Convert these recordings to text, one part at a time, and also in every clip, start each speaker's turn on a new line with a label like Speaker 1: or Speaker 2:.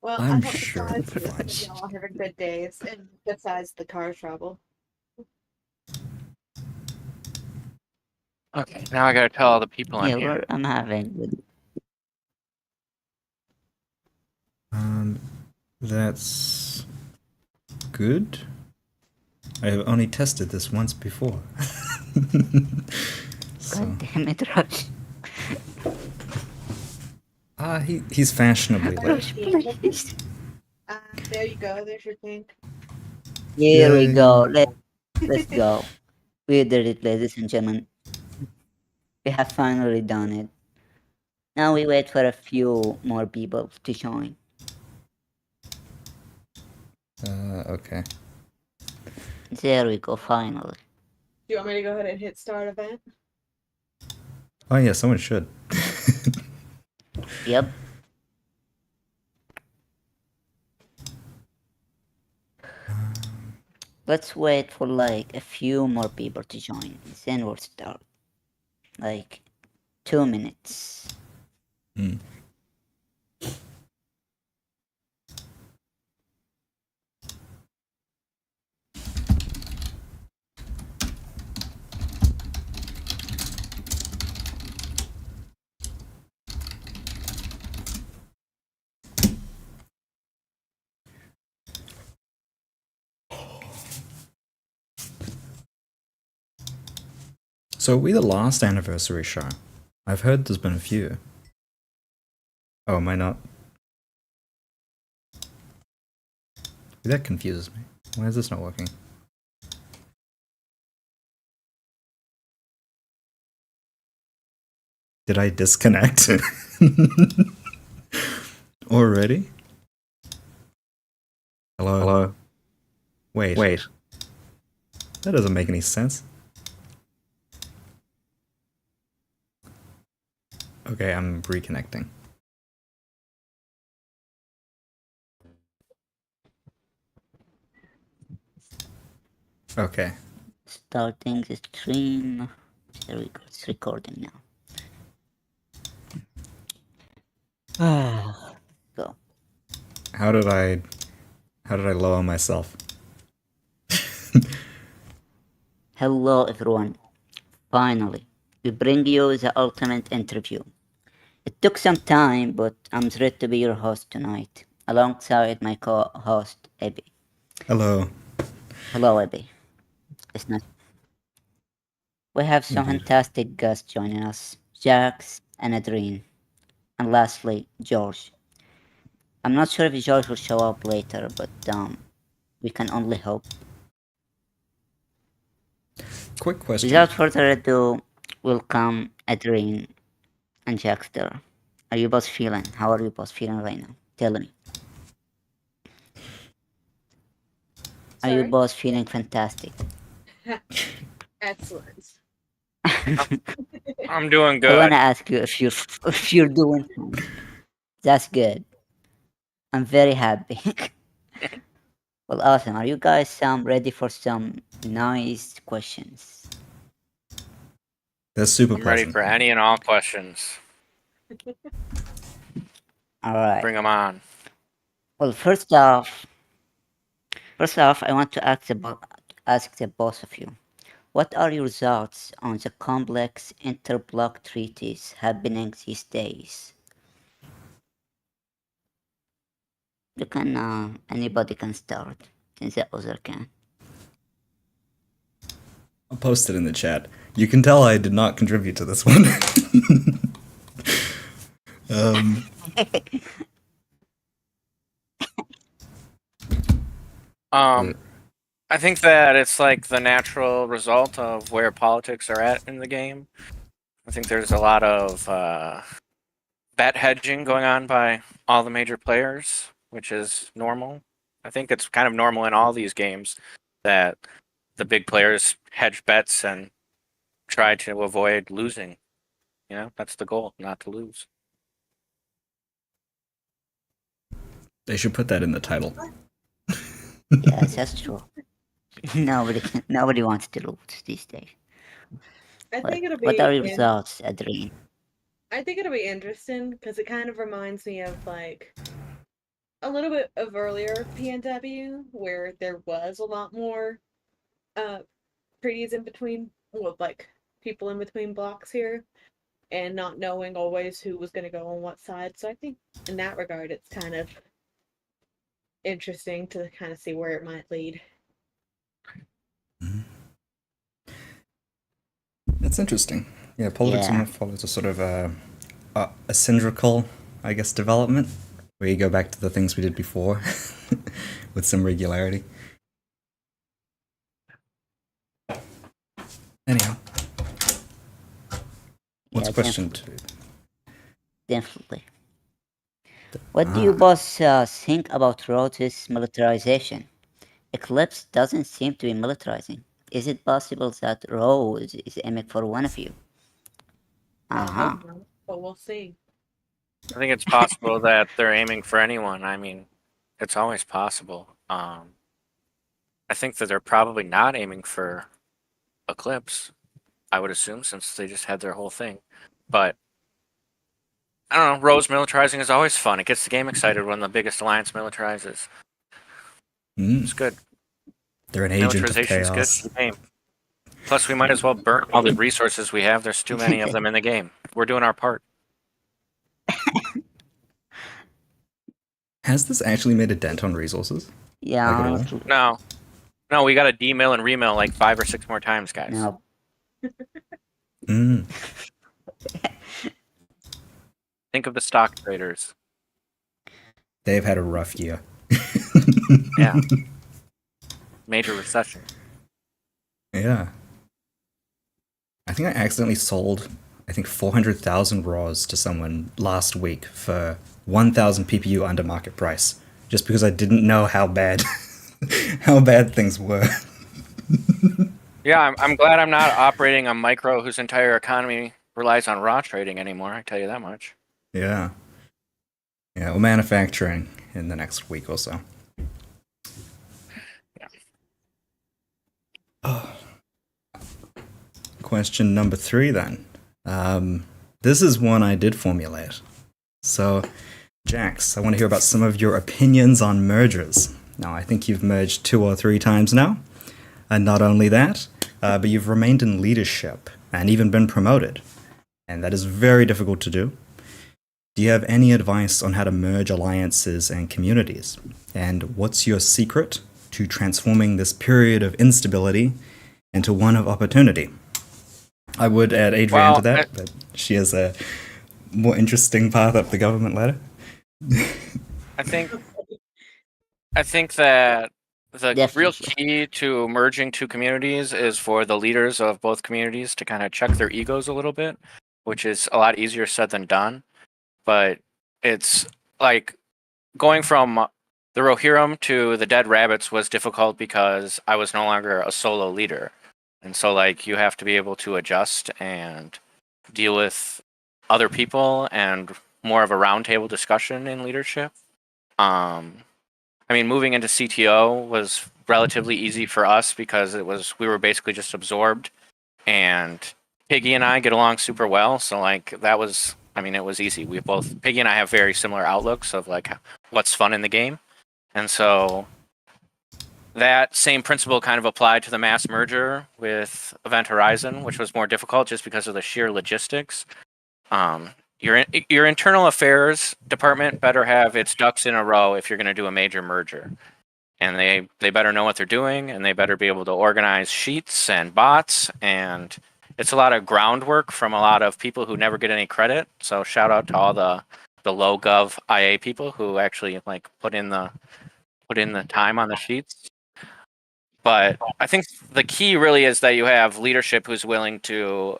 Speaker 1: Well, I
Speaker 2: I'm
Speaker 1: hope
Speaker 2: sure
Speaker 1: besides
Speaker 2: it'll be
Speaker 1: this
Speaker 2: fine.
Speaker 1: that y'all are having good days, and besides the car trouble.
Speaker 3: Okay, now I gotta tell all the people I'm
Speaker 4: Yeah,
Speaker 3: here.
Speaker 4: I'm having good.
Speaker 2: That's good. I have only tested this once before. So,
Speaker 4: God damn it, Rush.
Speaker 2: he's fashionably late.
Speaker 4: Rush, please.
Speaker 1: There you go. There's your pink.
Speaker 4: Here we go.
Speaker 2: Yay.
Speaker 4: Let's go. We did it, ladies and gentlemen. We have finally done it. Now we wait for a few more people to join.
Speaker 2: Okay.
Speaker 4: There we go, finally.
Speaker 1: Do you want me to go ahead and hit start event?
Speaker 2: Oh yeah, someone should.
Speaker 4: Yep. Let's wait for like a few more people to join. Then we'll start. Like 2 minutes.
Speaker 2: Hmm. So are we the last anniversary show? I've heard there's been a few. Oh, am I not? That confuses me. Why is this not working? Did I disconnect? Already? Hello?
Speaker 3: Hello?
Speaker 2: Wait. That doesn't make any sense. Okay, I'm reconnecting. Okay.
Speaker 4: Starting the stream. There we go. It's recording now. Go.
Speaker 2: How did I lower myself?
Speaker 4: Hello everyone. Finally, we bring you the ultimate interview. It took some time, but I'm thrilled to be your host tonight, alongside my co-host Abby.
Speaker 2: Hello.
Speaker 4: Hello Abby. It's nice. We have some
Speaker 2: Indeed.
Speaker 4: fantastic guests joining us, Jax and Adrian, and lastly George. I'm not sure if George will show up later, but we can only hope.
Speaker 2: Quick question.
Speaker 4: Without further ado, welcome Adrian and Jackster. How are you both feeling right now? Tell me. Are you
Speaker 1: Sorry?
Speaker 4: both feeling fantastic?
Speaker 1: Excellent.
Speaker 3: I'm doing
Speaker 4: I
Speaker 3: good.
Speaker 4: wanna ask you if you're doing fine. That's good. I'm very happy. Well, awesome. Are you guys ready for some nice questions?
Speaker 2: That's super
Speaker 3: I'm ready
Speaker 2: pleasant.
Speaker 3: for any and all questions.
Speaker 4: All right.
Speaker 3: Bring them on.
Speaker 4: Well, first off, I want to ask the both of you. What are your thoughts on the complex interblock treaties happening these days? You can, anybody can start, since the other can.
Speaker 2: I'll post it in the chat. You can tell I did not contribute to this one.
Speaker 3: I think that it's like the natural result of where politics are at in the game. I think there's a lot of bet hedging going on by all the major players, which is normal. I think it's kind of normal in all these games that the big players hedge bets and try to avoid losing. You know, that's the goal, not to lose.
Speaker 2: They should put that in the title.
Speaker 4: Yes, that's true. Nobody wants to lose these days.
Speaker 1: I think it'll
Speaker 4: What are your
Speaker 1: be
Speaker 4: thoughts, Adrian?
Speaker 1: I think it'll be interesting because it kind of reminds me of like a little bit of earlier PNW where there was a lot more treaties in between, well, like people in between blocks here, and not knowing always who was going to go on what side. So I think in that regard, it's kind of interesting to kind of see where it might lead.
Speaker 2: That's interesting. Yeah, politics
Speaker 4: Yeah.
Speaker 2: almost follows a sort of a cylindrical, I guess, development where you go back to the things we did before with some regularity. Anyhow, what's
Speaker 4: Yeah,
Speaker 2: question 2?
Speaker 4: Definitely. What do you both think about Rhodes' militarization? Eclipse doesn't seem to be militarizing. Is it possible that Rose is aiming for one of you?
Speaker 1: I
Speaker 4: Uh-huh.
Speaker 1: hope not, but we'll see.
Speaker 3: I think it's possible that they're aiming for anyone. I mean, it's always possible. I think that they're probably not aiming for Eclipse, I would assume, since they just had their whole thing. But I don't know. Rose militarizing is always fun. It gets the game excited when the biggest alliance militarizes. It's good.
Speaker 2: They're an agent of
Speaker 3: Militarization's good
Speaker 2: chaos.
Speaker 3: for the game. Plus, we might as well burn all the resources we have. There's too many of them in the game. We're doing our part.
Speaker 2: Has this actually made a dent on resources?
Speaker 4: Yeah,
Speaker 2: Like at all?
Speaker 4: honestly,
Speaker 3: No, we got to demill and remill like 5 or 6 more times, guys.
Speaker 4: no.
Speaker 2: Mm.
Speaker 3: Think of the stock traders.
Speaker 2: They've had a rough year.
Speaker 3: Yeah. Major recession.
Speaker 2: Yeah. I think I accidentally sold, 400,000 RAWs to someone last week for 1,000 PPU under market price, just because I didn't know how bad, how bad things were.
Speaker 3: Yeah, I'm glad I'm not operating a micro whose entire economy relies on raw trading anymore. I tell you that much.
Speaker 2: Yeah. Yeah, well, manufacturing in the next week or so.
Speaker 3: Yeah.
Speaker 2: Oh. Question number 3 then. This is one I did formulate. So, Jax, I want to hear about some of your opinions on mergers. Now, I think you've merged 2 or 3 times now. And not only that, but you've remained in leadership and even been promoted. And that is very difficult to do. Do you have any advice on how to merge alliances and communities? And what's your secret to transforming this period of instability into one of opportunity? I would add Adrian to that, but she has a more interesting path up the government ladder.
Speaker 3: I think that the
Speaker 4: Definitely.
Speaker 3: real key to merging 2 communities is for the leaders of both communities to kind of check their egos a little bit, which is a lot easier said than done. But it's like going from the Rohirrim to the Dead Rabbits was difficult because I was no longer a solo leader. And so, like, you have to be able to adjust and deal with other people and more of a roundtable discussion in leadership. I mean, moving into CTO was relatively easy for us because we were basically just absorbed, and Piggy and I get along super well. So like it was easy. Piggy and I have very similar outlooks of like what's fun in the game, and so that same principle kind of applied to the mass merger with Event Horizon, which was more difficult just because of the sheer logistics. Your internal affairs department better have its ducks in a row if you're going to do a major merger, and they better know what they're doing, and they better be able to organize sheets and bots, and it's a lot of groundwork from a lot of people who never get any credit. So shout out to all the low gov IA people who actually like put in the time on the sheets. But I think the key really is that you have leadership who's willing to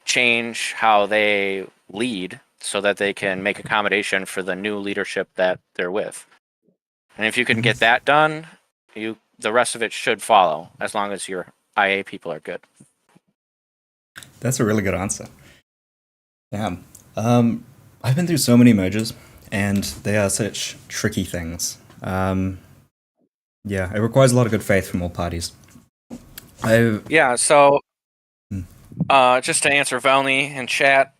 Speaker 3: change how they lead so that they can make accommodation for the new leadership that they're with. And if you can get that done, the rest of it should follow as long as your IA people are good.
Speaker 2: That's a really good answer. Damn. I've been through so many mergers, and they are such tricky things. Yeah, it requires a lot of good faith from all parties.
Speaker 3: Yeah, so just to answer Velny in chat,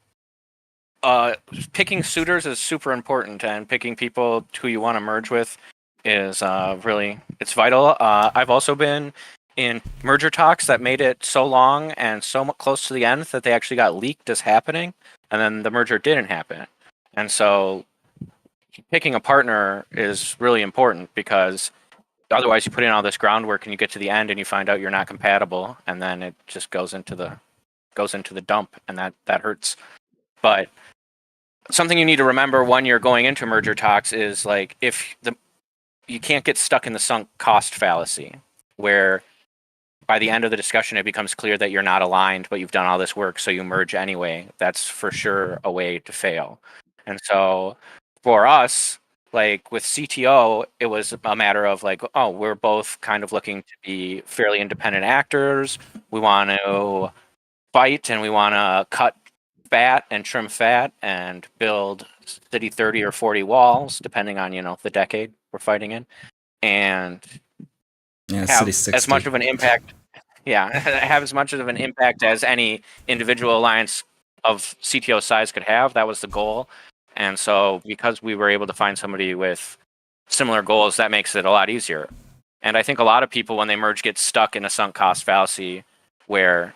Speaker 3: picking suitors is super important, and picking people who you want to merge with is really, it's vital. I've also been in merger talks that made it so long and so close to the end that they actually got leaked as happening, and then the merger didn't happen. And so picking a partner is really important, because otherwise you put in all this groundwork and you get to the end and you find out you're not compatible, and then it just goes into the dump, and that hurts. But something you need to remember when you're going into merger talks is, like, you can't get stuck in the sunk cost fallacy, where by the end of the discussion it becomes clear that you're not aligned, but you've done all this work, so you merge anyway. That's for sure a way to fail. And so for us, like with CTO, it was a matter of like, oh, we're both kind of looking to be fairly independent actors. We want to fight, and we want to cut fat and trim fat and build city 30 or 40 walls, depending on, the decade we're fighting in, and
Speaker 2: Yeah,
Speaker 3: have
Speaker 2: City
Speaker 3: as much
Speaker 2: 60.
Speaker 3: of an impact. Yeah, have as much of an impact as any individual alliance of CTO size could have. That was the goal. And so because we were able to find somebody with similar goals, that makes it a lot easier. And I think a lot of people, when they merge, get stuck in a sunk cost fallacy where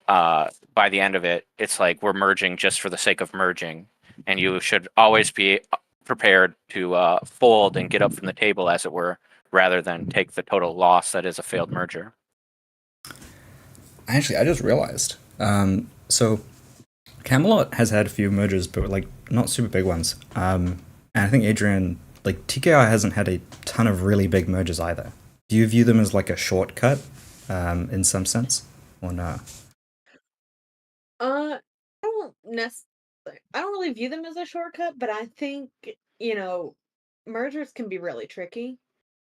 Speaker 3: by the end of it, it's like we're merging just for the sake of merging. And you should always be prepared to fold and get up from the table, as it were, rather than take the total loss that is a failed merger.
Speaker 2: Actually, I just realized. So Camelot has had a few mergers, but like not super big ones. And I think Adrian, like TKI hasn't had a ton of really big mergers either. Do you view them as like a shortcut, in some sense, or no?
Speaker 1: I don't really view them as a shortcut, but I think, mergers can be really tricky.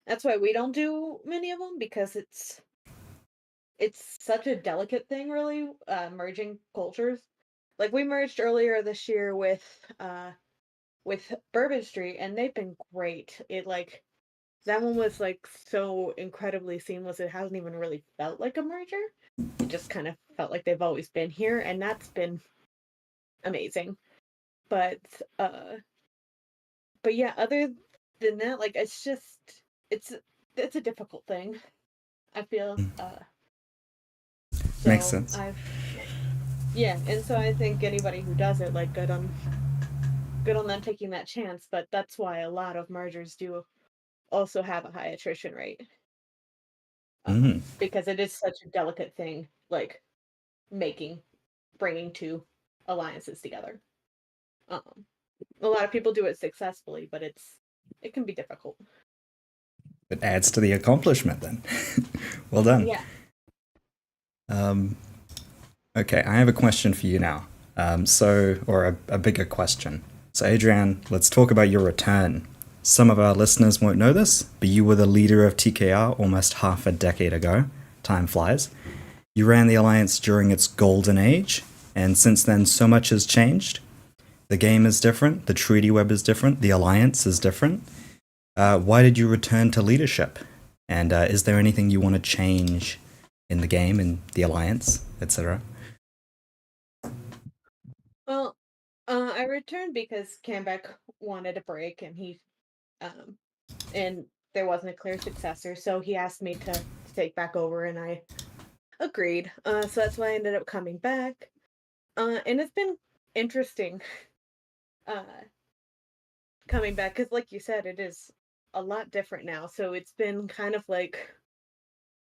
Speaker 1: That's why we don't do many of them, because it's such a delicate thing, really, merging cultures. Like we merged earlier this year with Bourbon Street, and they've been great. That one was like so incredibly seamless. It hasn't even really felt like a merger. It just kind of felt like they've always been here, and that's been amazing. But yeah, other than that, like it's it's a difficult thing, I feel.
Speaker 2: Makes
Speaker 1: So
Speaker 2: sense.
Speaker 1: yeah, and so I think anybody who does it, like, good on them taking that chance. But that's why a lot of mergers do also have a high attrition rate,
Speaker 2: Mm.
Speaker 1: because it is such a delicate thing, like bringing two alliances together. Um, a lot of people do it successfully, but it can be difficult.
Speaker 2: It adds to the accomplishment then. Well done.
Speaker 1: Yeah.
Speaker 2: Okay, I have a question for you now. Or a bigger question. So, Adrian, let's talk about your return. Some of our listeners won't know this, but you were the leader of TKR almost half a decade ago. Time flies. You ran the Alliance during its golden age, and since then, so much has changed. The game is different, the treaty web is different, the Alliance is different. Why did you return to leadership? And is there anything you want to change in the game, in the Alliance, etc.?
Speaker 1: Well, I returned because Kambeck wanted a break, and there wasn't a clear successor, so he asked me to take back over, and I agreed. So that's why I ended up coming back. And it's been interesting, uh, coming back, because, like you said, it is a lot different now. So it's been kind of like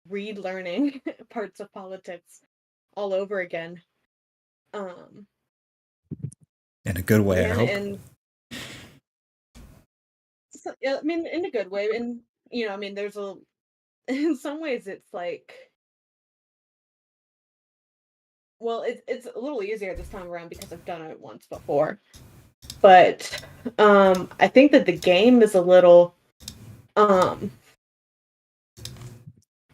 Speaker 1: relearning parts of politics all over again. Um,
Speaker 2: In a good way, I
Speaker 1: yeah,
Speaker 2: hope.
Speaker 1: and so, yeah, I mean, in a good way. And I mean, in some ways, it's like, well, it's a little easier this time around because I've done it once before. But I think that the game is a little um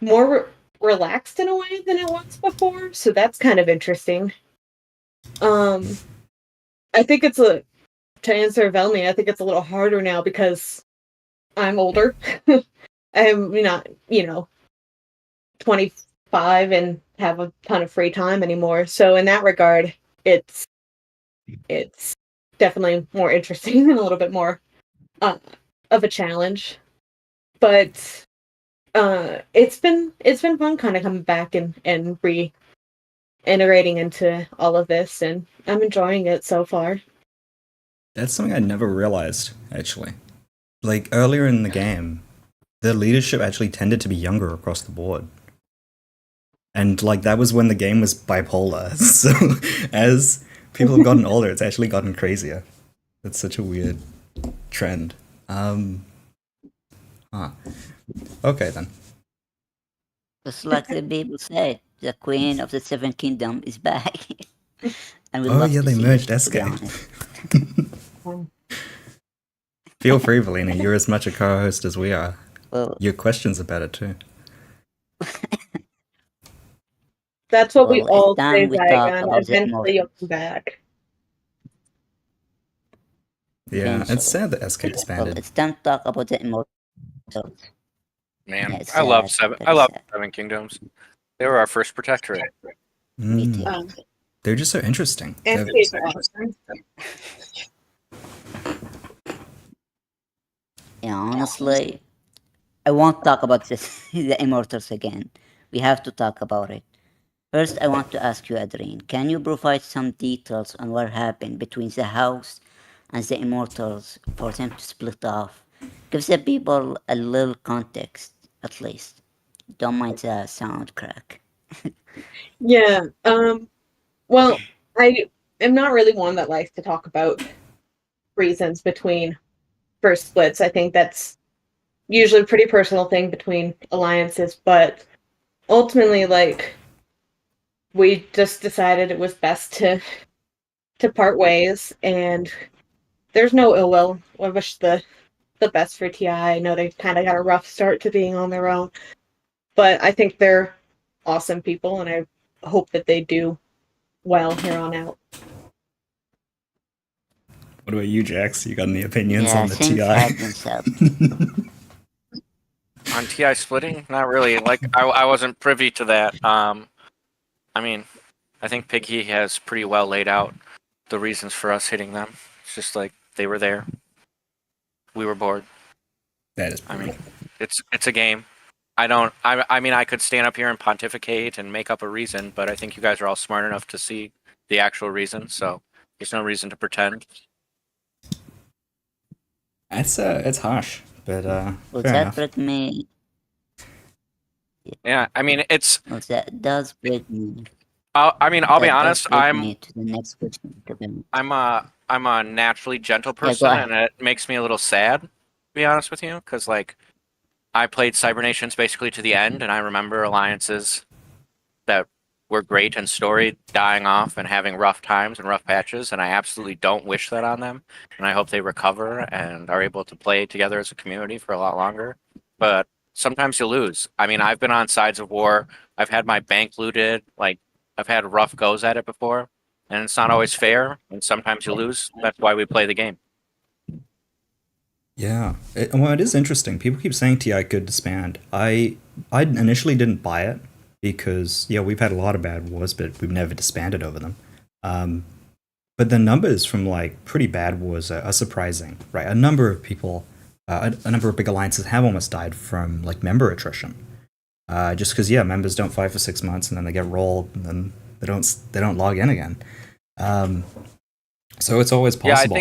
Speaker 1: more relaxed in a way than it was before, so that's kind of interesting. Um, I think to answer Velmy, I think it's a little harder now because I'm older. I'm not, 25 and have a ton of free time anymore. So in that regard, it's it's definitely more interesting and a little bit more of a challenge. But it's been fun kind of coming back and reintegrating into all of this, and I'm enjoying it so far.
Speaker 2: That's something I never realized, actually. Like, earlier in the game, the leadership actually tended to be younger across the board. And, like, that was when the game was bipolar. So, as people have gotten older, it's actually gotten crazier. That's such a weird trend. Huh. Okay, then.
Speaker 4: Just like the people said, the Queen of the Seven Kingdom is back. And we
Speaker 2: Oh,
Speaker 4: love
Speaker 2: yeah,
Speaker 4: to
Speaker 2: they
Speaker 4: see
Speaker 2: merged
Speaker 4: it, to be
Speaker 2: SK.
Speaker 4: honest.
Speaker 2: Feel free, Valina. You're as much a co-host as we are.
Speaker 4: Well,
Speaker 2: Your questions are better, too.
Speaker 1: That's what we
Speaker 4: it's
Speaker 1: all say,
Speaker 4: time we talk
Speaker 1: Zygon.
Speaker 4: about the
Speaker 1: Eventually you'll
Speaker 4: immortals.
Speaker 1: come back.
Speaker 2: Yeah, it's
Speaker 4: Eventually.
Speaker 2: sad that SK
Speaker 4: Well,
Speaker 2: disbanded.
Speaker 4: it's time to talk about the immortals.
Speaker 3: Man,
Speaker 4: Yeah, it's
Speaker 3: I love
Speaker 4: sad,
Speaker 3: I
Speaker 4: very
Speaker 3: love
Speaker 4: sad.
Speaker 3: Seven Kingdoms. They were our first protectorate.
Speaker 4: Me
Speaker 2: Mm,
Speaker 4: too.
Speaker 2: they're just so interesting.
Speaker 1: And
Speaker 2: They're-
Speaker 1: it's awesome.
Speaker 4: Yeah, honestly, I won't talk about this, the immortals again. We have to talk about it. First, I want to ask you, Adrian, can you provide some details on what happened between the house and the immortals for them to split off? Give the people a little context, at least. Don't mind the sound crack.
Speaker 1: Yeah. Well, I am not really one that likes to talk about reasons between first splits. I think that's usually a pretty personal thing between alliances, but ultimately, like, we just decided it was best to part ways, and there's no ill will. I wish the best for TI. I know they kind of got a rough start to being on their own, but I think they're awesome people, and I hope that they do well here on out.
Speaker 2: What about you, Jax? You got any opinions
Speaker 4: Yeah,
Speaker 2: on the
Speaker 4: things
Speaker 2: TI?
Speaker 4: have been said.
Speaker 3: On TI splitting? Not really. Like I wasn't privy to that. I mean, I think Piggy has pretty well laid out the reasons for us hitting them. It's just like they were there. We were bored.
Speaker 2: That is
Speaker 3: I
Speaker 2: brutal.
Speaker 3: mean, it's a game. I mean I could stand up here and pontificate and make up a reason, but I think you guys are all smart enough to see the actual reason, so there's no reason to pretend.
Speaker 2: It's harsh, but
Speaker 4: Well,
Speaker 2: fair
Speaker 4: that
Speaker 2: enough.
Speaker 4: brings me.
Speaker 3: Yeah, I mean it's
Speaker 4: Well, that does bring me.
Speaker 3: I'll be
Speaker 4: That does
Speaker 3: honest,
Speaker 4: bring me to the next question.
Speaker 3: I'm a naturally gentle
Speaker 4: Yeah, go
Speaker 3: person,
Speaker 4: ahead.
Speaker 3: and it makes me a little sad, to be honest with you, because like I played Cybernations basically to the end, and I remember alliances that were great and storied dying off and having rough times and rough patches, and I absolutely don't wish that on them. And I hope they recover and are able to play together as a community for a lot longer. But sometimes you lose. I mean, I've been on sides of war. I've had my bank looted. Like I've had rough goes at it before, and it's not always fair. And sometimes you lose. That's why we play the game.
Speaker 2: Yeah. Well, it is interesting. People keep saying TI could disband. I initially didn't buy it because yeah, we've had a lot of bad wars, but we've never disbanded over them. Um, but the numbers from like pretty bad wars are surprising, right? A number of people, a number of big alliances have almost died from like member attrition. Just because yeah, members don't fight for 6 months and then they get rolled and then they don't log in again. Um, so it's always
Speaker 3: Yeah,
Speaker 2: possible.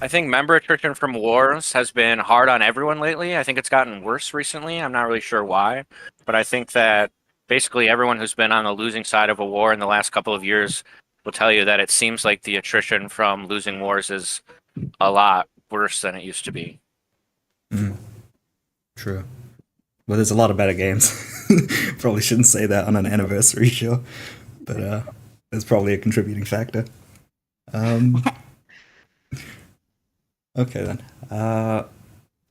Speaker 3: I think member attrition from wars has been hard on everyone lately. I think it's gotten worse recently. I'm not really sure why, but I think that basically everyone who's been on the losing side of a war in the last couple of years will tell you that it seems like the attrition from losing wars is a lot worse than it used to be.
Speaker 2: Mm, true. Well, there's a lot of better games. Probably shouldn't say that on an anniversary show, but that's probably a contributing factor. Um, okay then. I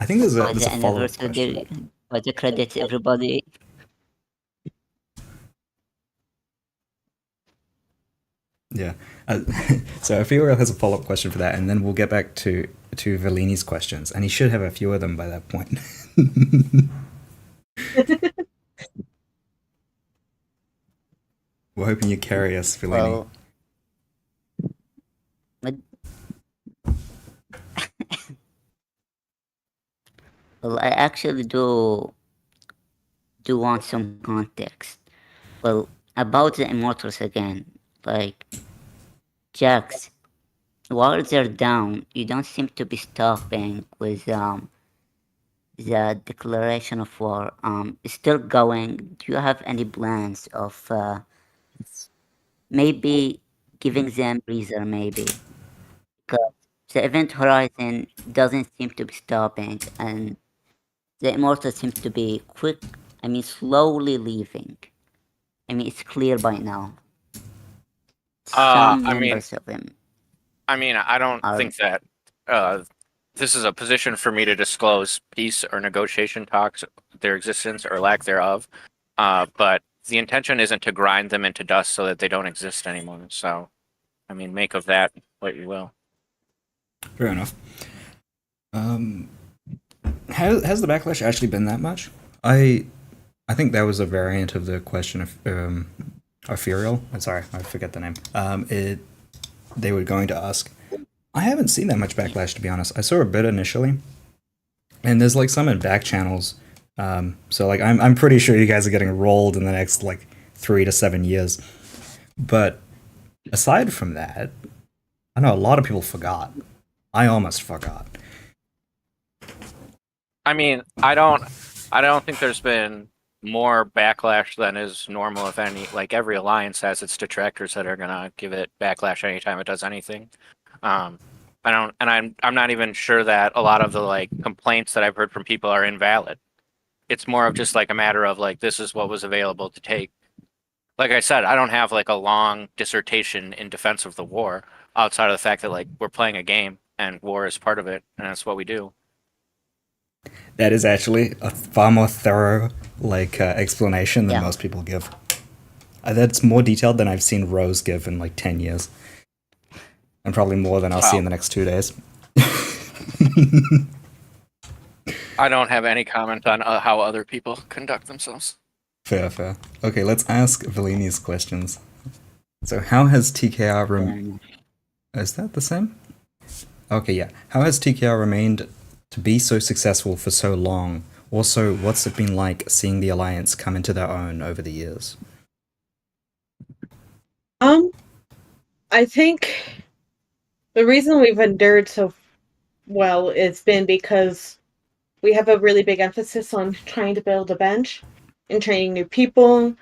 Speaker 2: think there's
Speaker 4: For
Speaker 2: there's
Speaker 4: the
Speaker 2: a follow up question.
Speaker 4: anniversary, for the credits, everybody.
Speaker 2: Yeah. So Fiora has a follow up question for that, and then we'll get back to Velini's questions, and he should have a few of them by that point. We're hoping you carry us, Velini.
Speaker 4: Well, Well, I actually do want some context. Well, about the Immortals again, like Jax, while they're down, you don't seem to be stopping with the declaration of war. It's still going. Do you have any plans of maybe giving them freezer maybe? Because the event horizon doesn't seem to be stopping, and the Immortals seem to be slowly leaving. I mean, it's clear by now. Some
Speaker 3: I mean,
Speaker 4: members of them
Speaker 3: I don't
Speaker 4: are.
Speaker 3: think that uh, this is a position for me to disclose peace or negotiation talks, their existence or lack thereof. But the intention isn't to grind them into dust so that they don't exist anymore. So, I mean, make of that what you will.
Speaker 2: Fair enough. Has the backlash actually been that much? I think that was a variant of the question of Ethereal. I'm sorry, I forget the name. They were going to ask. I haven't seen that much backlash, to be honest. I saw a bit initially, and there's like some in back channels. So like I'm pretty sure you guys are getting rolled in the next like 3 to 7 years. But aside from that, I know a lot of people forgot. I almost forgot.
Speaker 3: I mean, I don't think there's been more backlash than is normal, if any. Like every alliance has its detractors that are gonna give it backlash anytime it does anything. I don't, and I'm not even sure that a lot of the like complaints that I've heard from people are invalid. It's more of just like a matter of like this is what was available to take. Like I said, I don't have like a long dissertation in defense of the war outside of the fact that like we're playing a game and war is part of it, and that's what we do.
Speaker 2: That is actually a far more thorough explanation than
Speaker 4: Yeah.
Speaker 2: most people give. That's more detailed than I've seen Rose give in like 10 years. And probably more than I'll see
Speaker 3: Wow.
Speaker 2: in the next 2 days.
Speaker 3: I don't have any comment on how other people conduct themselves.
Speaker 2: Fair, fair. Okay, let's ask Valini's questions. So, how has TKR is that the same? Okay, yeah. How has TKR remained to be so successful for so long? Also, what's it been like seeing the Alliance come into their own over the years?
Speaker 1: I think the reason we've endured so well has been because we have a really big emphasis on trying to build a bench and training new people.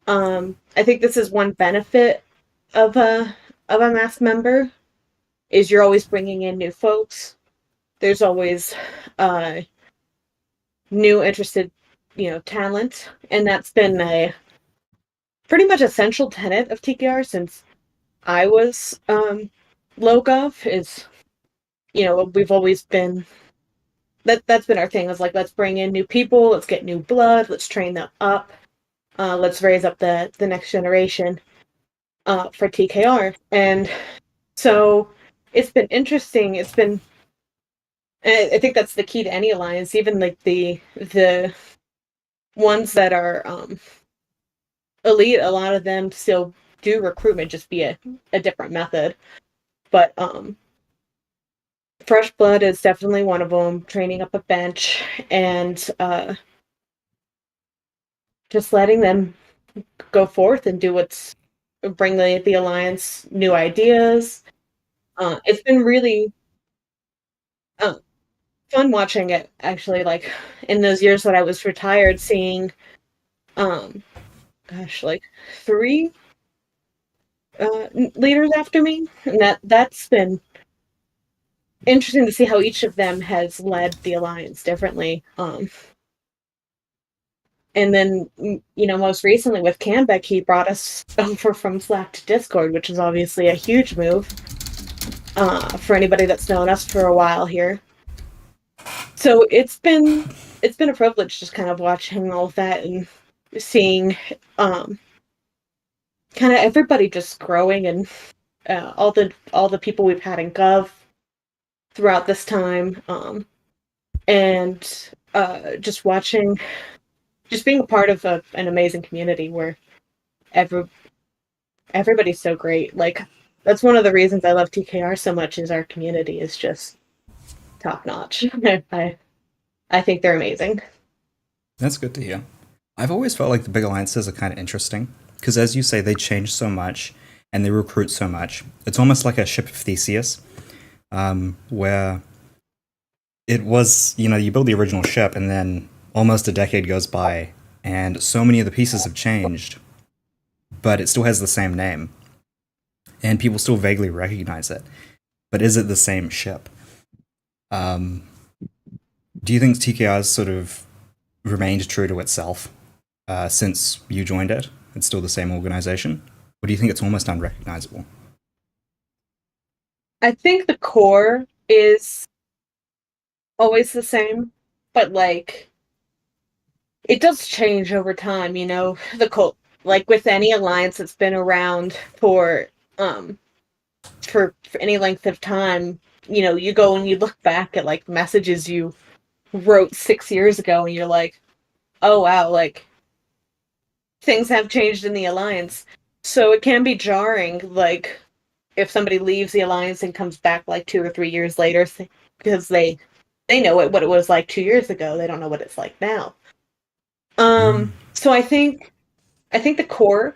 Speaker 1: I think this is one benefit of a mass member is you're always bringing in new folks. There's always new interested, talent, and that's been a pretty much essential tenet of TKR since I was low gov. Is we've always been that's been our thing. Is like let's bring in new people, let's get new blood, let's train them up, let's raise up the next generation for TKR, and so it's been interesting. It's been I think that's the key to any alliance, even like the ones that are elite. A lot of them still do recruitment, just be a different method. But fresh blood is definitely one of them. Training up a bench and just letting them go forth and do bring the alliance new ideas. It's been really uh, fun watching it actually. Like in those years that I was retired, seeing like 3 leaders after me, and that's been interesting to see how each of them has led the alliance differently. And then, most recently with Canbeck, he brought us over from Slack to Discord, which is obviously a huge move for anybody that's known us for a while here. So it's been a privilege just kind of watching all of that and seeing kind of everybody just growing and all the people we've had in Gov throughout this time, and just watching, just being a part of an amazing community where everybody's so great. Like that's one of the reasons I love TKR so much is our community is just top notch. I I think they're amazing.
Speaker 2: That's good to hear. I've always felt like the big alliances are kind of interesting because, as you say, they change so much and they recruit so much. It's almost like a ship of Theseus, where it was, you build the original ship and then almost a decade goes by and so many of the pieces have changed, but it still has the same name and people still vaguely recognize it. But is it the same ship? Um, do you think TKR has sort of remained true to itself since you joined it? It's still the same organization? Or do you think it's almost unrecognizable?
Speaker 1: I think the core is always the same, but like it does change over time, the cult, like with any alliance that's been around um for any length of time, you go and you look back at like messages you wrote 6 years ago and you're like, oh wow, like things have changed in the alliance. So it can be jarring, like if somebody leaves the alliance and comes back like 2 or 3 years later, because they know what it was like 2 years ago. They don't know what it's like now. So I think the core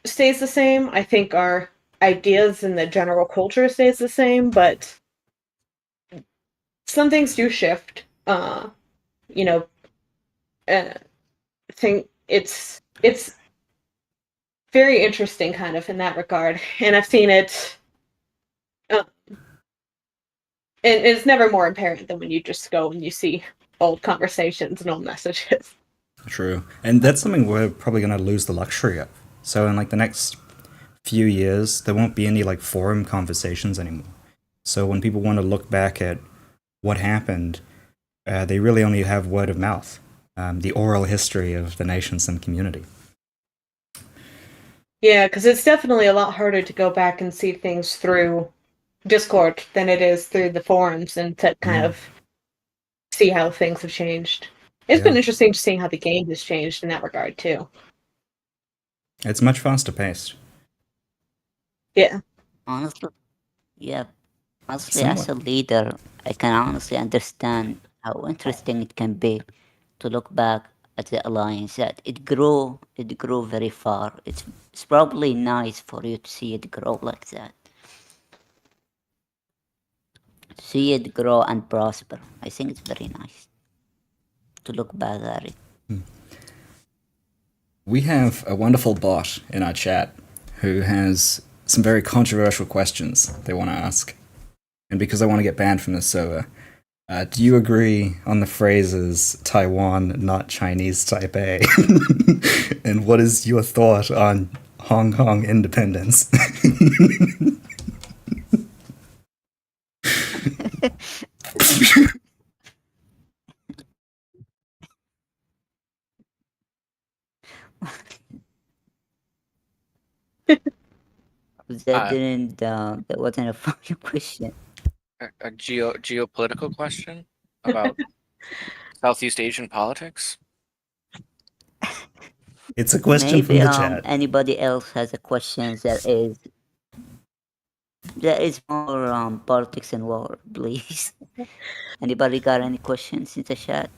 Speaker 1: stays the same. I think our ideas and the general culture stays the same, but some things do shift. You know, I think it's very interesting, kind of in that regard, and I've seen it. Uh, and it's never more apparent than when you just go and you see old conversations and old messages.
Speaker 2: True. And that's something we're probably going to lose the luxury of. So in like the next few years, there won't be any like forum conversations anymore. So when people want to look back at what happened, they really only have word of mouth, the oral history of the nations and community.
Speaker 1: Yeah, because it's definitely a lot harder to go back and see things through Discord than it is through the forums and to kind of see how things have changed. It's been interesting to see how the game has changed in that regard too.
Speaker 2: It's much faster paced.
Speaker 1: Yeah.
Speaker 4: Honestly, yeah. Honestly, as a leader, I can honestly understand how interesting it can be to look back at the alliance. That it grew very far. It's probably nice for you to see it grow like that. See it grow and prosper. I think it's very nice to look back at it.
Speaker 2: We have a wonderful bot in our chat who has some very controversial questions they want to ask. And because I want to get banned from this server, do you agree on the phrases Taiwan, not Chinese Taipei? And what is your thought on Hong Kong independence?
Speaker 4: That wasn't a funny question.
Speaker 3: A geopolitical question about Southeast Asian politics.
Speaker 2: It's a question from
Speaker 4: Maybe
Speaker 2: the chat.
Speaker 4: anybody else has a question that is more politics and war, please. Anybody got any questions in the chat?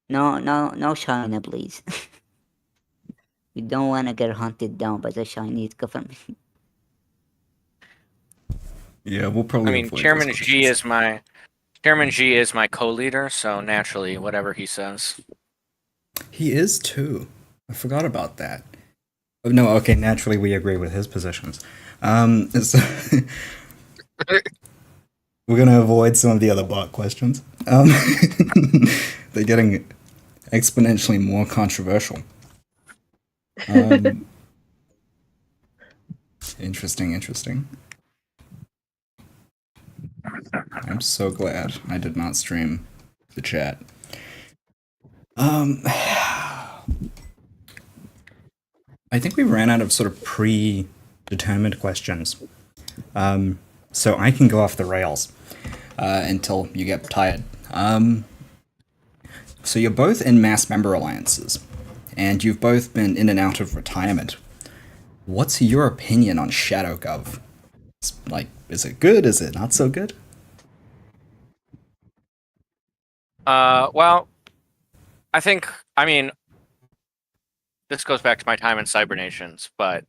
Speaker 4: No China, please. We don't want to get hunted down by the Chinese government.
Speaker 2: Yeah, we'll probably.
Speaker 3: I mean, Chairman Xi is my co-leader, so naturally, whatever he says.
Speaker 2: He is too. I forgot about that. Oh, no, okay, naturally we agree with his positions. So we're gonna avoid some of the other bot questions. They're getting exponentially more controversial. Interesting. I'm so glad I did not stream the chat. I think we ran out of sort of predetermined questions. So I can go off the rails until you get tired. So you're both in mass member alliances, and you've both been in and out of retirement. What's your opinion on ShadowGov? Like, is it good? Is it not so good?
Speaker 3: Well, I mean, this goes back to my time in Cybernations, but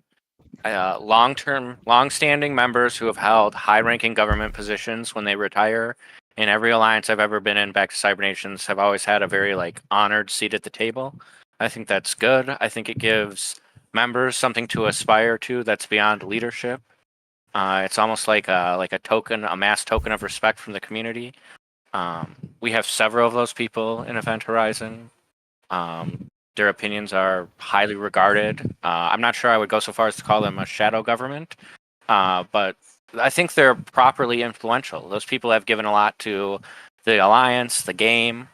Speaker 3: long-standing members who have held high-ranking government positions when they retire in every alliance I've ever been in back to Cybernations have always had a very like honored seat at the table. I think that's good. I think it gives members something to aspire to that's beyond leadership. It's almost like a token, a mass token of respect from the community. We have several of those people in Event Horizon. Their opinions are highly regarded. I'm not sure I would go so far as to call them a shadow government, but I think they're properly influential. Those people have given a lot to the alliance, the game.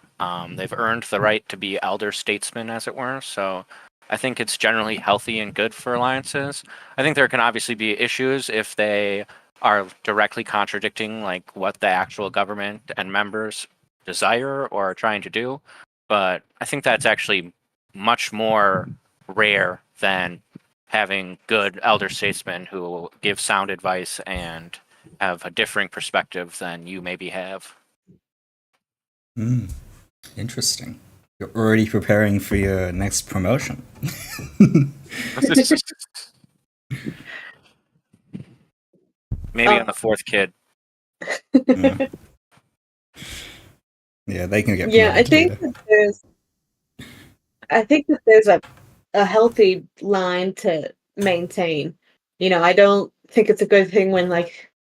Speaker 3: They've earned the right to be elder statesmen, as it were. So I think it's generally healthy and good for alliances. I think there can obviously be issues if they are directly contradicting like what the actual government and members desire or are trying to do. But I think that's actually much more rare than having good elder statesmen who will give sound advice and have a differing perspective than you maybe have.
Speaker 2: Interesting. You're already preparing for your next promotion.
Speaker 3: Maybe on the fourth kid.
Speaker 2: Yeah. Yeah, they can get
Speaker 1: Yeah,
Speaker 2: promoted to leader.
Speaker 1: I think that there's a healthy line to maintain. I don't think it's a good thing when like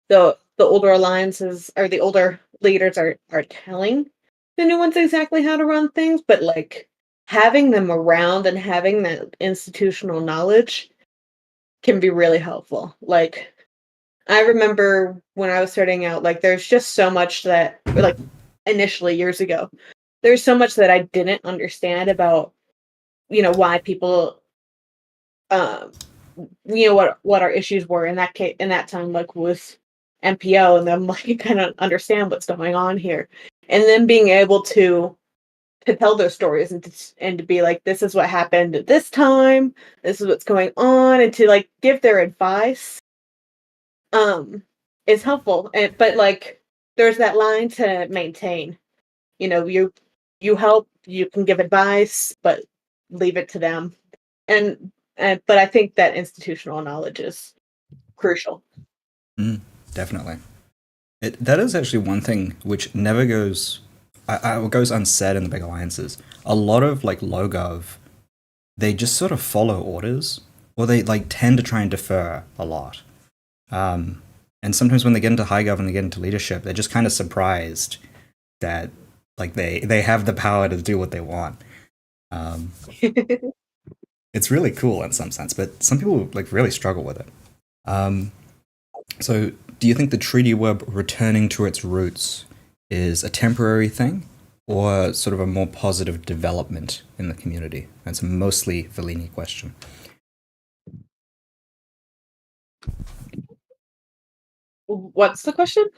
Speaker 1: the older alliances or the older leaders are telling the new ones exactly how to run things, but like having them around and having that institutional knowledge can be really helpful. Like I remember when I was starting out, like there's just so much that like initially years ago, there's so much that I didn't understand about, why people what our issues were in that case in that time, like with MPO, and then like kind of understand what's going on here. And then being able to tell those stories and to be like, this is what happened at this time, this is what's going on, and to like give their advice is helpful. But like there's that line to maintain. You help, you can give advice, but leave it to them. And but I think that institutional knowledge is crucial.
Speaker 2: Definitely. That is actually one thing which never goes unsaid in the big alliances. A lot of like low gov, they just sort of follow orders, or they like tend to try and defer a lot. And sometimes when they get into high gov and they get into leadership, they're just kind of surprised that like they have the power to do what they want. It's really cool in some sense, but some people like really struggle with it. So, do you think the treaty web returning to its roots is a temporary thing, or sort of a more positive development in the community? That's a mostly Vellini question.
Speaker 1: What's the question?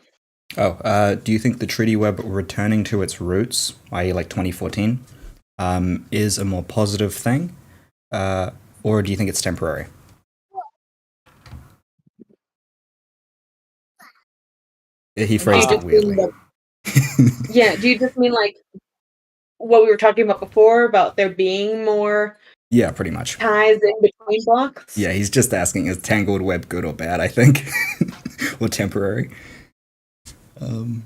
Speaker 2: Oh, do you think the treaty web returning to its roots, i.e., like 2014, is a more positive thing, or do you think it's temporary? He phrased it weirdly.
Speaker 1: Yeah, do you just mean like what we were talking about before about there being more
Speaker 2: Yeah, pretty much.
Speaker 1: ties in between blocks?
Speaker 2: Yeah, he's just asking, is Tangled Web good or bad, I think? Or temporary?
Speaker 1: Um,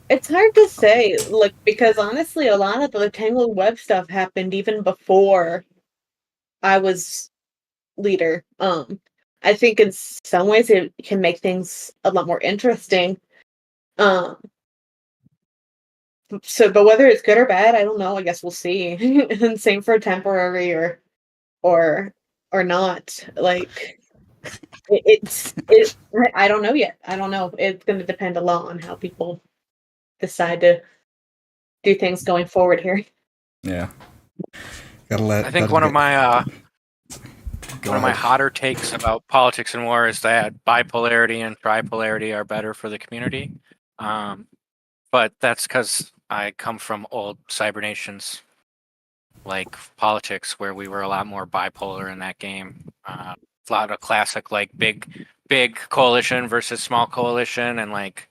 Speaker 1: it's hard to say, like, because honestly, a lot of the Tangled Web stuff happened even before I was leader. I think in some ways it can make things a lot more interesting. Um, but whether it's good or bad, I don't know. I guess we'll see. And same for temporary or or not. Like I don't know yet. I don't know. It's going to depend a lot on how people decide to do things going forward here.
Speaker 2: Yeah. Gotta let.
Speaker 3: I think one of my hotter takes about politics and war is that bipolarity and tripolarity are better for the community. But that's because I come from old cybernations like politics where we were a lot more bipolar in that game. a lot of classic like big coalition versus small coalition and like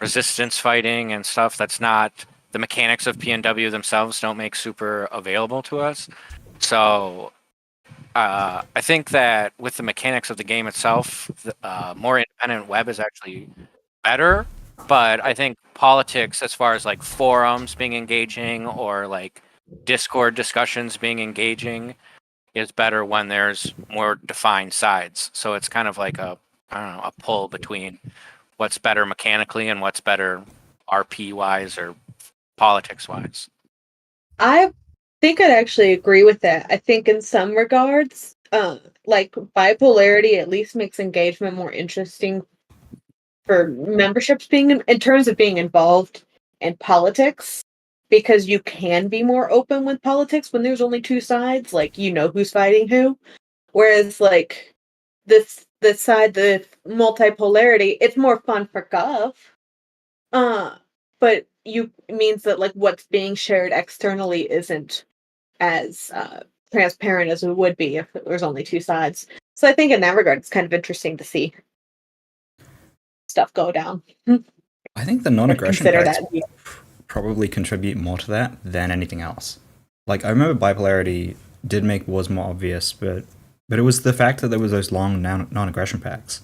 Speaker 3: resistance fighting and stuff that's not the mechanics of PNW themselves don't make super available to us. So I think that with the mechanics of the game itself, more independent web is actually better. But I think politics, as far as like forums being engaging or like Discord discussions being engaging, is better when there's more defined sides. So it's kind of like I don't know, a pull between what's better mechanically and what's better RP wise or politics wise.
Speaker 1: I think I'd actually agree with that. I think in some regards, like bipolarity at least makes engagement more interesting for memberships being in terms of being involved in politics, because you can be more open with politics when there's only two sides, like you know who's fighting who. Whereas like this side, the multipolarity, it's more fun for Gov. But you it means that like what's being shared externally isn't as transparent as it would be if there's only two sides. So I think in that regard, it's kind of interesting to see stuff go down.
Speaker 2: I think the non-aggression
Speaker 1: Consider
Speaker 2: packs
Speaker 1: that.
Speaker 2: probably contribute more to that than anything else. Like I remember bipolarity did make wars more obvious, but it was the fact that there was those long non-aggression packs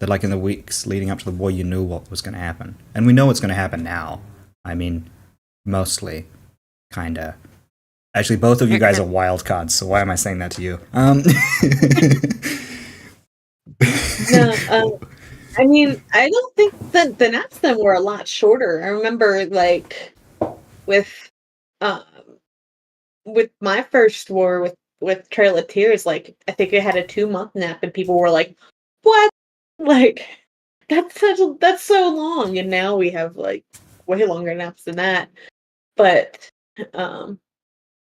Speaker 2: that, like in the weeks leading up to the war, you knew what was going to happen, and we know what's going to happen now. I mean, mostly, kinda. Actually, both of you guys are wild cards, so why am I saying that to you?
Speaker 1: No, I mean, I don't think that the naps then were a lot shorter. I remember like with um with my first war with Trail of Tears, like I think it had a 2 month nap, and people were like, "What? Like that's so long." And now we have like way longer naps than that. But um,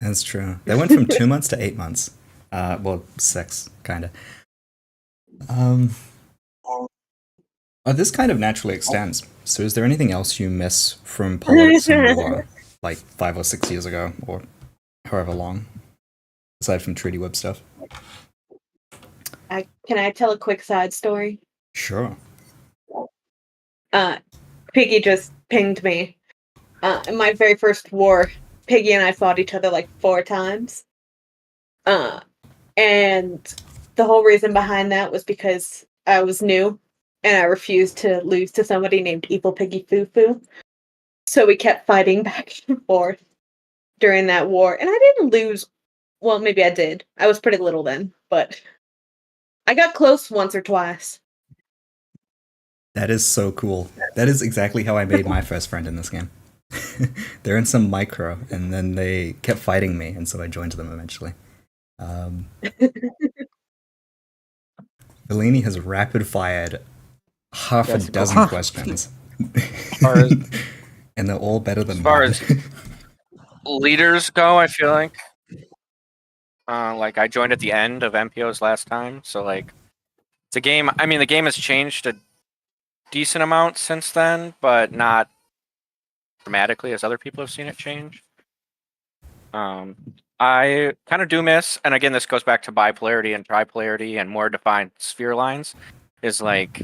Speaker 2: That's true. They went from 2 months to 8 months. Well, 6, kind of. This kind of naturally extends. So, is there anything else you miss from politics and war, like 5 or 6 years ago, or however long, aside from Treaty Web stuff?
Speaker 1: can I tell a quick side story?
Speaker 2: Sure.
Speaker 1: Piggy just pinged me. In my very first war, Piggy and I fought each other like 4 times. And the whole reason behind that was because I was new and I refused to lose to somebody named Evil Piggy Foo Foo. So we kept fighting back and forth during that war. And I didn't lose. Well, maybe I did. I was pretty little then, but I got close once or twice.
Speaker 2: That is so cool. That is exactly how I made my first friend in this game. They're in some micro, and then they kept fighting me, and so I joined them eventually. Bellini has rapid fired half a dozen questions.
Speaker 3: far as-
Speaker 2: and they're all better than
Speaker 3: As far
Speaker 2: mine.
Speaker 3: as leaders go, I feel like I joined at the end of MPO's last time, so like it's a game. I mean, the game has changed a decent amount since then, but not dramatically as other people have seen it change. I kind of do miss, and again, this goes back to bipolarity and tripolarity and more defined sphere lines, is like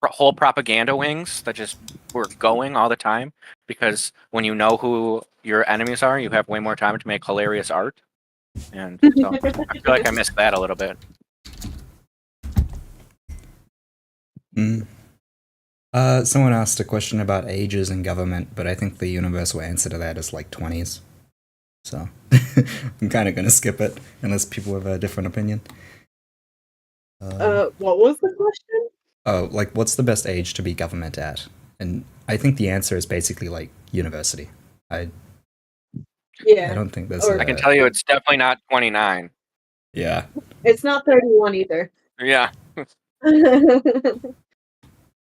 Speaker 3: whole propaganda wings that just were going all the time, because when you know who your enemies are, you have way more time to make hilarious art. And so I feel like I missed that a little bit.
Speaker 2: Someone asked a question about ages in government, but I think the universal answer to that is like 20s. So I'm kind of going to skip it unless people have a different opinion.
Speaker 1: What was the question?
Speaker 2: Oh, like what's the best age to be government at? And I think the answer is basically like university. I don't think there's.
Speaker 3: I can tell you, it's definitely not 29.
Speaker 2: Yeah.
Speaker 1: It's not 31 either.
Speaker 3: Yeah.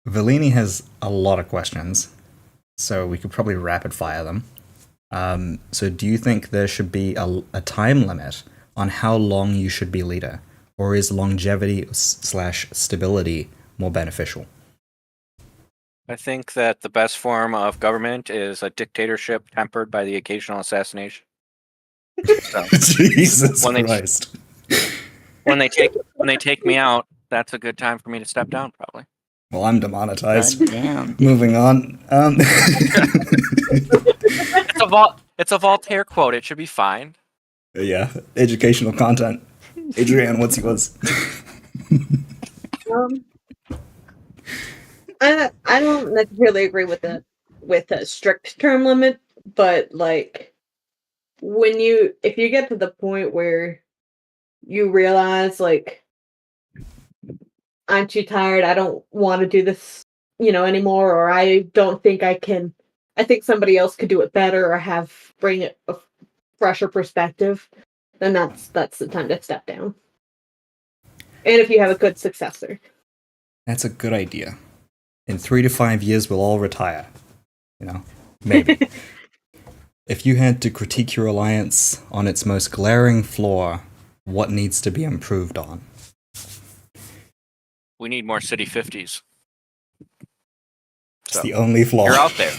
Speaker 2: Vellini has a lot of questions, so we could probably rapid fire them. So do you think there should be a time limit on how long you should be leader, or is longevity / stability more beneficial?
Speaker 3: I think that the best form of government is a dictatorship tempered by the occasional assassination. So,
Speaker 2: Jesus
Speaker 3: when they-
Speaker 2: Christ.
Speaker 3: when they take me out, that's a good time for me to step down, probably.
Speaker 2: Well, I'm demonetized.
Speaker 4: God damn.
Speaker 2: Moving on.
Speaker 3: It's a Voltaire quote. It should be fine.
Speaker 2: Yeah, educational content. Adrian, what's yours?
Speaker 1: Um, I don't necessarily agree with a strict term limit, but like if you get to the point where you realize like I'm too tired, I don't want to do this, anymore, or I don't think I can. I think somebody else could do it better or bring it a fresher perspective. Then that's the time to step down. And if you have a good successor.
Speaker 2: That's a good idea. In 3 to 5 years, we'll all retire. Maybe. If you had to critique your alliance on its most glaring flaw, what needs to be improved on?
Speaker 3: We need more City 50s.
Speaker 2: It's the only flaw.
Speaker 3: You're out there.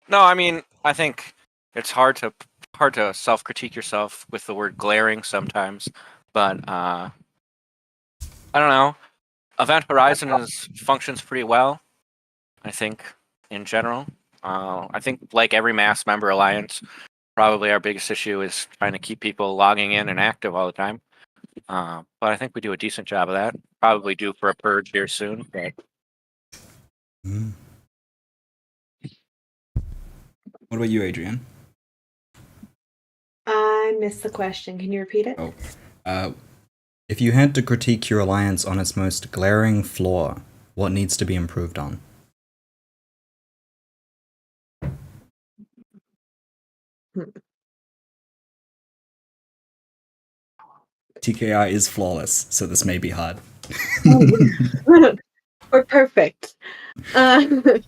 Speaker 3: No, I mean, I think it's hard to self-critique yourself with the word glaring sometimes, but I don't know. Event Horizon functions pretty well, I think, in general. I think, like every mass member alliance, probably our biggest issue is trying to keep people logging in and active all the time. But I think we do a decent job of that. Probably due for a purge here soon. But
Speaker 2: What about you, Adrian?
Speaker 1: I missed the question. Can you repeat it?
Speaker 2: If you had to critique your alliance on its most glaring flaw, what needs to be improved on? TKI is flawless, so this may be hard.
Speaker 1: Or perfect. I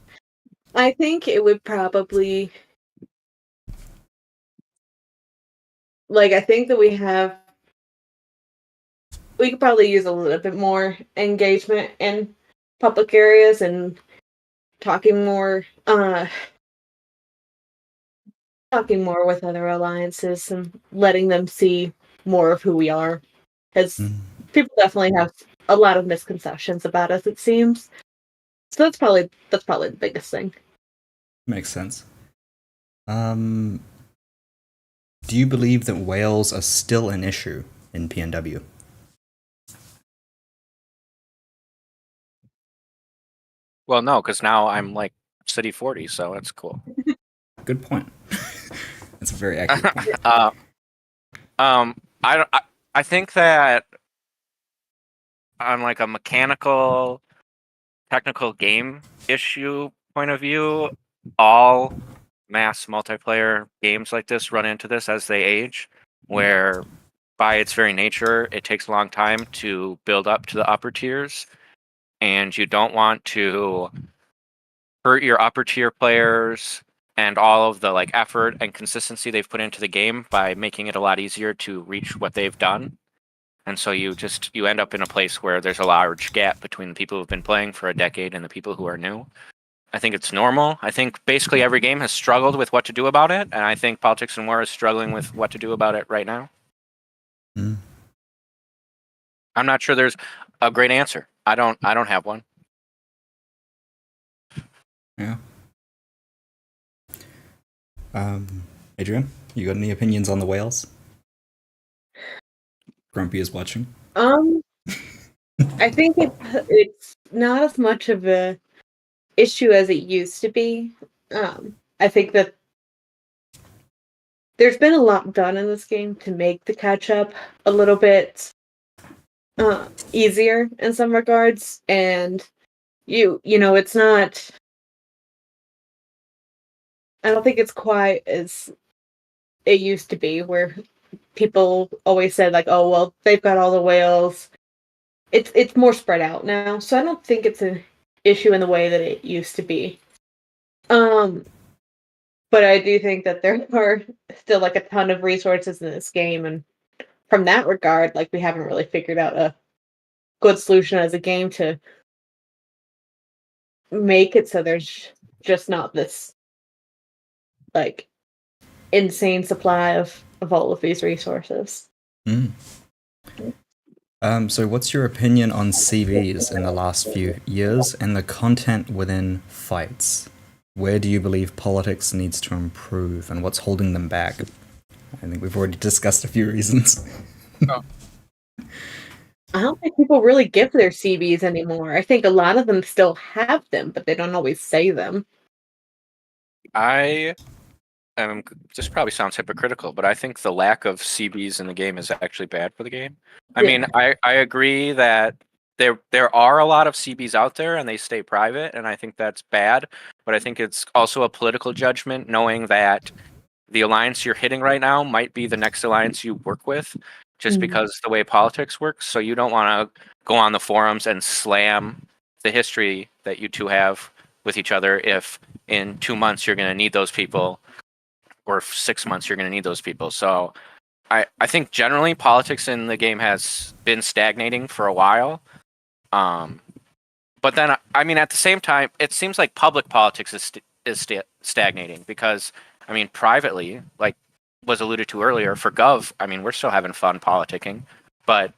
Speaker 1: think it would probably I think that we could probably use a little bit more engagement in public areas and talking more with other alliances and letting them see more of who we are. Because people definitely have a lot of misconceptions about us, it seems. So that's probably the biggest thing.
Speaker 2: Makes sense. Do you believe that whales are still an issue in PNW?
Speaker 3: well, no, because now I'm like City 40, so that's cool.
Speaker 2: Good point. That's a very accurate point.
Speaker 3: I think that on like a mechanical, technical game issue point of view, all mass multiplayer games like this run into this as they age, where by its very nature, it takes a long time to build up to the upper tiers, and you don't want to hurt your upper tier players and all of the like effort and consistency they've put into the game by making it a lot easier to reach what they've done. And so you end up in a place where there's a large gap between the people who've been playing for a decade and the people who are new. I think it's normal. I think basically every game has struggled with what to do about it, and I think Politics and War is struggling with what to do about it right now. I'm not sure there's a great answer. I don't have one.
Speaker 2: Yeah. Adrian, you got any opinions on the whales? Grumpy is watching.
Speaker 1: I think it's not as much of a issue as it used to be. I think that there's been a lot done in this game to make the catch up a little bit easier in some regards, and it's not. I don't think it's quite as it used to be, where people always said like, "Oh, well, they've got all the whales." It's more spread out now, so I don't think it's an issue in the way that it used to be. But I do think that there are still like a ton of resources in this game, and from that regard, like we haven't really figured out a good solution as a game to make it so there's just not this like insane supply of all of these resources.
Speaker 2: Mm. So what's your opinion on CVs in the last few years and the content within fights? Where do you believe politics needs to improve and what's holding them back? I think we've already discussed a few reasons.
Speaker 1: I don't think people really give their CVs anymore. I think a lot of them still have them, but they don't always say them.
Speaker 3: This probably sounds hypocritical, but I think the lack of CBs in the game is actually bad for the game. I
Speaker 1: Yeah.
Speaker 3: mean, I agree that there are a lot of CBs out there and they stay private, and I think that's bad. But I think it's also a political judgment, knowing that the alliance you're hitting right now might be the next alliance you work with, just
Speaker 1: Mhm.
Speaker 3: because the way politics works. So you don't want to go on the forums and slam the history that you two have with each other if in 2 months you're going to need those people, or 6 months you're going to need those people. So I think generally politics in the game has been stagnating for a while. But then, I mean, at the same time, it seems like public politics is stagnating because, I mean, privately, like was alluded to earlier, for Gov, I mean, we're still having fun politicking, but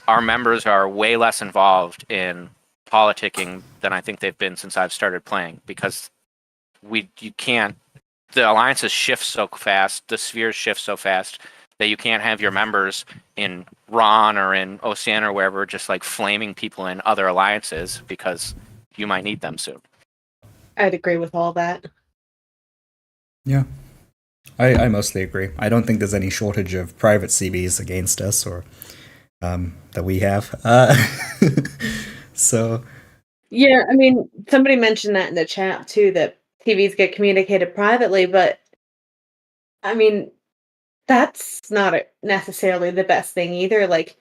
Speaker 3: our members are way less involved in politicking than I think they've been since I've started playing, because you can't, the alliances shift so fast, the spheres shift so fast that you can't have your members in Ron or in Oceania or wherever just like flaming people in other alliances because you might need them soon.
Speaker 1: I'd agree with all that.
Speaker 2: Yeah. I mostly agree. I don't think there's any shortage of private CVs against us or that we have. So
Speaker 1: Yeah, I mean, somebody mentioned that in the chat too, that TVs get communicated privately, but I mean, that's not necessarily the best thing either. Like,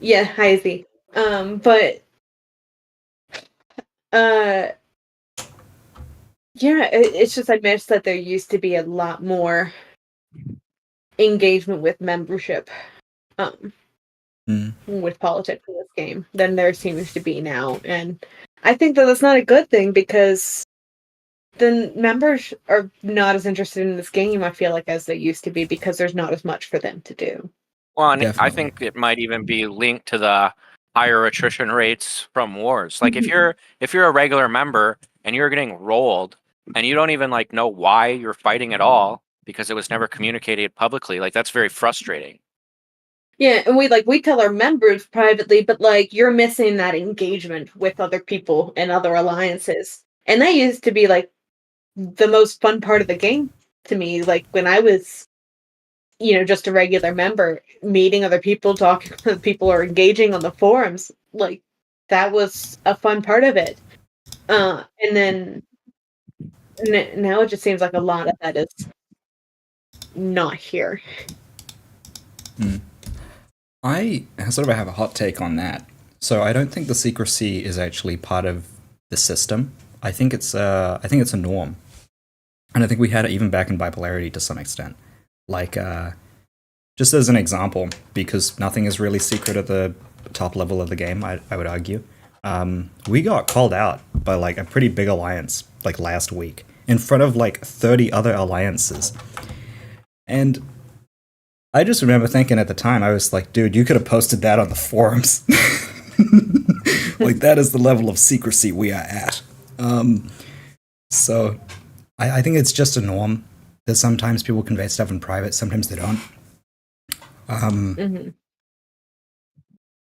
Speaker 1: yeah, hi Z. But yeah, it's just I miss that there used to be a lot more engagement with membership, with politics in this game than there seems to be now, and I think that that's not a good thing because the members are not as interested in this game, I feel like, as they used to be because there's not as much for them to do.
Speaker 3: Well, and I
Speaker 2: Definitely.
Speaker 3: think it might even be linked to the higher attrition rates from wars. Like if you're a regular member and you're getting rolled and you don't even like know why you're fighting at all because it was never communicated publicly, like that's very frustrating.
Speaker 1: Yeah, and we tell our members privately, but like you're missing that engagement with other people and other alliances. And that used to be like the most fun part of the game to me. Like when I was, just a regular member, meeting other people, talking to people, or engaging on the forums, like that was a fun part of it. And then now it just seems like a lot of that is not here.
Speaker 2: I sort of have a hot take on that. So I don't think the secrecy is actually part of the system. I think it's a norm, and I think we had it even back in Bipolarity to some extent. Like, just as an example, because nothing is really secret at the top level of the game, I would argue. We got called out by like a pretty big alliance like last week in front of like 30 other alliances, and I just remember thinking at the time, I was like, dude, you could have posted that on the forums. Like, that is the level of secrecy we are at. So I think it's just a norm that sometimes people convey stuff in private, sometimes they don't.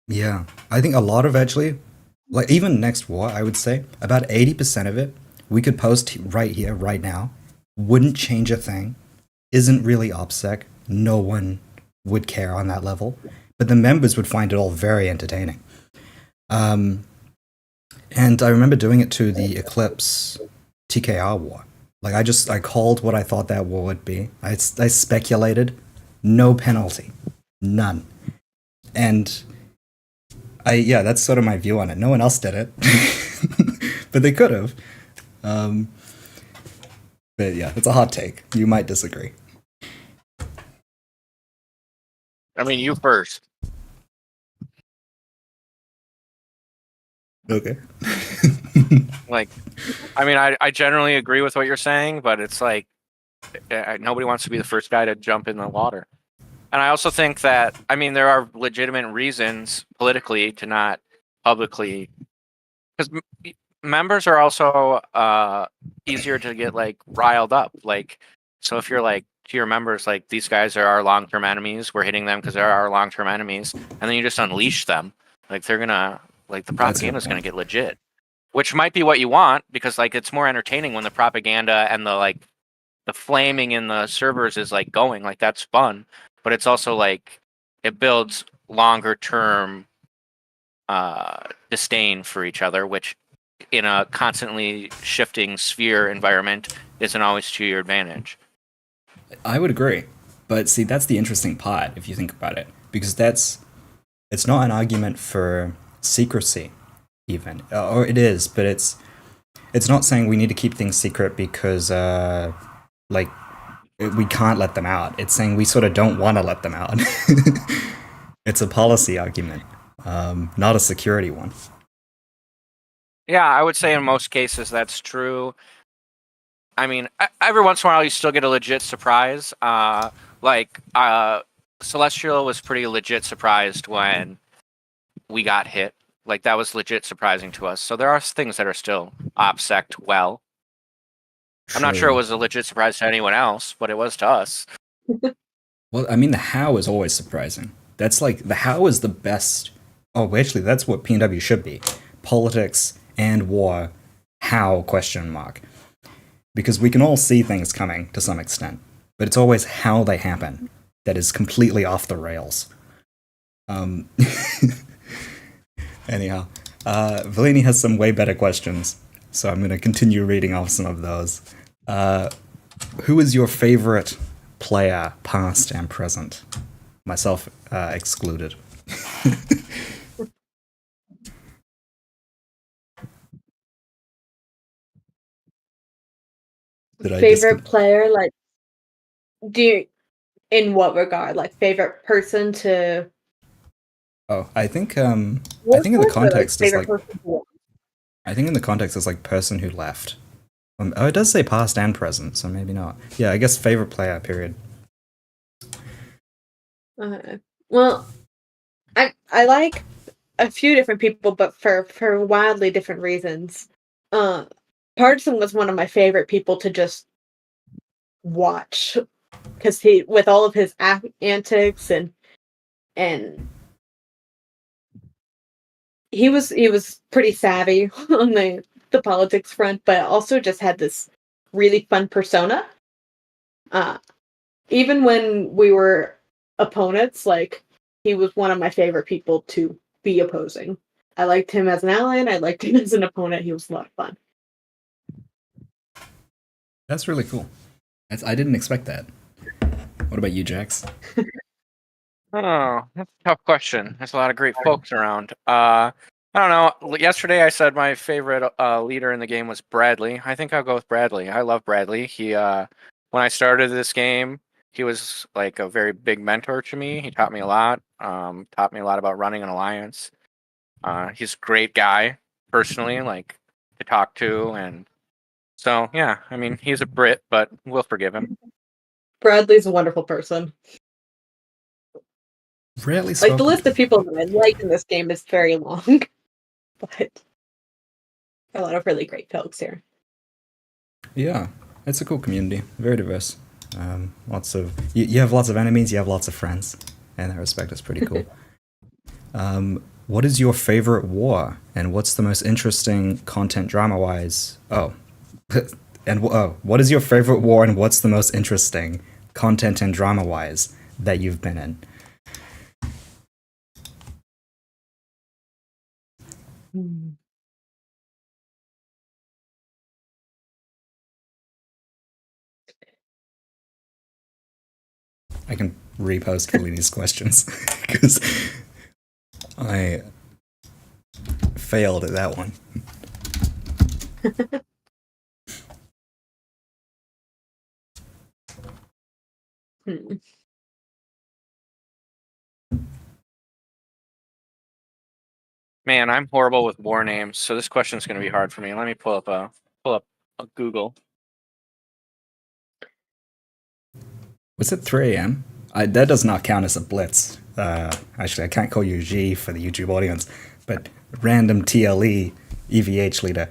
Speaker 2: Yeah, I think a lot of actually, like even next war, I would say about 80% of it we could post right here, right now, wouldn't change a thing, isn't really OPSEC, no one would care on that level, but the members would find it all very entertaining. And I remember doing it to the Eclipse TKR war. Like I called what I thought that war would be. I speculated, no penalty, none. And that's sort of my view on it. No one else did it, but they could have. But yeah, it's a hot take. You might disagree.
Speaker 3: I mean, you first.
Speaker 2: Okay.
Speaker 3: Like, I mean, I generally agree with what you're saying, but it's like nobody wants to be the first guy to jump in the water. And I also think that, I mean, there are legitimate reasons politically to not publicly, because members are also easier to get like riled up. Like, so if you're like to your members, like these guys are our long-term enemies, we're hitting them because they're our long-term enemies, and then you just unleash them, like they're gonna, like the
Speaker 2: That's a good
Speaker 3: propaganda is gonna
Speaker 2: point.
Speaker 3: get legit, which might be what you want because like it's more entertaining when the propaganda and the like the flaming in the servers is like going, like that's fun, but it's also like it builds longer term disdain for each other, which in a constantly shifting sphere environment isn't always to your advantage.
Speaker 2: I would agree. But see, that's the interesting part if you think about it, because it's not an argument for secrecy, even, or it is, but it's not saying we need to keep things secret because like we can't let them out. It's saying we sort of don't want to let them out. It's a policy argument, not a security one.
Speaker 3: Yeah, I would say in most cases that's true. I mean, every once in a while you still get a legit surprise. Like Celestial was pretty legit surprised when we got hit. Like that was legit surprising to us. So there are things that are still OPSEC'd well. I'm not sure it
Speaker 2: True.
Speaker 3: was a legit surprise to anyone else, but it was to us.
Speaker 2: Well, I mean, the how is always surprising. That's like the how is the best. Oh, actually, that's what P&W should be: politics and war. How question mark? Because we can all see things coming to some extent, but it's always how they happen that is completely off the rails. Um, anyhow, Valini has some way better questions, so I'm going to continue reading off some of those. Who is your favorite player, past and present? Myself excluded. Did I
Speaker 1: Favorite player, like, do you, in what regard? Like, favorite person to
Speaker 2: Oh, I think
Speaker 1: work
Speaker 2: in the
Speaker 1: with, or like
Speaker 2: context is
Speaker 1: favorite
Speaker 2: like
Speaker 1: person to watch?
Speaker 2: I think in the context is like person who left. Oh, it does say past and present, so maybe not. Yeah, I guess favorite player. Period.
Speaker 1: Well, I like a few different people, but for wildly different reasons. Uh, Parson was one of my favorite people to just watch because he, with all of his antics and he was pretty savvy on the politics front, but also just had this really fun persona. Uh, Even when we were opponents, like he was one of my favorite people to be opposing. I liked him as an ally, and I liked him as an opponent. He was a lot of fun.
Speaker 2: That's really cool. I didn't expect that. What about you, Jax?
Speaker 3: Oh, that's a tough question. There's a lot of great folks around. I don't know. Yesterday I said my favorite leader in the game was Bradley. I think I'll go with Bradley. I love Bradley. He when I started this game, he was like a very big mentor to me. He taught me a lot. Taught me a lot about running an alliance. He's a great guy personally, like to talk to, and so yeah. I mean, he's a Brit, but we'll forgive him.
Speaker 1: Bradley's a wonderful person.
Speaker 2: Rarely
Speaker 1: Like the
Speaker 2: spoken
Speaker 1: list
Speaker 2: to.
Speaker 1: of people that I like in this game is very long, but a lot of really great folks here.
Speaker 2: Yeah, it's a cool community. Very diverse. Lots of you have lots of enemies. You have lots of friends, and that respect is pretty cool. What is your favorite war, and what's the most interesting content drama wise? Oh, and what is your favorite war, and what's the most interesting content and drama wise that you've been in? I can repost Fellini's questions because I failed at that one.
Speaker 1: Hmm.
Speaker 3: Man, I'm horrible with war names, so this question is going to be hard for me. Let me pull up a Google.
Speaker 2: Was it 3 a.m.? That does not count as a blitz. Actually, I can't call you G for the YouTube audience, but random TLE EVH leader.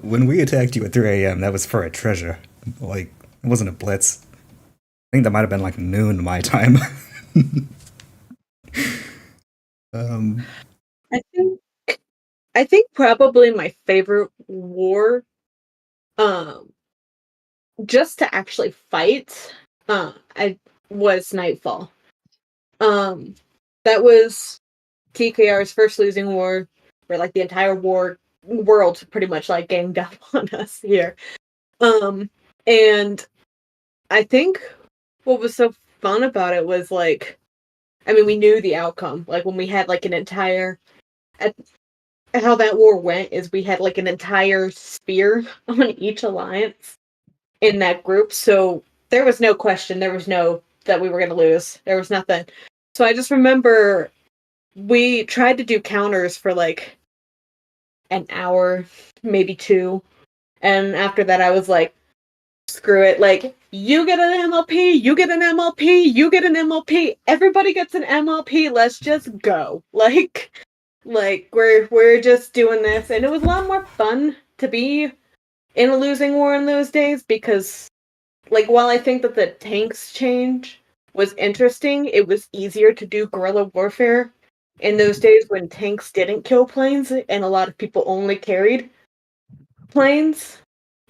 Speaker 2: When we attacked you at 3 a.m., that was for a treasure. Like, it wasn't a blitz. I think that might have been like noon my time. um,
Speaker 1: I think probably my favorite war, um, just to actually fight, I was Nightfall. That was TKR's first losing war, where like the entire world pretty much like ganged up on us here. And I think what was so fun about it was like, I mean, we knew the outcome. Like when we had like an entire, at, how that war went is we had like an entire spear on each alliance in that group. So there was no question. There was no that we were going to lose. There was nothing. So I just remember we tried to do counters for like an hour, maybe two. And after that, I was like, screw it. Like, you get an MLP, you get an MLP, you get an MLP. Everybody gets an MLP. Let's just go. Like we're just doing this. And it was a lot more fun to be in a losing war in those days because, like, while I think that the tanks change was interesting, it was easier to do guerrilla warfare in those days when tanks didn't kill planes and a lot of people only carried planes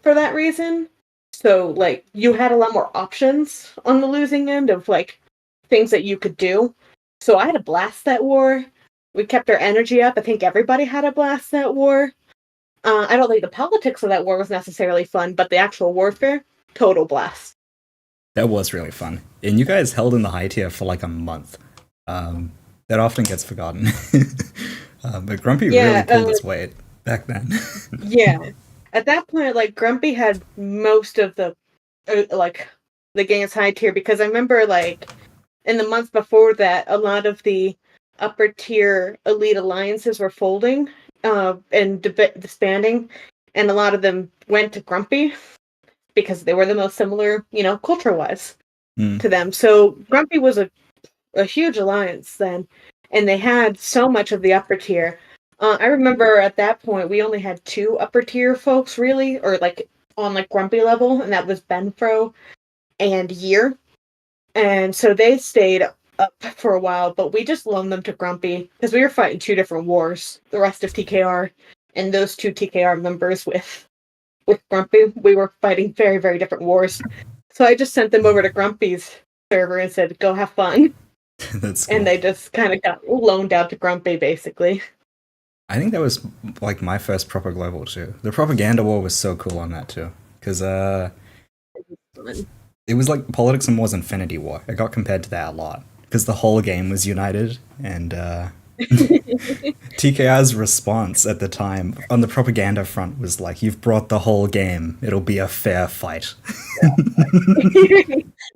Speaker 1: for that reason. So, like, you had a lot more options on the losing end of, like, things that you could do. So I had a blast that war. We kept our energy up. I think everybody had a blast that war. I don't think the politics of that war was necessarily fun, but the actual warfare, total blast.
Speaker 2: that was really fun. And you guys held in the high tier for like a month. That often gets forgotten. But Grumpy really pulled his weight back then.
Speaker 1: Yeah. At that point, like, Grumpy had most of the, like, the gang's high tier because I remember, like, in the month before that, a lot of the upper tier elite alliances were folding and disbanding, and a lot of them went to Grumpy because they were the most similar, culture-wise to them. So Grumpy was a huge alliance then, and they had so much of the upper tier. I remember at that point we only had two upper tier folks really, or like on like Grumpy level, and that was Benfro and Year. And so they stayed up for a while, but we just loaned them to Grumpy because we were fighting two different wars. The rest of TKR and those two TKR members with Grumpy, we were fighting very, very different wars. So I just sent them over to Grumpy's server and said, "Go have fun."
Speaker 2: That's cool.
Speaker 1: And they just kind of got loaned out to Grumpy, basically.
Speaker 2: I think that was like my first proper global too. The propaganda war was so cool on that too, because it was like Politics and War's Infinity War. It got compared to that a lot because the whole game was united, and TKR's response at the time on the propaganda front was like, "You've brought the whole game. It'll be a fair fight."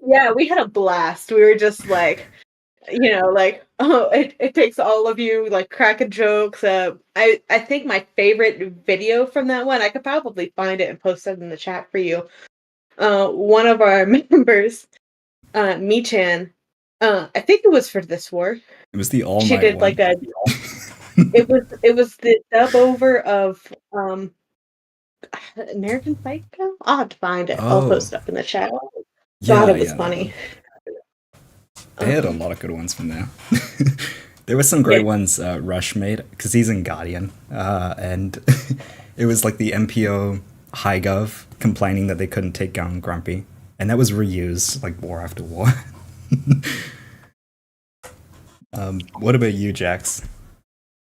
Speaker 1: Yeah, we had a blast. We were just like, like, oh, it takes all of you, like, cracking jokes. I think my favorite video from that one, I could probably find it and post it in the chat for you. One of our members, Michan, I think it was for this war.
Speaker 2: It was the All Might
Speaker 1: She did
Speaker 2: one.
Speaker 1: like a. It was the dub over of American Psycho. I'll have to find it. I'll post it up in the chat. God, it was funny.
Speaker 2: They had a lot of good ones from there. There were some great ones Rush made, because he's in Guardian, and it was like the MPO High Gov complaining that they couldn't take down Grumpy, and that was reused like war after war. What about you, Jax?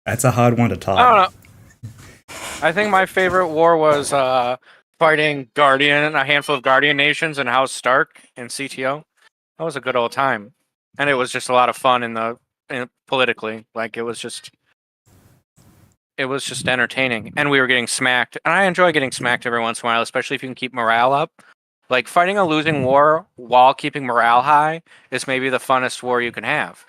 Speaker 2: That's a hard one to top.
Speaker 3: I don't know. I think my favorite war was fighting Guardian, a handful of Guardian nations, and House Stark in CTO. That was a good old time, and it was just a lot of fun politically. Like it was just entertaining, and we were getting smacked, and I enjoy getting smacked every once in a while, especially if you can keep morale up. Like fighting a losing war while keeping morale high is maybe the funnest war you can have,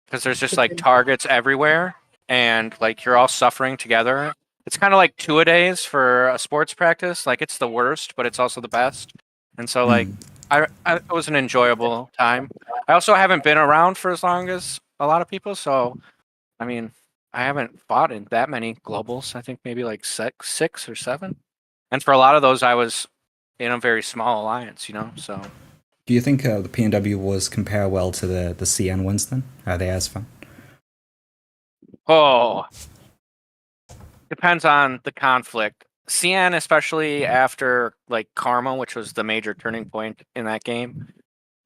Speaker 3: because there's just like targets everywhere, and like you're all suffering together. It's kind of like two-a-days for a sports practice. Like it's the worst, but it's also the best. And so like It was an enjoyable time. I also haven't been around for as long as a lot of people, so I mean, I haven't fought in that many globals. I think maybe like six or seven. And for a lot of those, I was in a very small alliance, So
Speaker 2: Do you think the PNW wars compare well to the CN ones then? Are they as fun?
Speaker 3: oh, depends on the conflict. CN, especially after like Karma, which was the major turning point in that game,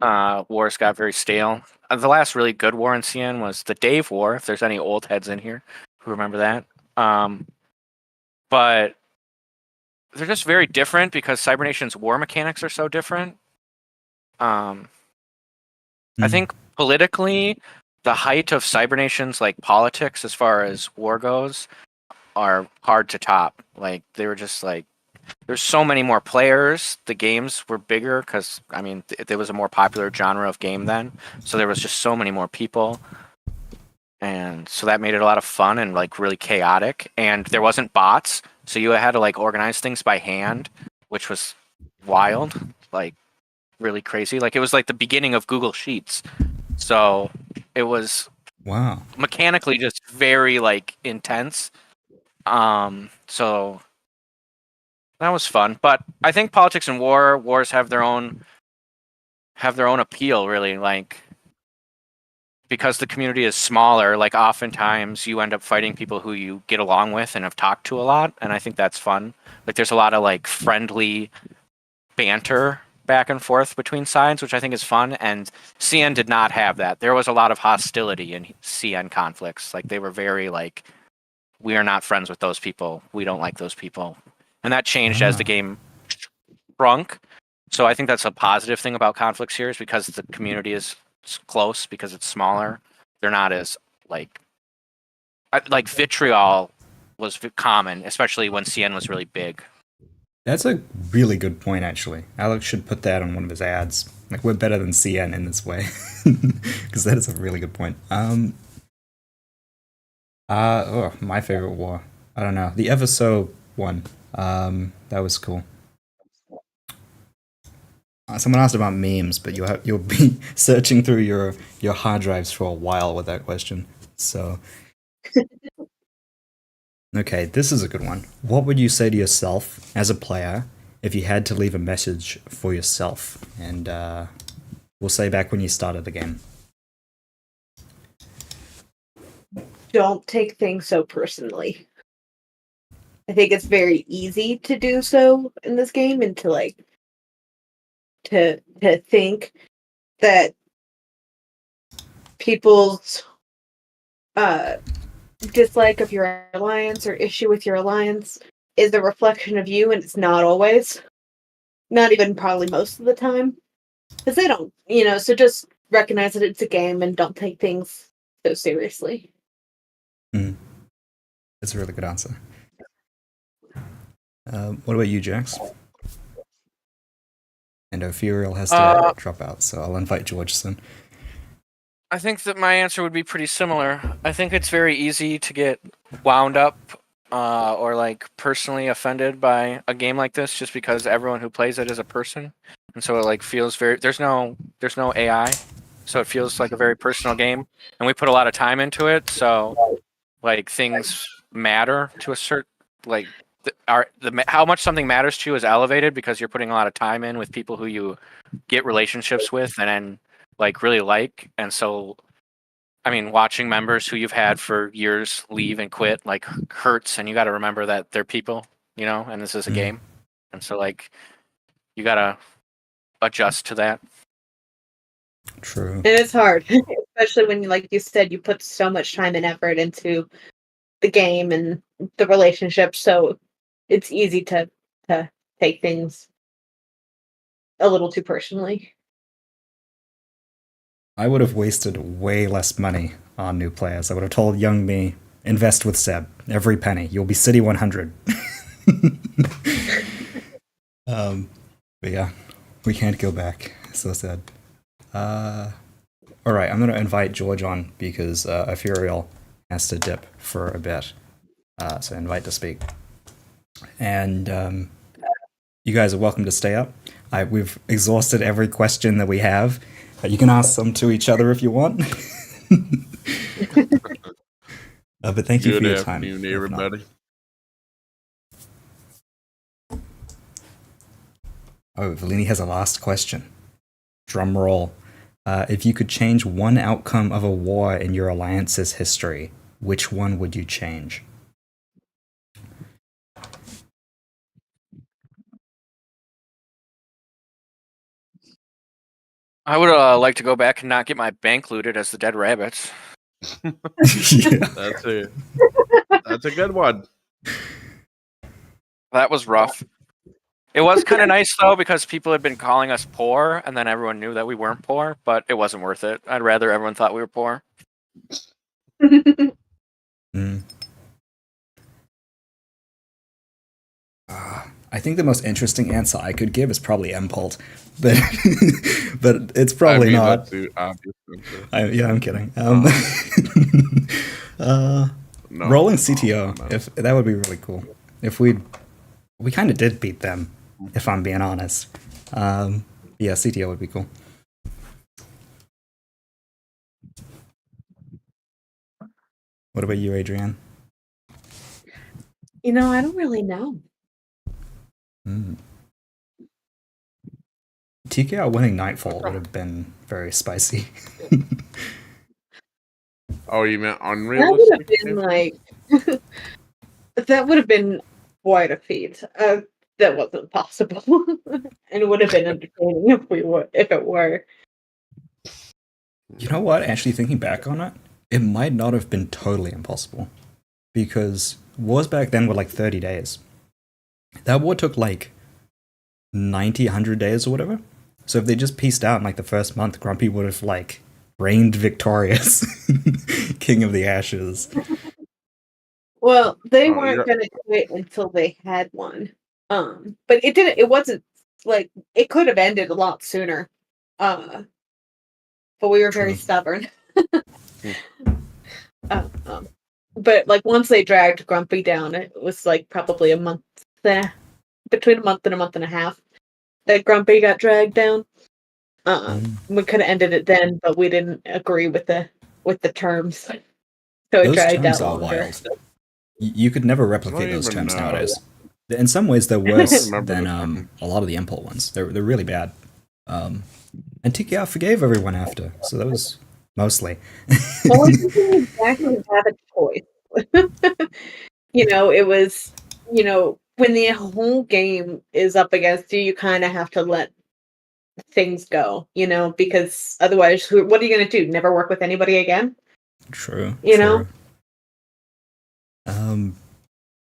Speaker 3: wars got very stale. The last really good war in CN was the Dave War. If there's any old heads in here who remember that, but they're just very different because Cybernation's war mechanics are so different. I think politically, the height of Cybernation's like politics as far as war goes are hard to top. Like they were just like there's so many more players. The games were bigger because I mean there was a more popular genre of game then, so there was just so many more people, and so that made it a lot of fun and like really chaotic. And there wasn't bots, so you had to like organize things by hand, which was wild, like really crazy. Like it was like the beginning of Google Sheets, so it was
Speaker 2: Wow.
Speaker 3: mechanically just very like intense. So that was fun, but I think politics and wars have their own appeal, really. Like because the community is smaller, like oftentimes you end up fighting people who you get along with and have talked to a lot, and I think that's fun. Like there's a lot of like friendly banter back and forth between sides, which I think is fun. And CN did not have that. There was a lot of hostility in CN conflicts. Like they were very like, we are not friends with those people. We don't like those people. And that changed as the game shrunk. So I think that's a positive thing about conflicts here is because the community is close, because it's smaller. They're not as like vitriol was common, especially when CN was really big.
Speaker 2: That's a really good point, actually. Alex should put that on one of his ads. Like, we're better than CN in this way. Because that is a really good point. My favorite war. I don't know. The Everso one. That was cool. Someone asked about memes, but you'll be searching through your hard drives for a while with that question. So, okay, this is a good one. What would you say to yourself as a player if you had to leave a message for yourself? And we'll say back when you started the game.
Speaker 1: Don't take things so personally. I think it's very easy to do so in this game and to like to think that people's dislike of your alliance or issue with your alliance is a reflection of you, and it's not always. Not even probably most of the time. Because they don't, so just recognize that it's a game and don't take things so seriously.
Speaker 2: That's a really good answer. What about you, Jax? And Ethereal has to drop out, so I'll invite George soon.
Speaker 3: I think that my answer would be pretty similar. I think it's very easy to get wound up or like personally offended by a game like this just because everyone who plays it is a person. And so it like feels very there's no AI. So it feels like a very personal game. And we put a lot of time into it, so like things matter to a certain like how much something matters to you is elevated because you're putting a lot of time in with people who you get relationships with and then like really like. And so I mean watching members who you've had for years leave and quit like hurts, and you got to remember that they're people, and this is a game. And so like you got to adjust to that.
Speaker 2: True.
Speaker 1: And it's hard, especially when, like you said, you put so much time and effort into the game and the relationship, so it's easy to take things a little too personally.
Speaker 2: I would have wasted way less money on new players. I would have told young me, invest with Seb. Every penny. You'll be City 100. But yeah, we can't go back. So sad. Alright, I'm going to invite George on because Ethereal has to dip for a bit. So invite to speak. And you guys are welcome to stay up. We've exhausted every question that we have. You can ask them to each other if you want. But thank you for your time.
Speaker 5: Good afternoon, everybody.
Speaker 2: Oh, Valini has a last question. Drum roll. If you could change one outcome of a war in your alliance's history, which one would you change?
Speaker 3: I would like to go back and not get my bank looted as the dead rabbits.
Speaker 2: Yeah.
Speaker 5: That's a good one.
Speaker 3: That was rough. It was kind of nice though because people had been calling us poor, and then everyone knew that we weren't poor. But it wasn't worth it. I'd rather everyone thought we were poor.
Speaker 2: Mm. I think the most interesting answer I could give is probably Empult, but but it's probably not.
Speaker 5: That's the obvious answer.
Speaker 2: I'm kidding. Rolling CTO,
Speaker 5: no.
Speaker 2: if that would be really cool. If we kind of did beat them, if I'm being honest. Yeah, CTO would be cool. What about you, Adrian?
Speaker 1: You know, I don't really know.
Speaker 2: TKR winning Nightfall would have been very spicy.
Speaker 5: Oh, you meant
Speaker 1: That would
Speaker 5: unrealistic?
Speaker 1: have been like that would have been quite a feat. That wasn't possible, and it would have been entertaining if it were.
Speaker 2: You know what? Actually, thinking back on it, it might not have been totally impossible. Because wars back then were like 30 days. That war took like 90, 100 days or whatever. So if they just pieced out in like the first month, Grumpy would have like reigned victorious. King of the Ashes.
Speaker 1: Well, they
Speaker 5: Oh,
Speaker 1: weren't
Speaker 5: yeah.
Speaker 1: going to quit until they had one. But it didn't. It wasn't like it could have ended a lot sooner. But we were very
Speaker 2: True.
Speaker 1: stubborn. But like once they dragged Grumpy down, it was like probably a month there, between a month and a half, that Grumpy got dragged down. We could have ended it then, but we didn't agree with the terms, so it
Speaker 2: Those
Speaker 1: dragged
Speaker 2: terms
Speaker 1: out
Speaker 2: are
Speaker 1: longer.
Speaker 2: wild. You could never replicate
Speaker 5: I don't
Speaker 2: those
Speaker 5: even
Speaker 2: terms
Speaker 5: know.
Speaker 2: nowadays. In some ways, they're worse
Speaker 5: remember
Speaker 2: than
Speaker 5: the term.
Speaker 2: a lot of the Impult ones. They're really bad. And TKR forgave everyone after, so that was mostly.
Speaker 1: Well, I didn't exactly have a choice. It was, when the whole game is up against you, you kind of have to let things go, because otherwise, what are you going to do? Never work with anybody again?
Speaker 2: True.
Speaker 1: You know?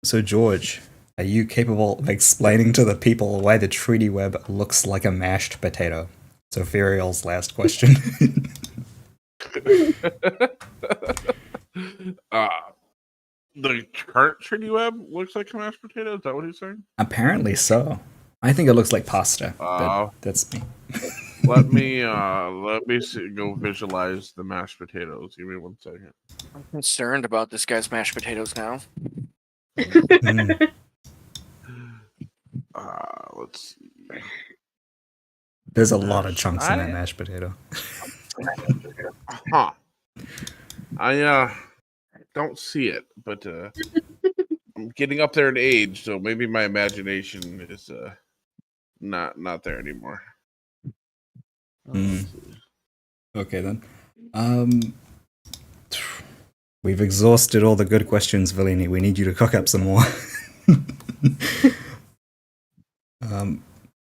Speaker 2: So George, are you capable of explaining to the people why the treaty web looks like a mashed potato? So Ferial's last question.
Speaker 5: The current treaty web looks like a mashed potato. Is that what he's saying?
Speaker 2: Apparently so. I think it looks like pasta, but that's me.
Speaker 5: Let me go visualize the mashed potatoes. Give me 1 second.
Speaker 3: I'm concerned about this guy's mashed potatoes now.
Speaker 5: Let's see.
Speaker 2: There's a lot of chunks in that mashed potato.
Speaker 5: Huh. I don't see it, but I'm getting up there in age, so maybe my imagination is not there anymore.
Speaker 2: Okay then. We've exhausted all the good questions, Villini. We need you to cook up some more.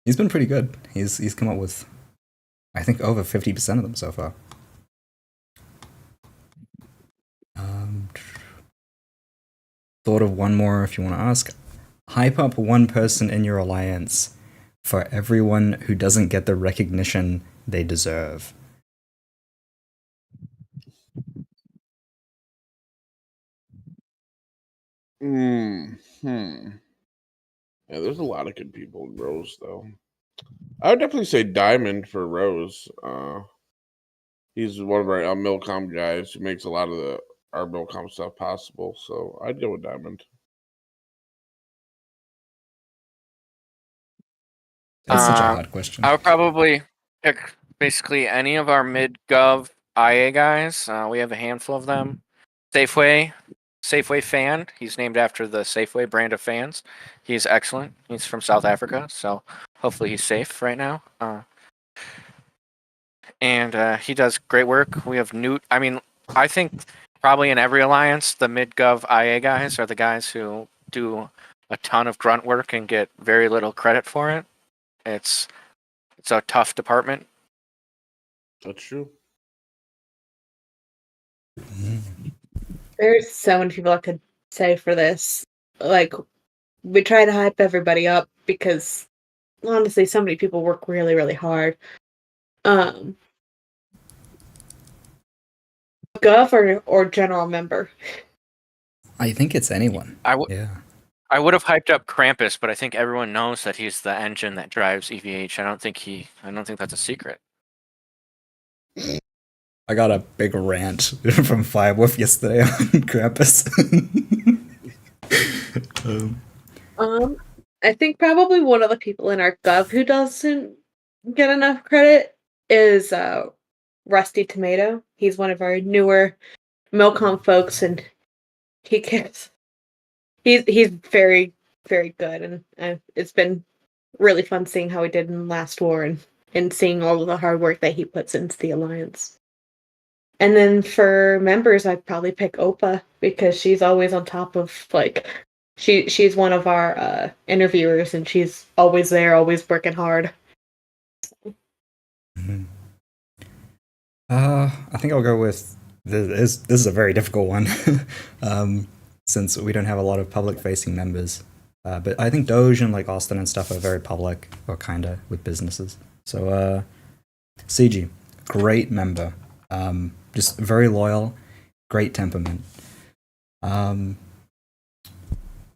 Speaker 2: He's been pretty good. He's come up with, I think, over 50% of them so far. Thought of one more if you want to ask. Hype up one person in your alliance for everyone who doesn't get the recognition they deserve.
Speaker 5: Yeah, there's a lot of good people in Rose, though. I would definitely say Diamond for Rose. He's one of our Milcom guys who makes a lot of our Milcom stuff possible. So I'd go with Diamond.
Speaker 2: That's such a
Speaker 3: Uh,
Speaker 2: hard question.
Speaker 3: I would probably pick basically any of our mid-gov IA guys. We have a handful of them. Safeway fan. He's named after the Safeway brand of fans. He's excellent. He's from South Africa, so hopefully he's safe right now. And he does great work. We have Newt. I mean, I think probably in every alliance, the mid-gov IA guys are the guys who do a ton of grunt work and get very little credit for it. It's a tough department.
Speaker 5: That's true.
Speaker 1: There's so many people I could say for this. Like, we try to hype everybody up because honestly, so many people work really, really hard. Gov or general member.
Speaker 2: I think it's anyone. Yeah.
Speaker 3: I would have hyped up Krampus, but I think everyone knows that he's the engine that drives EVH. I don't think that's a secret.
Speaker 2: I got a big rant from Firewolf yesterday on Krampus.
Speaker 1: I think probably one of the people in our gov who doesn't get enough credit is Rusty Tomato. He's one of our newer Milcom folks, and he's very, very good, and it's been really fun seeing how he did in Last War and seeing all of the hard work that he puts into the Alliance. And then for members, I'd probably pick Opa because she's always on top of, like, she's one of our interviewers, and she's always there, always working hard.
Speaker 2: Mm-hmm. I think I'll go with this is a very difficult one since we don't have a lot of public-facing members. But I think Doge and like Austin and stuff are very public, or kinda, with businesses. So CG, great member. Just very loyal, great temperament.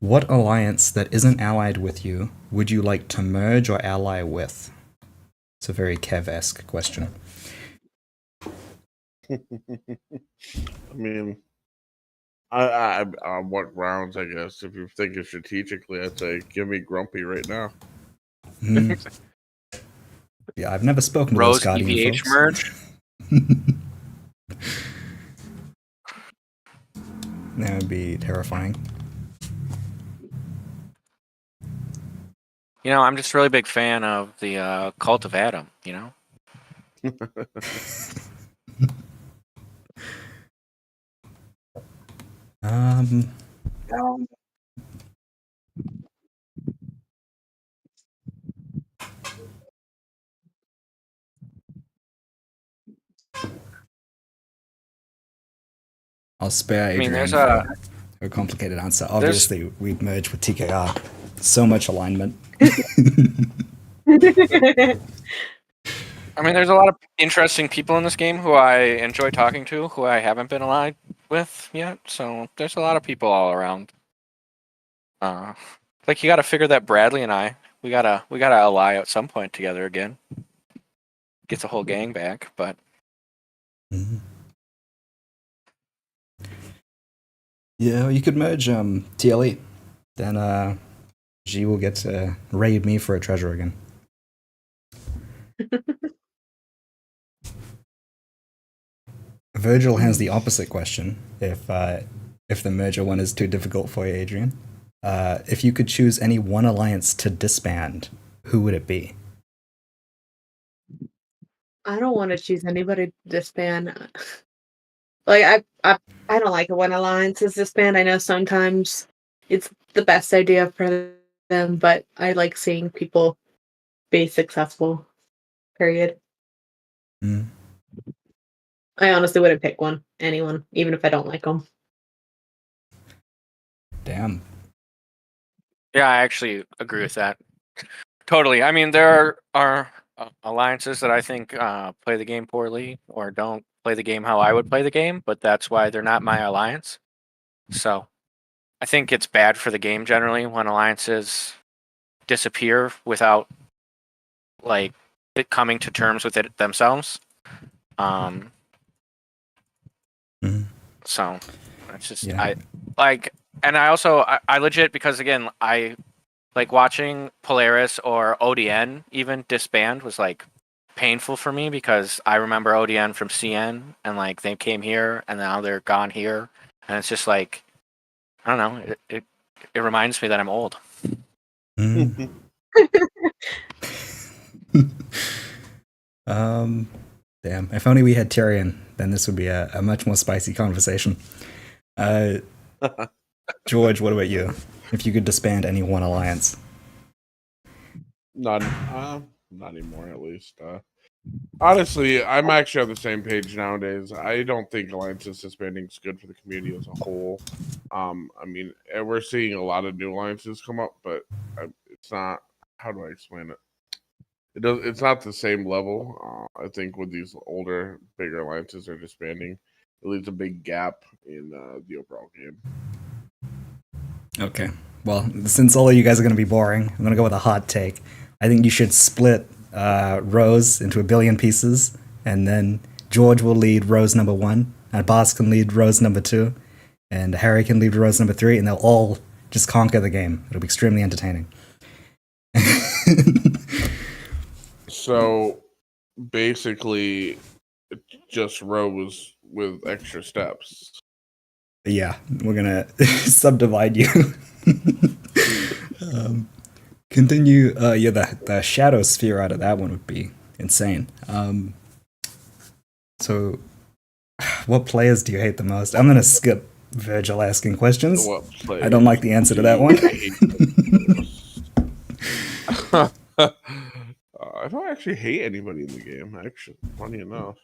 Speaker 2: What alliance that isn't allied with you would you like to merge or ally with? It's a very Kev-esque question.
Speaker 5: I mean, I want rounds, I guess. If you're thinking strategically, I'd say give me Grumpy right now.
Speaker 2: Yeah, I've never spoken to
Speaker 3: Rose
Speaker 2: those Guardian
Speaker 3: EVH
Speaker 2: folks.
Speaker 3: merge.
Speaker 2: That would be terrifying.
Speaker 3: You know, I'm just a really big fan of the Cult of Adam. You know.
Speaker 2: I'll spare Adrian
Speaker 3: there's
Speaker 2: for a complicated answer. Obviously, we've merged with TKR. So much alignment.
Speaker 3: I mean, there's a lot of interesting people in this game who I enjoy talking to, who I haven't been allied with yet. So there's a lot of people all around. Like you got to figure that Bradley and I, we gotta ally at some point together again. Get the whole gang back, but.
Speaker 2: Mm-hmm. Yeah, you could merge TLE. Then G will get to raid me for a treasure again. Virgil has the opposite question. If the merger one is too difficult for you, Adrian, if you could choose any one alliance to disband, who would it be?
Speaker 1: I don't want to choose anybody to disband. Like I don't like it when alliances disband. I know sometimes it's the best idea for them, but I like seeing people be successful. Period.
Speaker 2: Mm.
Speaker 1: I honestly wouldn't pick anyone, even if I don't like them.
Speaker 2: Damn.
Speaker 3: Yeah, I actually agree with that. Totally. I mean, there are alliances that I think play the game poorly or don't play the game how I would play the game, but that's why they're not my alliance. So I think it's bad for the game generally when alliances disappear without like it coming to terms with it themselves. So it's just I legit, because again, I like watching Polaris or ODN even disband was like painful for me because I remember ODN from CN and like they came here and now they're gone here, and it's just like I don't know. It reminds me that I'm old.
Speaker 2: Mm. Damn. If only we had Tyrion, then this would be a much more spicy conversation. George, what about you? If you could disband any one alliance?
Speaker 5: None. Not anymore, at least. Honestly, I'm actually on the same page nowadays. I don't think alliances disbanding is good for the community as a whole. I mean, we're seeing a lot of new alliances come up, but it's not. How do I explain it? It's not the same level. I think with these older, bigger alliances are disbanding, it leaves a big gap in the overall game.
Speaker 2: Okay. Well, since all of you guys are going to be boring, I'm going to go with a hot take. I think you should split Rose into a billion pieces, and then George will lead Rose number 1, and Boss can lead Rose number 2, and Harry can lead Rose number 3, and they'll all just conquer the game. It'll be extremely entertaining.
Speaker 5: So basically, just Rose with extra steps.
Speaker 2: Yeah, we're going to subdivide you. Continue. Yeah, the shadow sphere out of that one would be insane. So, what players do you hate the most? I'm gonna skip Virgil asking questions. I don't like the answer to that one.
Speaker 5: I don't actually hate anybody in the game. Actually, funny enough,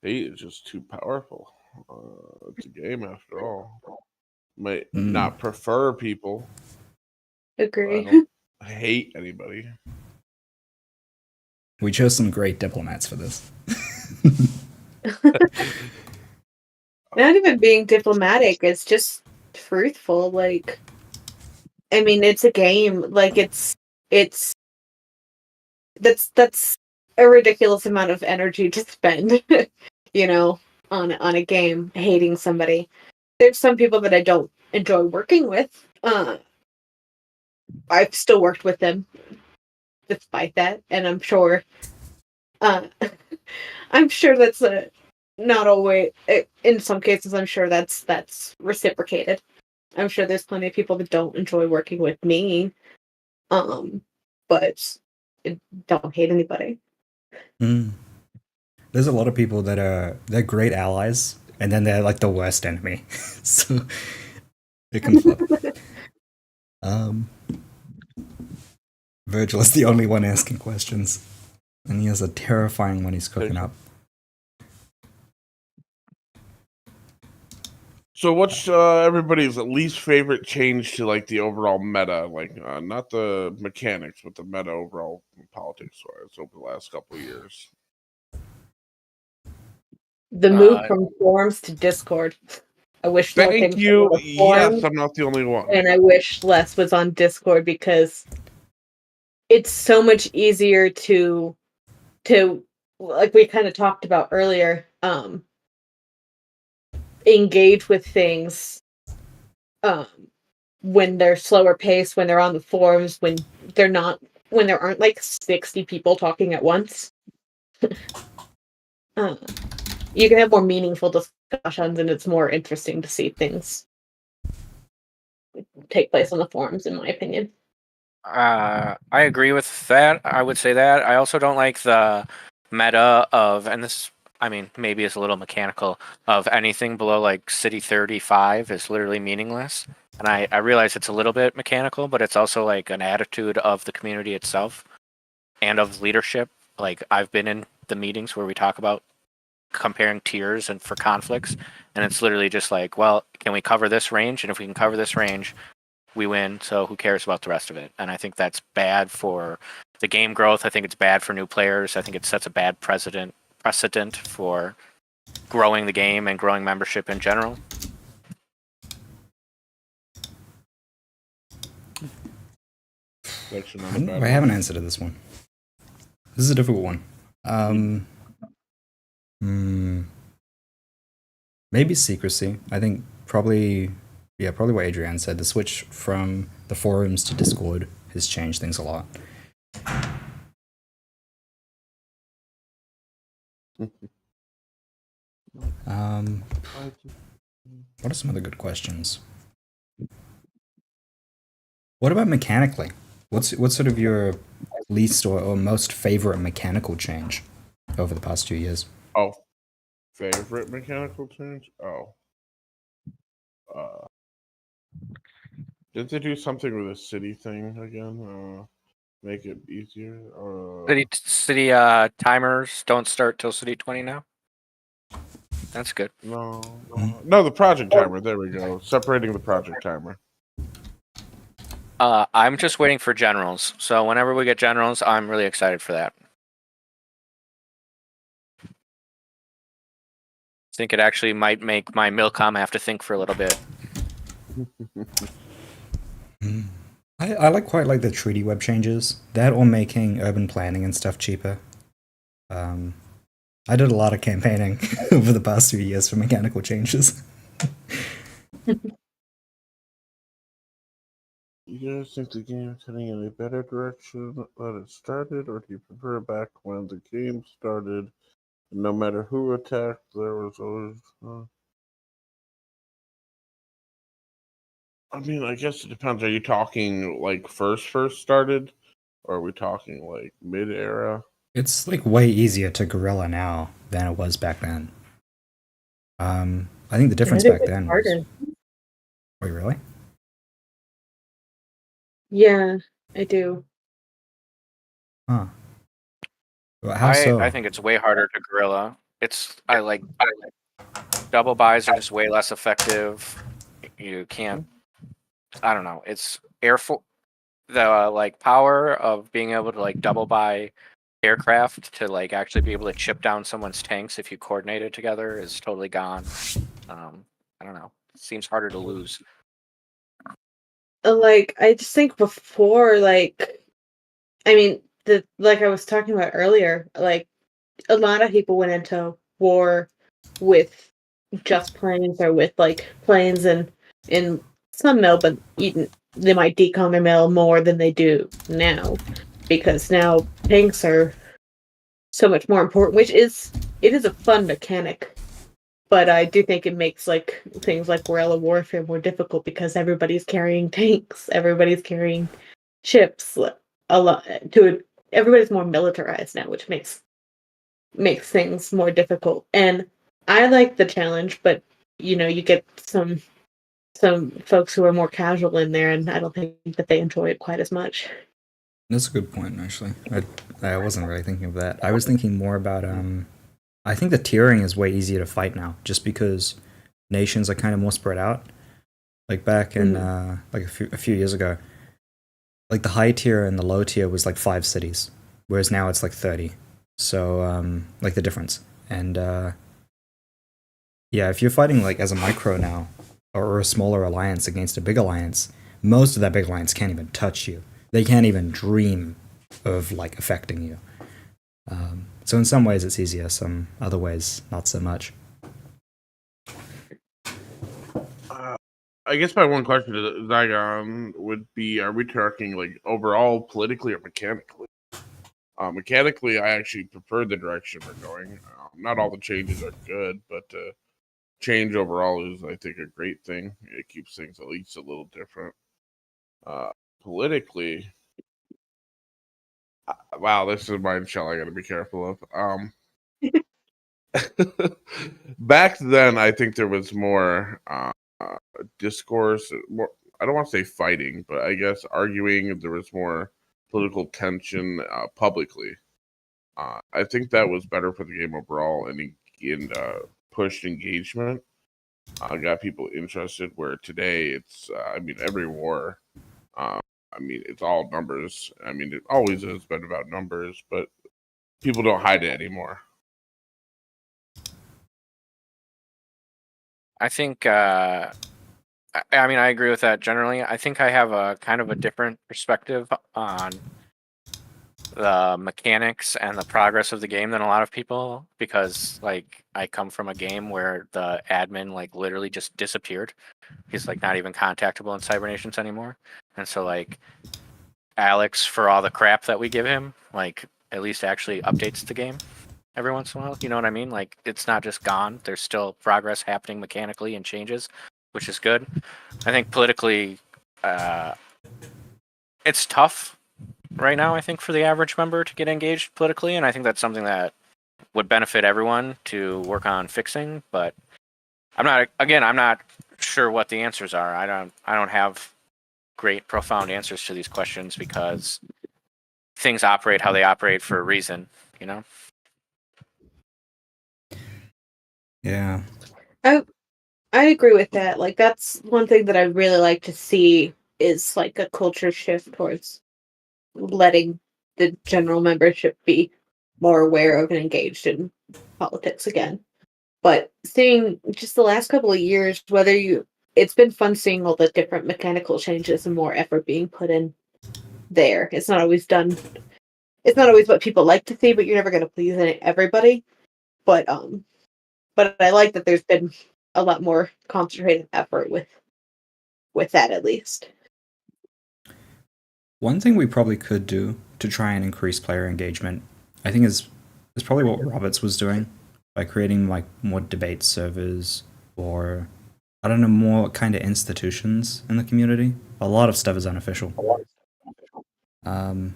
Speaker 5: hate is just too powerful. It's a game after all. Might not prefer people.
Speaker 1: Agree.
Speaker 5: I don't hate anybody.
Speaker 2: We chose some great diplomats for this.
Speaker 1: Not even being diplomatic, it's just truthful. Like, I mean, it's a game. Like, that's a ridiculous amount of energy to spend, you know, on a game hating somebody. There's some people that I don't enjoy working with. I've still worked with them despite that, and I'm sure uh I'm sure that's not always in some cases I'm sure that's reciprocated. I'm sure there's plenty of people that don't enjoy working with me. But I don't hate anybody.
Speaker 2: There's a lot of people that they're great allies, and then they're like the worst enemy. So it can flip. Virgil is the only one asking questions, and he has a terrifying one he's cooking up.
Speaker 5: So, what's everybody's least favorite change to like the overall meta? Like, not the mechanics, but the meta overall politics-wise over the last couple of years.
Speaker 1: The move from forums to Discord. I wish more
Speaker 5: Thank
Speaker 1: things
Speaker 5: you.
Speaker 1: were on forums,
Speaker 5: Yes, I'm not the only one.
Speaker 1: and I wish less was on Discord because it's so much easier to like we kind of talked about earlier, engage with things when they're slower paced, when they're on the forums, when there aren't like 60 people talking at once. You can have more meaningful discussions, and it's more interesting to see things take place on the forums, in my opinion.
Speaker 3: I agree with that. I would say that. I also don't like the meta of, and this, I mean, maybe it's a little mechanical, of anything below like City 35 is literally meaningless. And I realize it's a little bit mechanical, but it's also like an attitude of the community itself and of leadership. Like, I've been in the meetings where we talk about comparing tiers and for conflicts, and it's literally just like, well, can we cover this range? And if we can cover this range, we win, so who cares about the rest of it? And I think that's bad for the game growth. I think it's bad for new players. I think it sets a bad precedent for growing the game and growing membership in general.
Speaker 2: I have an answer to this one. This is a difficult one. Maybe secrecy. I think probably Yeah, probably what Adrian said. The switch from the forums to Discord has changed things a lot. Um, what are some other good questions? What about mechanically? What's sort of your least or most favorite mechanical change over the past 2 years?
Speaker 5: Oh, favorite mechanical change? Oh. Did they do something with the city thing again? Make it easier?
Speaker 3: City timers don't start till City 20 now. That's good.
Speaker 5: No, the project timer. There we go. Separating the project timer.
Speaker 3: I'm just waiting for generals. So whenever we get generals, I'm really excited for that. I think it actually might make my Milcom have to think for a little bit.
Speaker 2: I quite like the treaty web changes. That or making urban planning and stuff cheaper. I did a lot of campaigning over the past 2 years for mechanical changes.
Speaker 5: You guys think the game is heading in a better direction than it started, or do you prefer back when the game started? No matter who attacked, there was always. I mean, I guess it depends. Are you talking like first started, or are we talking like mid era?
Speaker 2: It's like way easier to guerrilla now than it was back then. I think the difference back then was.
Speaker 1: Harder.
Speaker 2: Wait, really?
Speaker 1: Yeah, I do.
Speaker 2: Huh. Well, how so?
Speaker 3: I think it's way harder to guerrilla. I like double buys are just way less effective. You can't. I don't know. It's the like power of being able to like double buy aircraft to like actually be able to chip down someone's tanks if you coordinate it together is totally gone. I don't know. It seems harder to lose.
Speaker 1: Like, I just think before, like, I mean, like I was talking about earlier, like, a lot of people went into war with just planes or with like planes and in some mill, but even they might decom their mill more than they do now because now tanks are so much more important. Which it is a fun mechanic, but I do think it makes like things like guerrilla warfare more difficult because everybody's carrying tanks, everybody's carrying ships, a lot everybody's more militarized now, which makes things more difficult. And I like the challenge, but you get some folks who are more casual in there, and I don't think that they enjoy it quite as much.
Speaker 2: That's a good point, actually. I wasn't really thinking of that. I was thinking more about I think the tiering is way easier to fight now, just because nations are kind of more spread out. Like back in like a few years ago, like the high tier and the low tier was like 5 cities, whereas now it's like 30. So like the difference. And yeah, if you're fighting like as a micro now, or a smaller alliance against a big alliance, most of that big alliance can't even touch you. They can't even dream of like affecting you. So in some ways it's easier, some other ways not so much.
Speaker 5: I guess my one question to Zygon would be: are we talking like overall politically or mechanically? Mechanically, I actually prefer the direction we're going. Not all the changes are good, but change overall is, I think, a great thing. It keeps things at least a little different. Politically, wow, this is a mind shell I got to be careful of. Back then, I think there was more discourse. More, I don't want to say fighting, but I guess arguing. There was more political tension publicly. I think that was better for the game overall and pushed engagement. Got people interested. Where today it's, I mean, every war. I mean, it's all numbers. I mean, it always has been about numbers, but people don't hide it anymore.
Speaker 3: I think. I mean, I agree with that generally. I think I have a kind of a different perspective on the mechanics and the progress of the game than a lot of people, because like I come from a game where the admin like literally just disappeared. He's like not even contactable in Cybernations anymore. And so like Alex, for all the crap that we give him, like at least actually updates the game every once in a while. You know what I mean? Like it's not just gone. There's still progress happening mechanically and changes, which is good. I think politically, it's tough right now, I think, for the average member to get engaged politically, and I think that's something that would benefit everyone to work on fixing. But I'm not sure what the answers are. I don't have great profound answers to these questions because things operate how they operate for a reason, you know?
Speaker 2: Yeah.
Speaker 1: I agree with that. Like that's one thing that I really like to see is like a culture shift towards letting the general membership be more aware of and engaged in politics again. But seeing just the last couple of years, it's been fun seeing all the different mechanical changes and more effort being put in there. It's not always what people like to see, but you're never going to please everybody. But I like that there's been a lot more concentrated effort with that at least.
Speaker 2: One thing we probably could do to try and increase player engagement, I think, is probably what Roberts was doing by creating like more debate servers or I don't know, more kind of institutions in the community. A lot of stuff is unofficial. Talking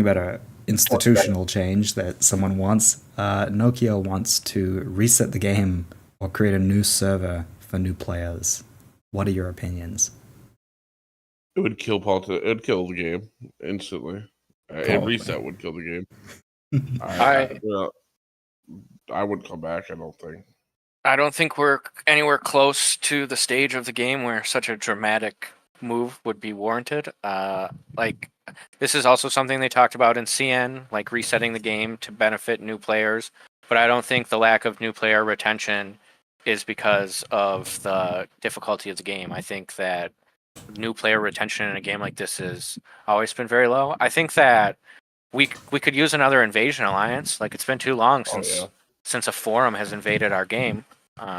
Speaker 2: about a institutional change that someone wants, Nokia wants to reset the game or create a new server for new players. What are your opinions?
Speaker 5: It would kill It would kill the game instantly. A
Speaker 2: Probably.
Speaker 5: reset would kill the game. I wouldn't come back. I don't think.
Speaker 3: I don't think we're anywhere close to the stage of the game where such a dramatic move would be warranted. Like this is also something they talked about in CN, like resetting the game to benefit new players. But I don't think the lack of new player retention is because of the difficulty of the game. I think that new player retention in a game like this has always been very low. I think that we could use another invasion alliance. Like it's been too long since a forum has invaded our game.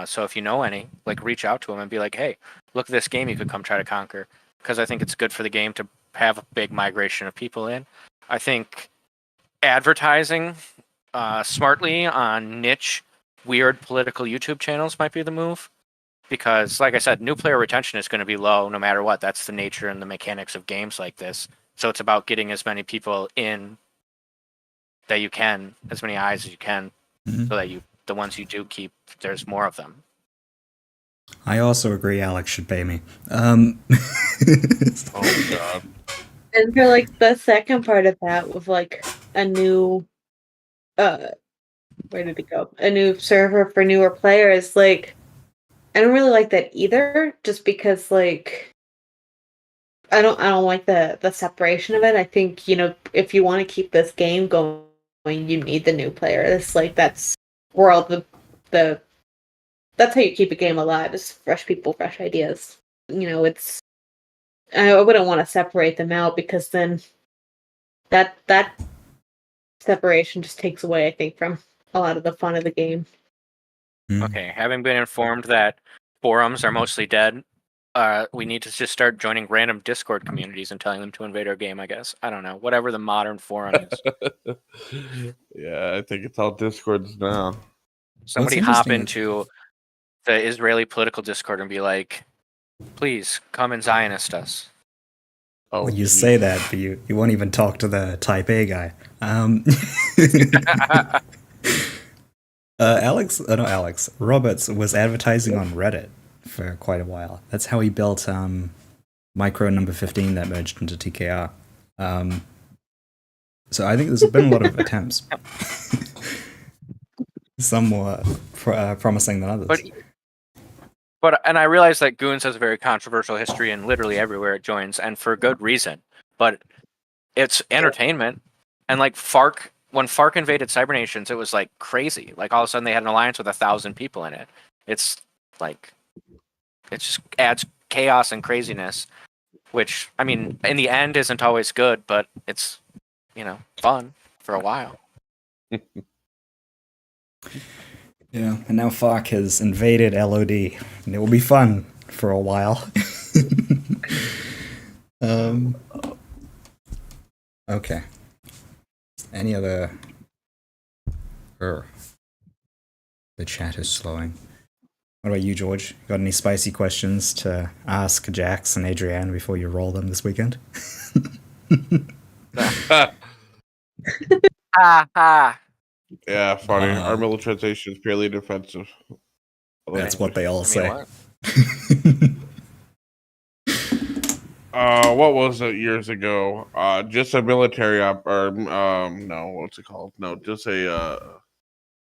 Speaker 3: So if you know any, like reach out to them and be like, hey, look at this game you could come try to conquer. Because I think it's good for the game to have a big migration of people in. I think advertising smartly on niche, weird political YouTube channels might be the move. Because, like I said, new player retention is going to be low no matter what. That's the nature and the mechanics of games like this. So it's about getting as many people in that you can, as many eyes as you can, so that the ones you do keep, there's more of them.
Speaker 2: I also agree Alex should pay me.
Speaker 5: Oh god.
Speaker 1: And for like the second part of that with like a new where did it go? A new server for newer players, like I don't really like that either, just because like I don't like the separation of it. I think, if you want to keep this game going, you need the new player. It's like that's where all the that's how you keep a game alive, is fresh people, fresh ideas. It's I wouldn't want to separate them out because then that separation just takes away, I think, from a lot of the fun of the game.
Speaker 3: Okay, having been informed that forums are mostly dead, we need to just start joining random Discord communities and telling them to invade our game, I guess. I don't know. Whatever the modern forum is.
Speaker 5: Yeah, I think it's all Discords now.
Speaker 3: Somebody hop into the Israeli political Discord and be like, please come and Zionist us.
Speaker 2: Oh, well, you say that, but you won't even talk to the Type A guy. Roberts was advertising on Reddit for quite a while. That's how he built Micro number 15 that merged into TKR. So I think there's been a lot of attempts. Some more promising than others.
Speaker 3: But I realize that Goons has a very controversial history in literally everywhere it joins, and for good reason. But it's entertainment. And like when FARC invaded Cybernations, it was like crazy. Like all of a sudden they had an alliance with 1,000 people in it. It's like, it just adds chaos and craziness. which I mean, in the end, isn't always good, but it's fun for a while.
Speaker 2: Yeah, and now FARC has invaded LOD, and it will be fun for a while. Okay. Any other... The chat is slowing. What about you, George? Got any spicy questions to ask Jax and Adrian before you roll them this weekend?
Speaker 5: Yeah, funny. Our militarization is purely defensive.
Speaker 2: That's what they all say.
Speaker 3: What?
Speaker 5: What was it years ago? Just a military op, or no, what's it called? No, just a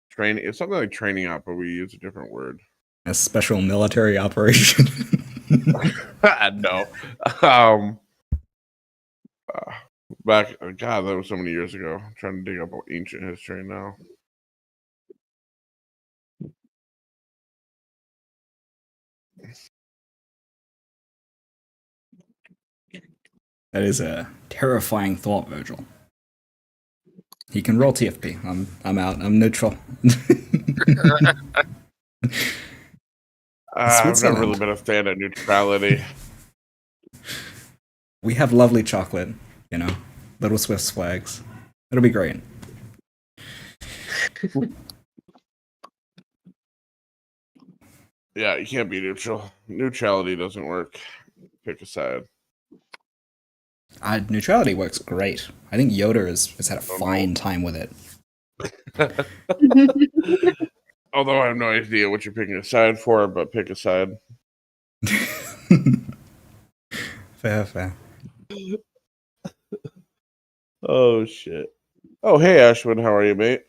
Speaker 5: training. It's something like training op, but we use a different word.
Speaker 2: A special military operation.
Speaker 5: No. Back, God, that was so many years ago. I'm trying to dig up ancient history now.
Speaker 2: That is a terrifying thought, Virgil. He can roll TFP. I'm out. I'm neutral.
Speaker 5: I've never really been a fan of neutrality.
Speaker 2: We have lovely chocolate, little Swiss flags. It'll be great.
Speaker 5: Yeah, you can't be neutral. Neutrality doesn't work. Pick a side.
Speaker 2: Neutrality works great. I think Yoda has had a fine time with it.
Speaker 5: Although I have no idea what you're picking a side for, but pick a side.
Speaker 2: Fair.
Speaker 5: Oh, shit. Oh, hey, Ashwin. How are you, mate?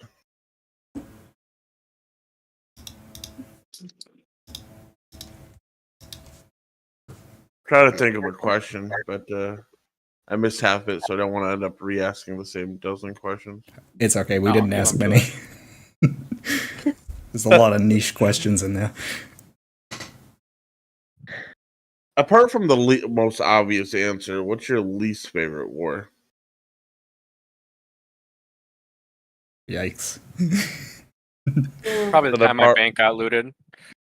Speaker 5: Trying to think of a question, but I missed half it, so I don't want to end up re-asking the same dozen questions.
Speaker 2: It's okay. We didn't ask many. There's a lot of niche questions in there.
Speaker 5: Apart from the most obvious answer, what's your least favorite war?
Speaker 2: Yikes.
Speaker 3: Probably the time my bank got looted.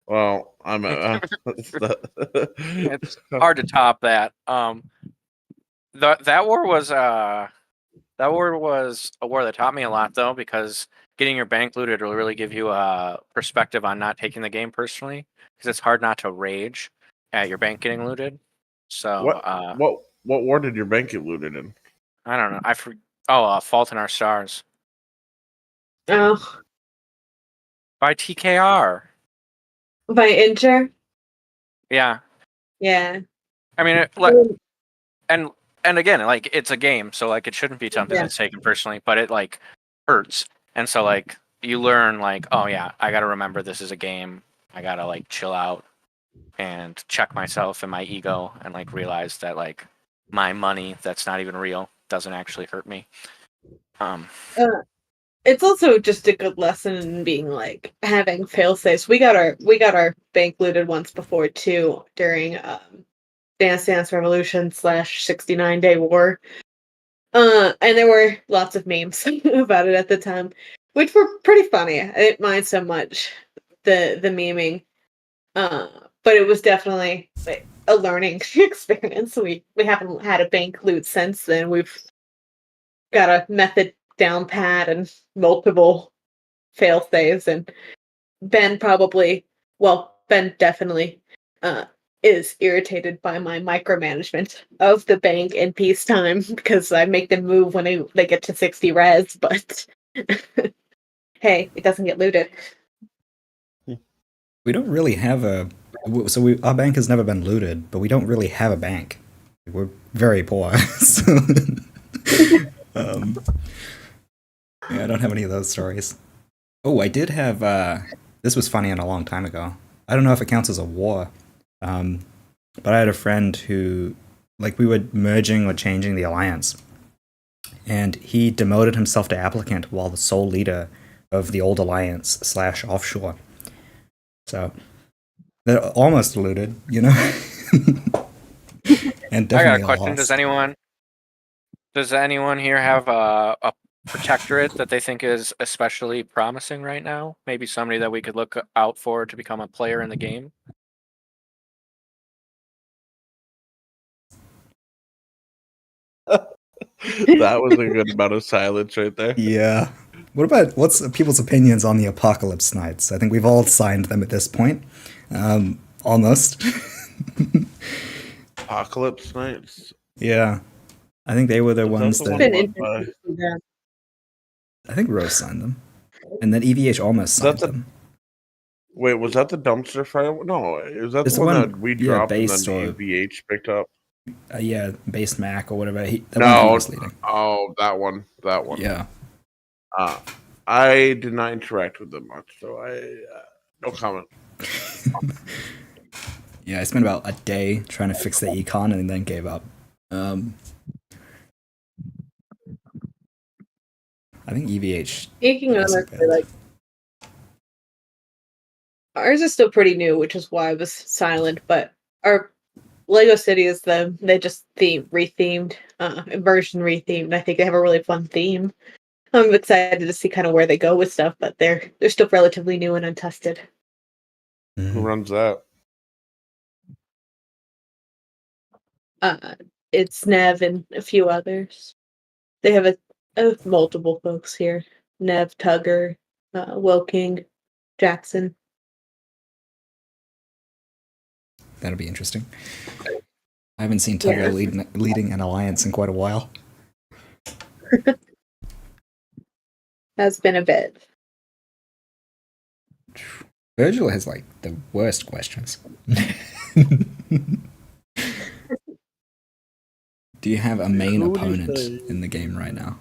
Speaker 5: Well, I'm
Speaker 3: It's hard to top that. That war was a war that taught me a lot, though, because getting your bank looted will really give you a perspective on not taking the game personally, because it's hard not to rage at your bank getting looted. So
Speaker 5: what war did your bank get looted in?
Speaker 3: I don't know. Fault in Our Stars.
Speaker 1: Oh,
Speaker 3: By TKR.
Speaker 1: by Incher?
Speaker 3: Yeah.
Speaker 1: Yeah.
Speaker 3: I mean, and again, like, it's a game, so like it shouldn't be something that's taken personally, but it like hurts, and so like you learn like, oh yeah, I got to remember this is a game. I gotta like chill out and check myself and my ego, and like realize that like my money that's not even real doesn't actually hurt me.
Speaker 1: It's also just a good lesson in being like having fail safes. We got our bank looted once before too, during Dance Dance Revolution / 69-day war. And there were lots of memes about it at the time, which were pretty funny. I didn't mind so much the memeing. But it was definitely like a learning experience. We haven't had a bank loot since then. We've got a method down pat and multiple fail saves, and Ben definitely is irritated by my micromanagement of the bank in peacetime, because I make them move when they get to 60 res, but hey, it doesn't get looted.
Speaker 2: We don't really have our bank has never been looted, but we don't really have a bank. We're very poor. So, I don't have any of those stories. Oh, I did have, this was funny and a long time ago. I don't know if it counts as a war, but I had a friend who, like, we were merging or changing the alliance, and he demoted himself to applicant while the sole leader of the old alliance / offshore. So they're almost looted, And
Speaker 3: I got
Speaker 2: definitely
Speaker 3: a question.
Speaker 2: lost.
Speaker 3: Does anyone here have a protectorate that they think is especially promising right now? Maybe somebody that we could look out for to become a player in the game?
Speaker 5: That was a good amount of silence right there.
Speaker 2: Yeah. What's people's opinions on the Apocalypse Knights? I think we've all signed them at this point. Almost.
Speaker 5: Apocalypse Knights.
Speaker 2: Yeah. I think they were the
Speaker 5: Is that
Speaker 2: ones
Speaker 5: the
Speaker 2: that.
Speaker 5: one
Speaker 1: Been
Speaker 5: led by-
Speaker 1: interesting to see them.
Speaker 2: I think Rose signed them. And then EVH almost signed
Speaker 5: That's a-
Speaker 2: them.
Speaker 5: Wait, was that the dumpster fire? No, is that
Speaker 2: It's
Speaker 5: the
Speaker 2: the
Speaker 5: one
Speaker 2: one-
Speaker 5: that we
Speaker 2: yeah,
Speaker 5: dropped and
Speaker 2: based
Speaker 5: then
Speaker 2: or-
Speaker 5: VH picked up?
Speaker 2: Yeah, Based Mac or whatever. One he
Speaker 5: No,
Speaker 2: was leading.
Speaker 5: oh, that one.
Speaker 2: Yeah.
Speaker 5: I did not interact with them much, so no comment.
Speaker 2: Yeah, I spent about a day trying to fix the econ and then gave up. I think EVH.
Speaker 1: Speaking
Speaker 2: That's
Speaker 1: honestly,
Speaker 2: okay.
Speaker 1: like ours is still pretty new, which is why I was silent. But our Lego City is they just rethemed, immersion rethemed. I think they have a really fun theme. I'm excited to see kind of where they go with stuff, but they're still relatively new and untested.
Speaker 5: Who
Speaker 2: Mhm.
Speaker 5: runs that?
Speaker 1: It's Nev and a few others. They have multiple folks here: Nev, Tugger, Wilking, Jackson.
Speaker 2: That'll be interesting. I haven't seen Tugger
Speaker 1: Yeah.
Speaker 2: leading an alliance in quite a while.
Speaker 1: Has been a bit.
Speaker 2: Virgil has like the worst questions. Do you have a main
Speaker 5: Who would you
Speaker 2: opponent
Speaker 5: say?
Speaker 2: in the game right now?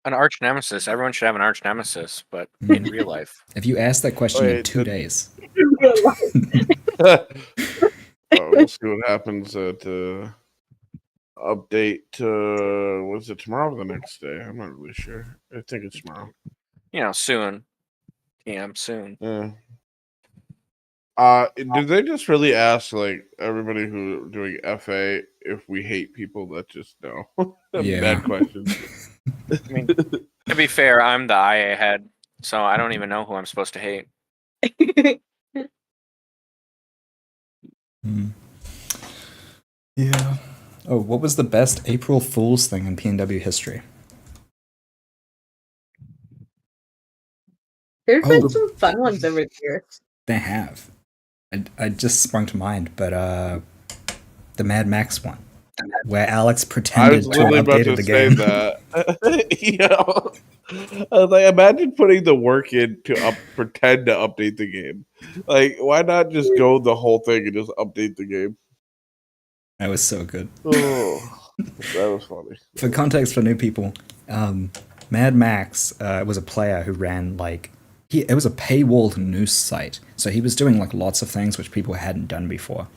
Speaker 3: An arch nemesis. Everyone should have an arch nemesis, but in real life.
Speaker 2: If you ask that question in
Speaker 5: Wait,
Speaker 2: 2
Speaker 5: the-
Speaker 2: days,
Speaker 5: We'll see what happens to update to was it tomorrow or the next day? I'm not really sure. I think it's tomorrow.
Speaker 3: Soon. TM soon.
Speaker 5: Yeah. Do they just really ask like everybody who doing FA if we hate people that just know?
Speaker 2: Yeah.
Speaker 5: Bad question.
Speaker 3: I mean, to be fair, I'm the IA head, so I don't even know who I'm supposed to hate.
Speaker 2: Yeah. Oh, what was the best April Fool's thing in PNW history?
Speaker 1: There's
Speaker 2: Oh.
Speaker 1: been some fun ones over the years.
Speaker 2: They have. I just sprung to mind, but the Mad Max one, where Alex
Speaker 5: I
Speaker 2: pretended
Speaker 5: was
Speaker 2: to have
Speaker 5: literally about
Speaker 2: updated
Speaker 5: to
Speaker 2: the
Speaker 5: say
Speaker 2: game.
Speaker 5: that. I was like, imagine putting the work in to pretend to update the game. Like, why not just go the whole thing and just update the game?
Speaker 2: That was so good.
Speaker 5: Oh, that was funny.
Speaker 2: For context for new people, Mad Max was a player who ran it was a paywalled news site, so he was doing like lots of things which people hadn't done before,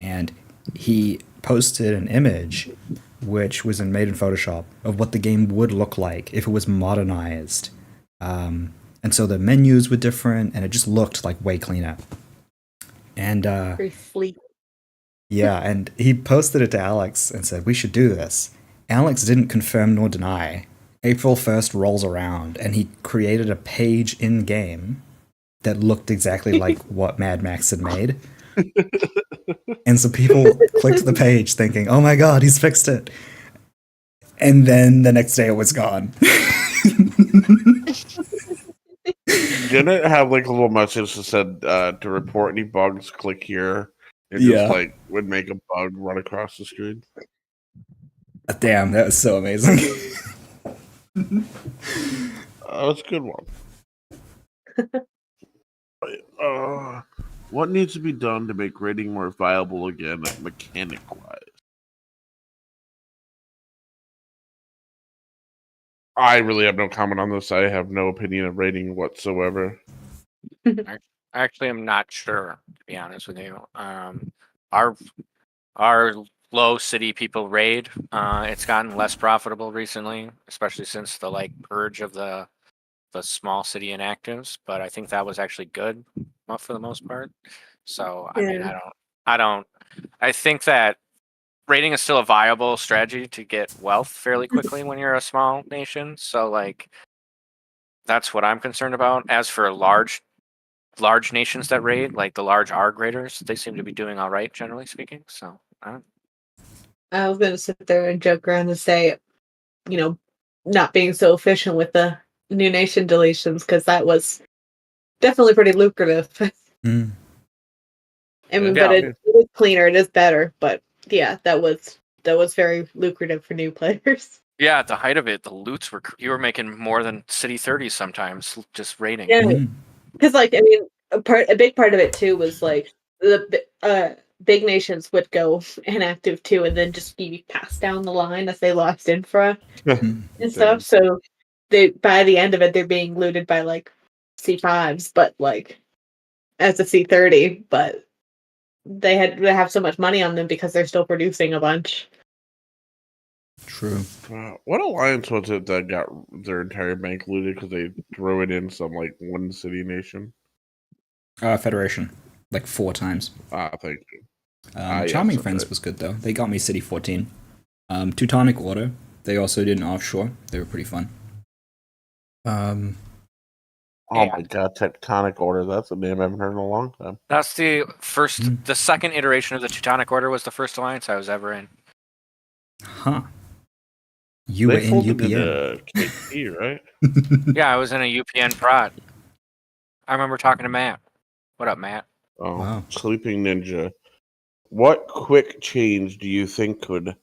Speaker 2: and he posted an image which was made in Photoshop of what the game would look like if it was modernized, and so the menus were different, and it just looked like way cleaner. And
Speaker 1: Very sleek.
Speaker 2: yeah, and he posted it to Alex and said, we should do this. Alex didn't confirm nor deny. April 1st rolls around, and he created a page in-game that looked exactly like what Mad Max had made. And so people clicked the page thinking, oh my god, he's fixed it. And then the next day it was gone.
Speaker 5: Didn't it have like a little message that said to report any bugs, click here? It
Speaker 2: Yeah.
Speaker 5: just like would make a bug run across the screen.
Speaker 2: Damn, that was so amazing.
Speaker 5: That's a good one. What needs to be done to make raiding more viable again, mechanic-wise? I really have no comment on this. I have no opinion of raiding whatsoever.
Speaker 3: I actually am not sure, to be honest with you. Our low city people raid. It's gotten less profitable recently, especially since the purge of the small city inactives. But I think that was actually good for the most part. So I mean,
Speaker 1: Yeah.
Speaker 3: I think that raiding is still a viable strategy to get wealth fairly quickly when you're a small nation. So like that's what I'm concerned about. As for large nations that raid, like the large ARG raiders, they seem to be doing all right, generally speaking. So
Speaker 1: I was gonna sit there and joke around and say, not being so efficient with the new nation deletions because that was definitely pretty lucrative.
Speaker 2: Mm.
Speaker 1: I mean,
Speaker 5: Yeah,
Speaker 1: but
Speaker 5: I
Speaker 1: it
Speaker 5: mean-
Speaker 1: is cleaner, it is better. But yeah, that was very lucrative for new players.
Speaker 3: yeah, at the height of it, the loots you were making more than City 30s sometimes just raiding.
Speaker 1: Yeah,
Speaker 2: Mm.
Speaker 1: because like I mean, a big part of it too was like the big nations would go inactive too, and then just be passed down the line as they lost infra
Speaker 2: Mm.
Speaker 1: and stuff. So they by the end of it, they're being looted by like C5s, but like as a C30, but they have so much money on them because they're still producing a bunch.
Speaker 2: True.
Speaker 5: What alliance was it that got their entire bank looted because they threw it in some like one city nation?
Speaker 2: Federation. Like 4 times.
Speaker 5: Thank you.
Speaker 2: Charming
Speaker 5: yes,
Speaker 2: Friends
Speaker 5: right.
Speaker 2: was good though. They got me City 14. Teutonic Order. They also did an offshore. They were pretty fun.
Speaker 5: Oh
Speaker 3: Yeah.
Speaker 5: my god, Tectonic Order. That's a name I haven't heard in a long time.
Speaker 3: That's the first,
Speaker 2: Hmm.
Speaker 3: the second iteration of the Teutonic Order was the first alliance I was ever in.
Speaker 2: Huh. You were
Speaker 5: They
Speaker 2: in
Speaker 5: folded
Speaker 2: UPN.
Speaker 5: into KP, right?
Speaker 3: Yeah, I was in a UPN prod. I remember talking to Matt. What up, Matt?
Speaker 5: Oh,
Speaker 2: Wow.
Speaker 5: Sleeping Ninja. What quick change do you think could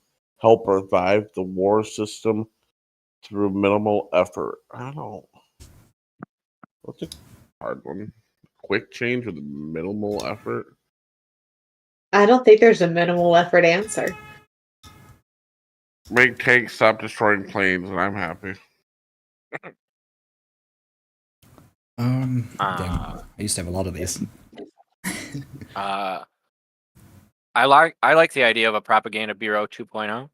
Speaker 5: help revive the war system through minimal effort? I don't know. What's a hard one? Quick change with minimal effort?
Speaker 1: I don't think there's a minimal effort answer.
Speaker 5: Make tanks stop destroying planes, and I'm happy.
Speaker 2: Damn.
Speaker 3: Uh,
Speaker 2: I used to have a lot of these.
Speaker 3: I like the idea of a propaganda bureau 2.0.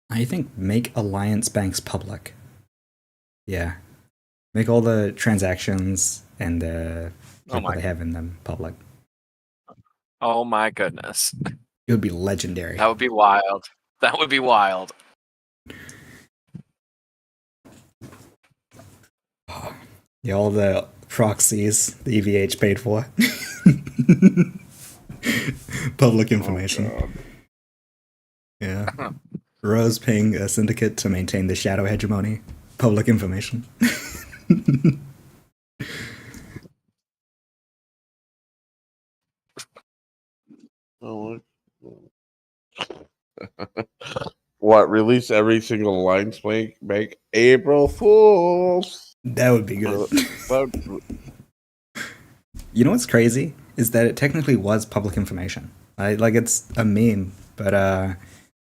Speaker 2: I think make alliance banks public. Yeah. Make all the transactions and the people they have in them public.
Speaker 3: Oh my goodness.
Speaker 2: It would be legendary.
Speaker 3: That would be wild. That would be wild.
Speaker 2: Yeah, all the proxies the EVH paid for. Public information.
Speaker 5: Oh,
Speaker 2: Yeah. Rose paying a syndicate to maintain the shadow hegemony. Public information.
Speaker 5: God. What? Release every single alliance bank? April Fools.
Speaker 2: That would be good. You know what's crazy? Is that it technically was public information. It's a meme, but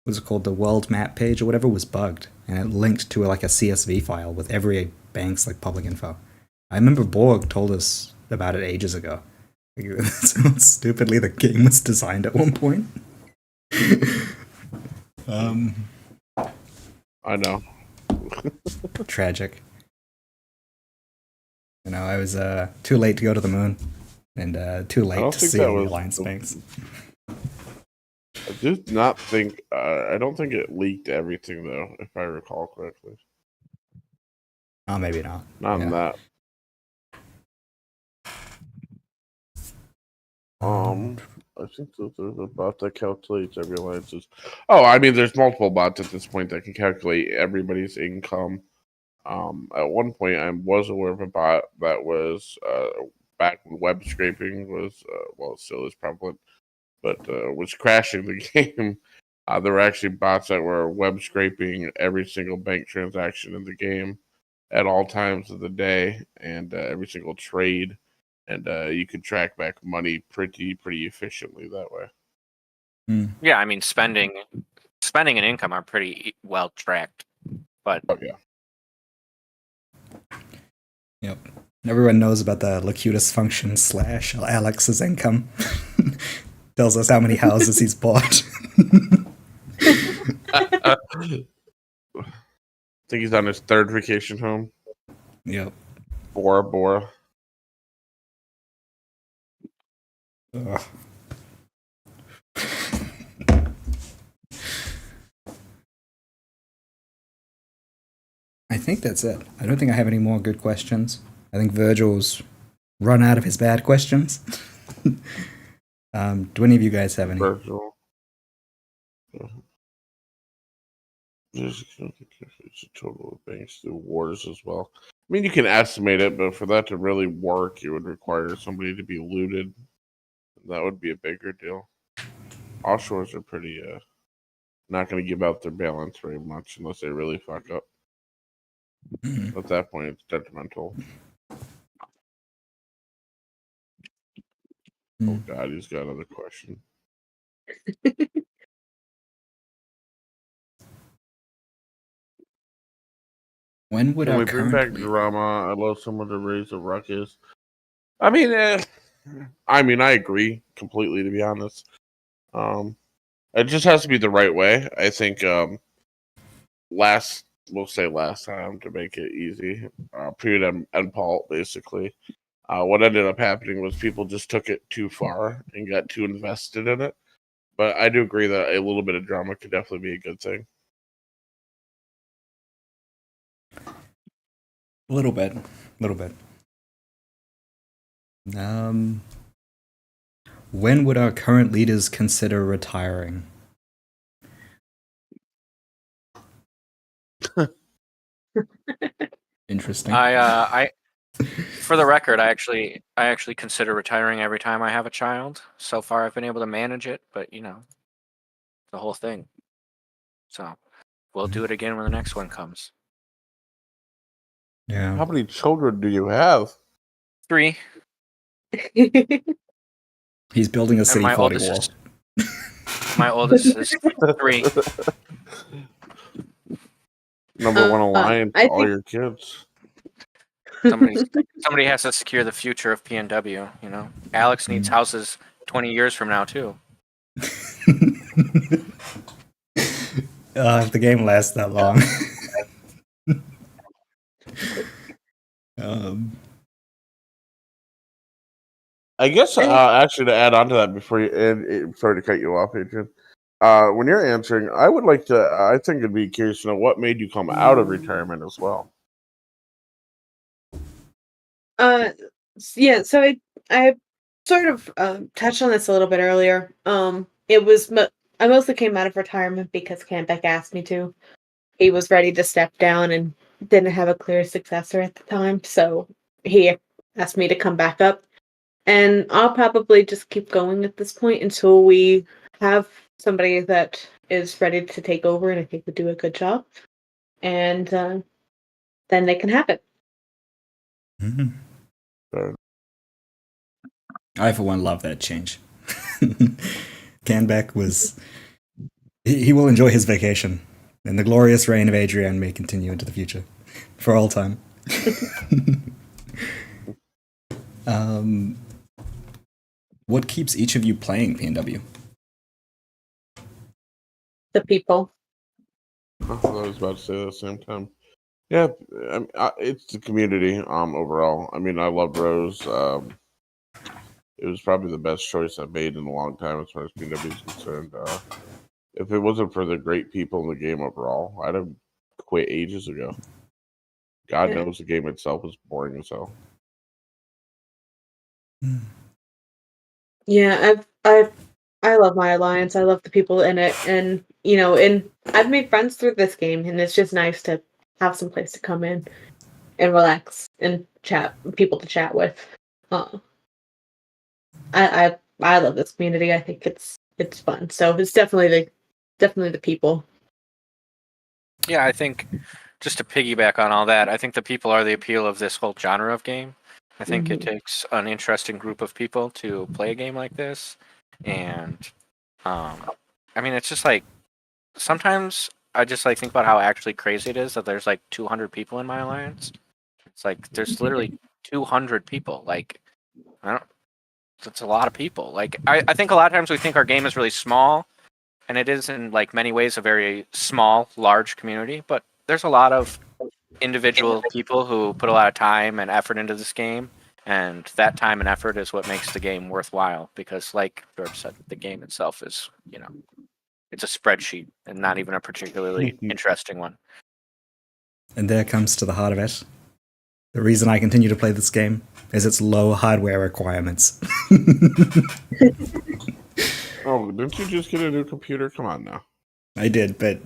Speaker 2: what's it called? The world map page or whatever was bugged, and it linked to like a CSV file with every bank's like public info. I remember Borg told us about it ages ago. That's how stupidly the game was designed at one point.
Speaker 5: I know.
Speaker 2: Tragic. I was too late to go to the moon, and too late to see alliance banks.
Speaker 5: I do not think. I don't think it leaked everything though, if I recall correctly.
Speaker 2: Oh, maybe not.
Speaker 5: Not in that. I think that there's a bot that calculates every alliance's. Oh, I mean, there's multiple bots at this point that can calculate everybody's income. At one point, I was aware of a bot that was back when web scraping was it still is prevalent, but was crashing the game. There were actually bots that were web scraping every single bank transaction in the game at all times of the day and every single trade. And you could track back money pretty efficiently that way.
Speaker 3: Yeah, I mean spending and income are pretty well tracked. But
Speaker 5: yeah.
Speaker 2: Yep. Everyone knows about the Locutus function / Alex's income. Tells us how many houses he's bought.
Speaker 5: I think he's on his 3rd vacation home.
Speaker 2: Yep.
Speaker 5: Bora Bora.
Speaker 2: Ugh. I think that's it. I don't think I have any more good questions. I think Virgil's run out of his bad questions. Do any of you guys have any?
Speaker 5: Virtual. It's a total of banks do wars as well. I mean, you can estimate it, but for that to really work, it would require somebody to be looted. That would be a bigger deal. Offshores are pretty not going to give out their balance very much unless they really fuck up. At that point, it's detrimental. Oh God, he's got another question.
Speaker 2: When would
Speaker 5: Can
Speaker 2: our
Speaker 5: we bring
Speaker 2: current
Speaker 5: back
Speaker 2: lead-
Speaker 5: drama? I'd love someone to raise a ruckus. I mean, I agree completely. To be honest, it just has to be the right way. I think we'll say last time to make it easy. Period and Paul basically. What ended up happening was people just took it too far and got too invested in it. But I do agree that a little bit of drama could definitely be a good thing.
Speaker 2: A little bit. When would our current leaders consider retiring? Interesting.
Speaker 3: I for the record, I actually consider retiring every time I have a child. So far, I've been able to manage it, but the whole thing. So we'll do it again when the next one comes.
Speaker 2: Yeah.
Speaker 5: How many children do you have?
Speaker 3: 3.
Speaker 2: He's building a city
Speaker 3: my
Speaker 2: 40
Speaker 3: oldest
Speaker 2: wall.
Speaker 3: My oldest is 3.
Speaker 5: Number one alliance,
Speaker 1: I
Speaker 5: all
Speaker 1: think-
Speaker 5: your kids.
Speaker 3: Somebody has to secure the future of PNW. Alex needs houses 20 years from now too.
Speaker 2: If the game lasts that long.
Speaker 5: I guess actually to add on to that before you sorry to cut you off, Adrian. When you're answering, I would like to. I think it'd be curious to know what made you come out of retirement as well.
Speaker 1: Yeah, so I sort of touched on this a little bit earlier. It was I mostly came out of retirement because Campbeck asked me to. He was ready to step down and didn't have a clear successor at the time, so he asked me to come back up. And I'll probably just keep going at this point until we have somebody that is ready to take over and I think would do a good job. And then they can have it.
Speaker 2: I, for one, love that change. Canbeck was... He will enjoy his vacation, and the glorious reign of Adrian may continue into the future. For all time. What keeps each of you playing PNW?
Speaker 1: The people.
Speaker 5: I was about to say at the same time. Yeah, it's the community overall. I mean, I love Rose. It was probably the best choice I've made in a long time as far as PNW is concerned. If it wasn't for the great people in the game overall, I'd have quit ages ago. God knows the game itself is boring as hell.
Speaker 1: Yeah, I love my alliance. I love the people in it, and and I've made friends through this game, and it's just nice to have some place to come in and relax and chat, people to chat with. I love this community. I think it's fun. So it's definitely the people.
Speaker 3: Yeah, I think just to piggyback on all that, I think the people are the appeal of this whole genre of game. I think it takes an interesting group of people to play a game like this, and I mean, it's just like sometimes I just like think about how actually crazy it is that there's like 200 people in my alliance. It's like there's literally 200 people. Like that's a lot of people. Like I think a lot of times we think our game is really small, and it is in like many ways a very small, large community. But there's a lot of individual people who put a lot of time and effort into this game, And that time and effort is what makes the game worthwhile, because like George said, the game itself is, it's a spreadsheet and not even a particularly interesting one.
Speaker 2: And there comes to the heart of it. The reason I continue to play this game is its low hardware requirements.
Speaker 5: Oh, didn't you just get a new computer? Come on now.
Speaker 2: I did, but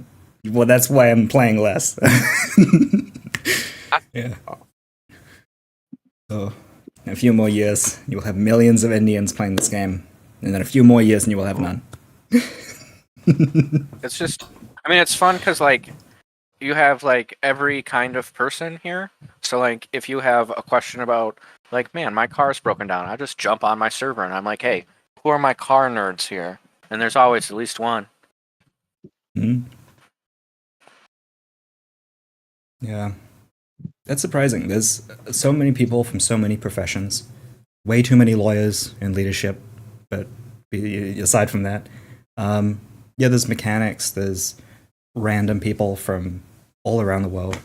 Speaker 2: well, that's why I'm playing less. Yeah. So, in a few more years, you will have millions of Indians playing this game, and then a few more years, and you will have none.
Speaker 3: It's just, I mean, it's fun because like you have like every kind of person here. So like if you have a question about like, man, my car's broken down, I just jump on my server and I'm like, hey, who are my car nerds here? And there's always at least one.
Speaker 2: Mm. Yeah. That's surprising. There's so many people from so many professions, way too many lawyers in leadership. But aside from that, yeah, there's mechanics, there's random people from all around the world,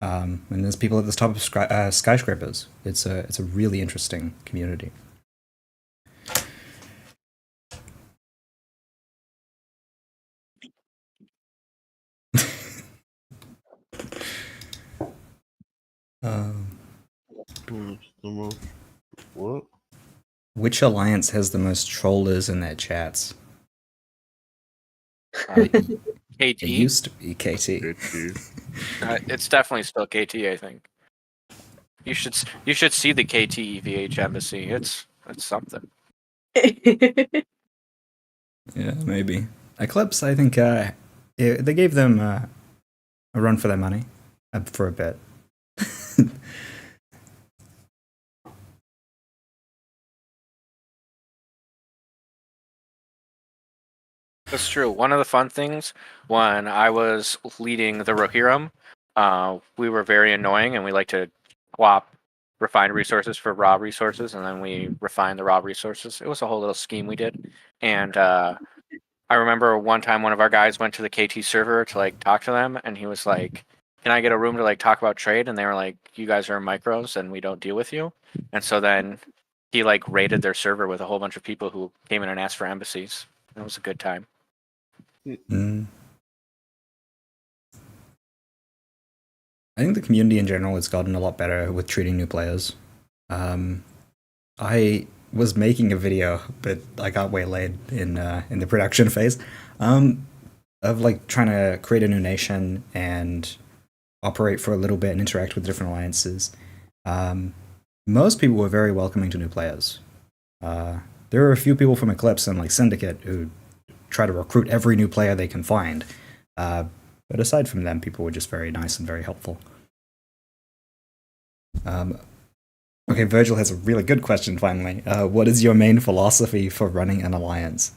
Speaker 2: and there's people at the top of skyscrapers. It's a really interesting community.
Speaker 5: What?
Speaker 2: Which alliance has the most trollers in their chats?
Speaker 3: KT.
Speaker 2: It used to be KT.
Speaker 3: It's definitely still KT, I think. You should see the KT EVH embassy. It's something.
Speaker 2: Yeah, maybe. Eclipse, I think they gave them a run for their money for a bit.
Speaker 3: That's true. One of the fun things when I was leading the Rohirrim, we were very annoying and we like to swap refined resources for raw resources, and then we refine the raw resources. It was a whole little scheme we did. And I remember one time one of our guys went to the KT server to like talk to them, and he was like, can I get a room to like talk about trade? And they were like, you guys are micros and we don't deal with you. And so then he like raided their server with a whole bunch of people who came in and asked for embassies. It was a good time.
Speaker 2: Mm. I think the community in general has gotten a lot better with treating new players. I was making a video, but I got waylaid in the production phase, of like trying to create a new nation and operate for a little bit and interact with different alliances. Most people were very welcoming to new players. There are a few people from Eclipse and like Syndicate who try to recruit every new player they can find. But aside from them, people were just very nice and very helpful. Okay, Virgil has a really good question finally. What is your main philosophy for running an alliance?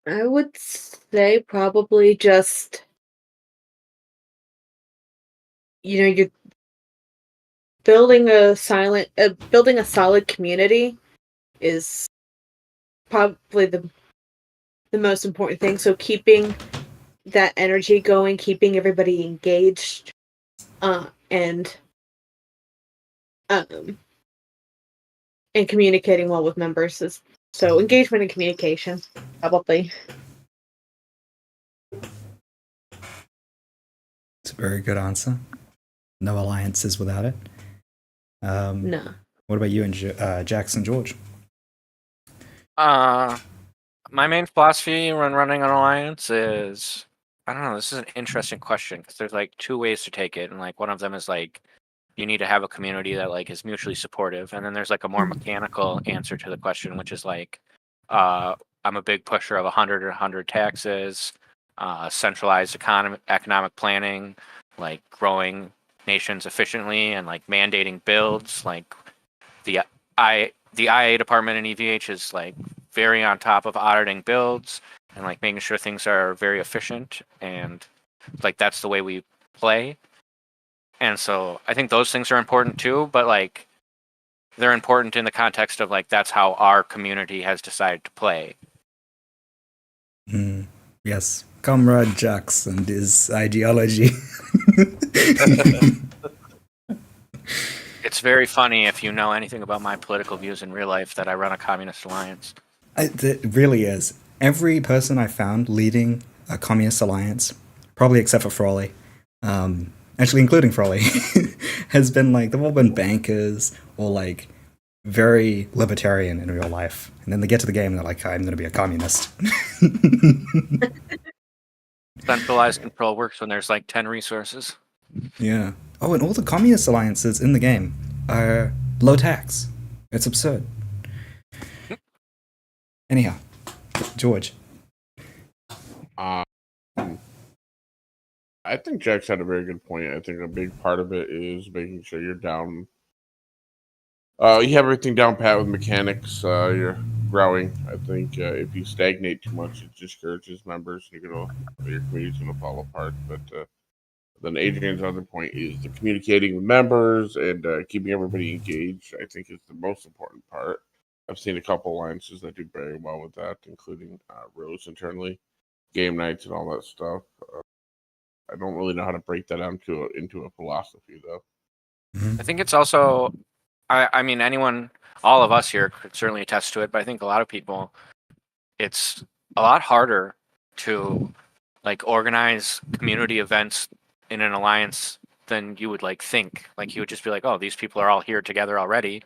Speaker 1: I would say probably just, you're building a solid community is probably the most important thing. So keeping that energy going, keeping everybody engaged, and communicating well with members is so engagement and communication probably.
Speaker 2: It's a very good answer. No alliances without it.
Speaker 1: No.
Speaker 2: What about you and Jackson George?
Speaker 3: My main philosophy when running an alliance is, I don't know, this is an interesting question because there's like two ways to take it, and like one of them is like you need to have a community that like is mutually supportive, and then there's like a more mechanical answer to the question, which is like I'm a big pusher of 100 or 100 taxes, centralized economic planning, like growing nations efficiently, and like mandating builds. Like the IA department in EVH is like very on top of auditing builds and like making sure things are very efficient, and like that's the way we play. And so I think those things are important too, but like they're important in the context of like that's how our community has decided to play.
Speaker 2: Yes, Comrade Jax and his ideology.
Speaker 3: It's very funny if you know anything about my political views in real life that I run a communist alliance.
Speaker 2: It really is. Every person I found leading a communist alliance, probably except for Frawley, actually including Frawley, has been like, they've all been bankers or like very libertarian in real life. And then they get to the game and they're like, I'm going to be a communist.
Speaker 3: Centralized control works when there's like 10 resources.
Speaker 2: Yeah. Oh, and all the communist alliances in the game are low tax. It's absurd. Anyhow, George.
Speaker 5: I think Jack's had a very good point. I think a big part of it is making sure you're down. You have everything down pat with mechanics. You're growing. I think if you stagnate too much, it discourages members. Your community's gonna fall apart. But then Adrian's other point is the communicating with members and keeping everybody engaged. I think is the most important part. I've seen a couple alliances that do very well with that, including Rose internally, game nights, and all that stuff. I don't really know how to break that down into a philosophy, though.
Speaker 3: I think it's also, I mean, all of us here could certainly attest to it, but I think a lot of people, it's a lot harder to like organize community events in an alliance than you would like think. Like you would just be like, oh, these people are all here together already.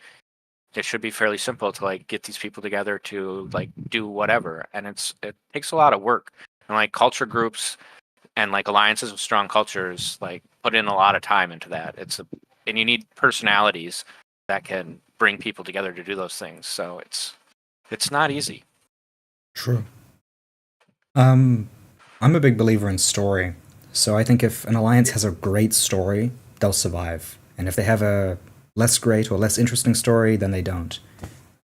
Speaker 3: It should be fairly simple to like get these people together to like do whatever. And it takes a lot of work. And like culture groups and like alliances with strong cultures like put in a lot of time into that. And you need personalities that can bring people together to do those things. So it's not easy.
Speaker 2: True. I'm a big believer in story. So I think if an alliance has a great story, they'll survive. And if they have a less great or less interesting story, then they don't.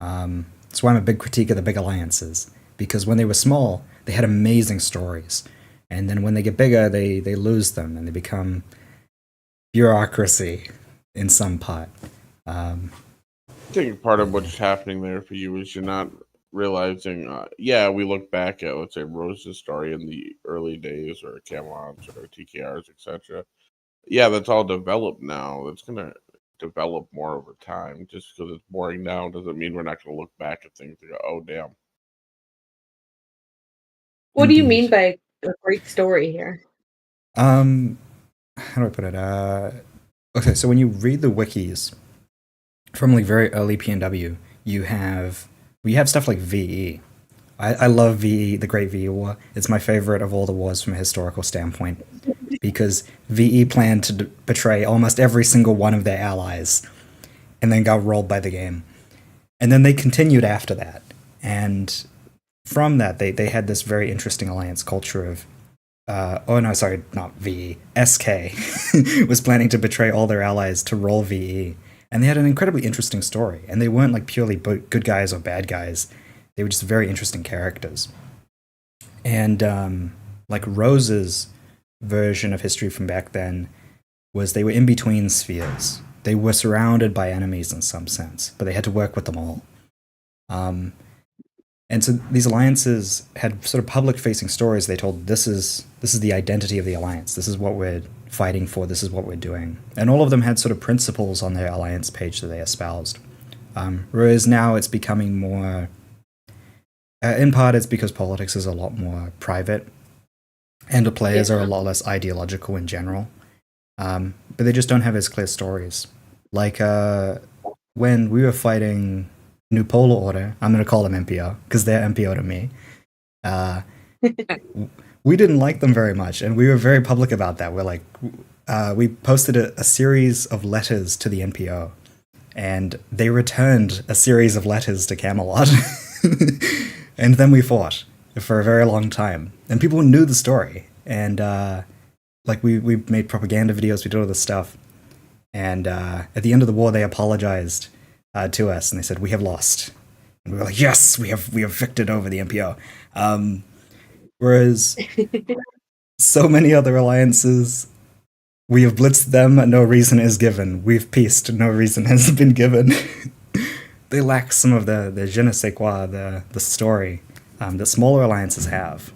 Speaker 2: That's why I'm a big critique of the big alliances. Because when they were small, they had amazing stories. And then when they get bigger, they lose them and they become bureaucracy in some part.
Speaker 5: I think part of what's happening there for you is you're not realizing, we look back at, let's say, Rose's story in the early days or Camelot's or TKRs, etc. Yeah, that's all developed now. It's going to develop more over time. Just because it's boring now doesn't mean we're not going to look back at things and go, oh, damn.
Speaker 1: What do you mean by a great story here?
Speaker 2: How do I put it? Okay, so when you read the wikis from like very early PNW, you have stuff like VE. I love VE, the Great VE War. It's my favorite of all the wars from a historical standpoint because VE planned to betray almost every single one of their allies and then got rolled by the game. And then they continued after that. And from that, they had this very interesting alliance culture of not VE. SK was planning to betray all their allies to roll VE. And they had an incredibly interesting story. And they weren't like purely good guys or bad guys. They were just very interesting characters. And like Rose's version of history from back then was they were in between spheres. They were surrounded by enemies in some sense, but they had to work with them all. And so these alliances had sort of public-facing stories. They told, this is the identity of the alliance. This is what we're fighting for. This is what we're doing. And all of them had sort of principles on their alliance page that they espoused. Whereas now it's becoming more... in part, it's because politics is a lot more private, and the players are a lot less ideological in general. But they just don't have as clear stories. Like when we were fighting New Polar Order, I'm going to call them MPO, because they're MPO to me. We didn't like them very much, and we were very public about that. We're like, we posted a series of letters to the NPO, and they returned a series of letters to Camelot. And then we fought for a very long time. And people knew the story. And like we made propaganda videos, we did all this stuff. And at the end of the war, they apologized to us, and they said, we have lost. And we were like, yes, we have victored over the NPO. Whereas so many other alliances, we have blitzed them, no reason is given. We've pieced, no reason has been given. they lack some of the je ne sais quoi, the story that smaller alliances have.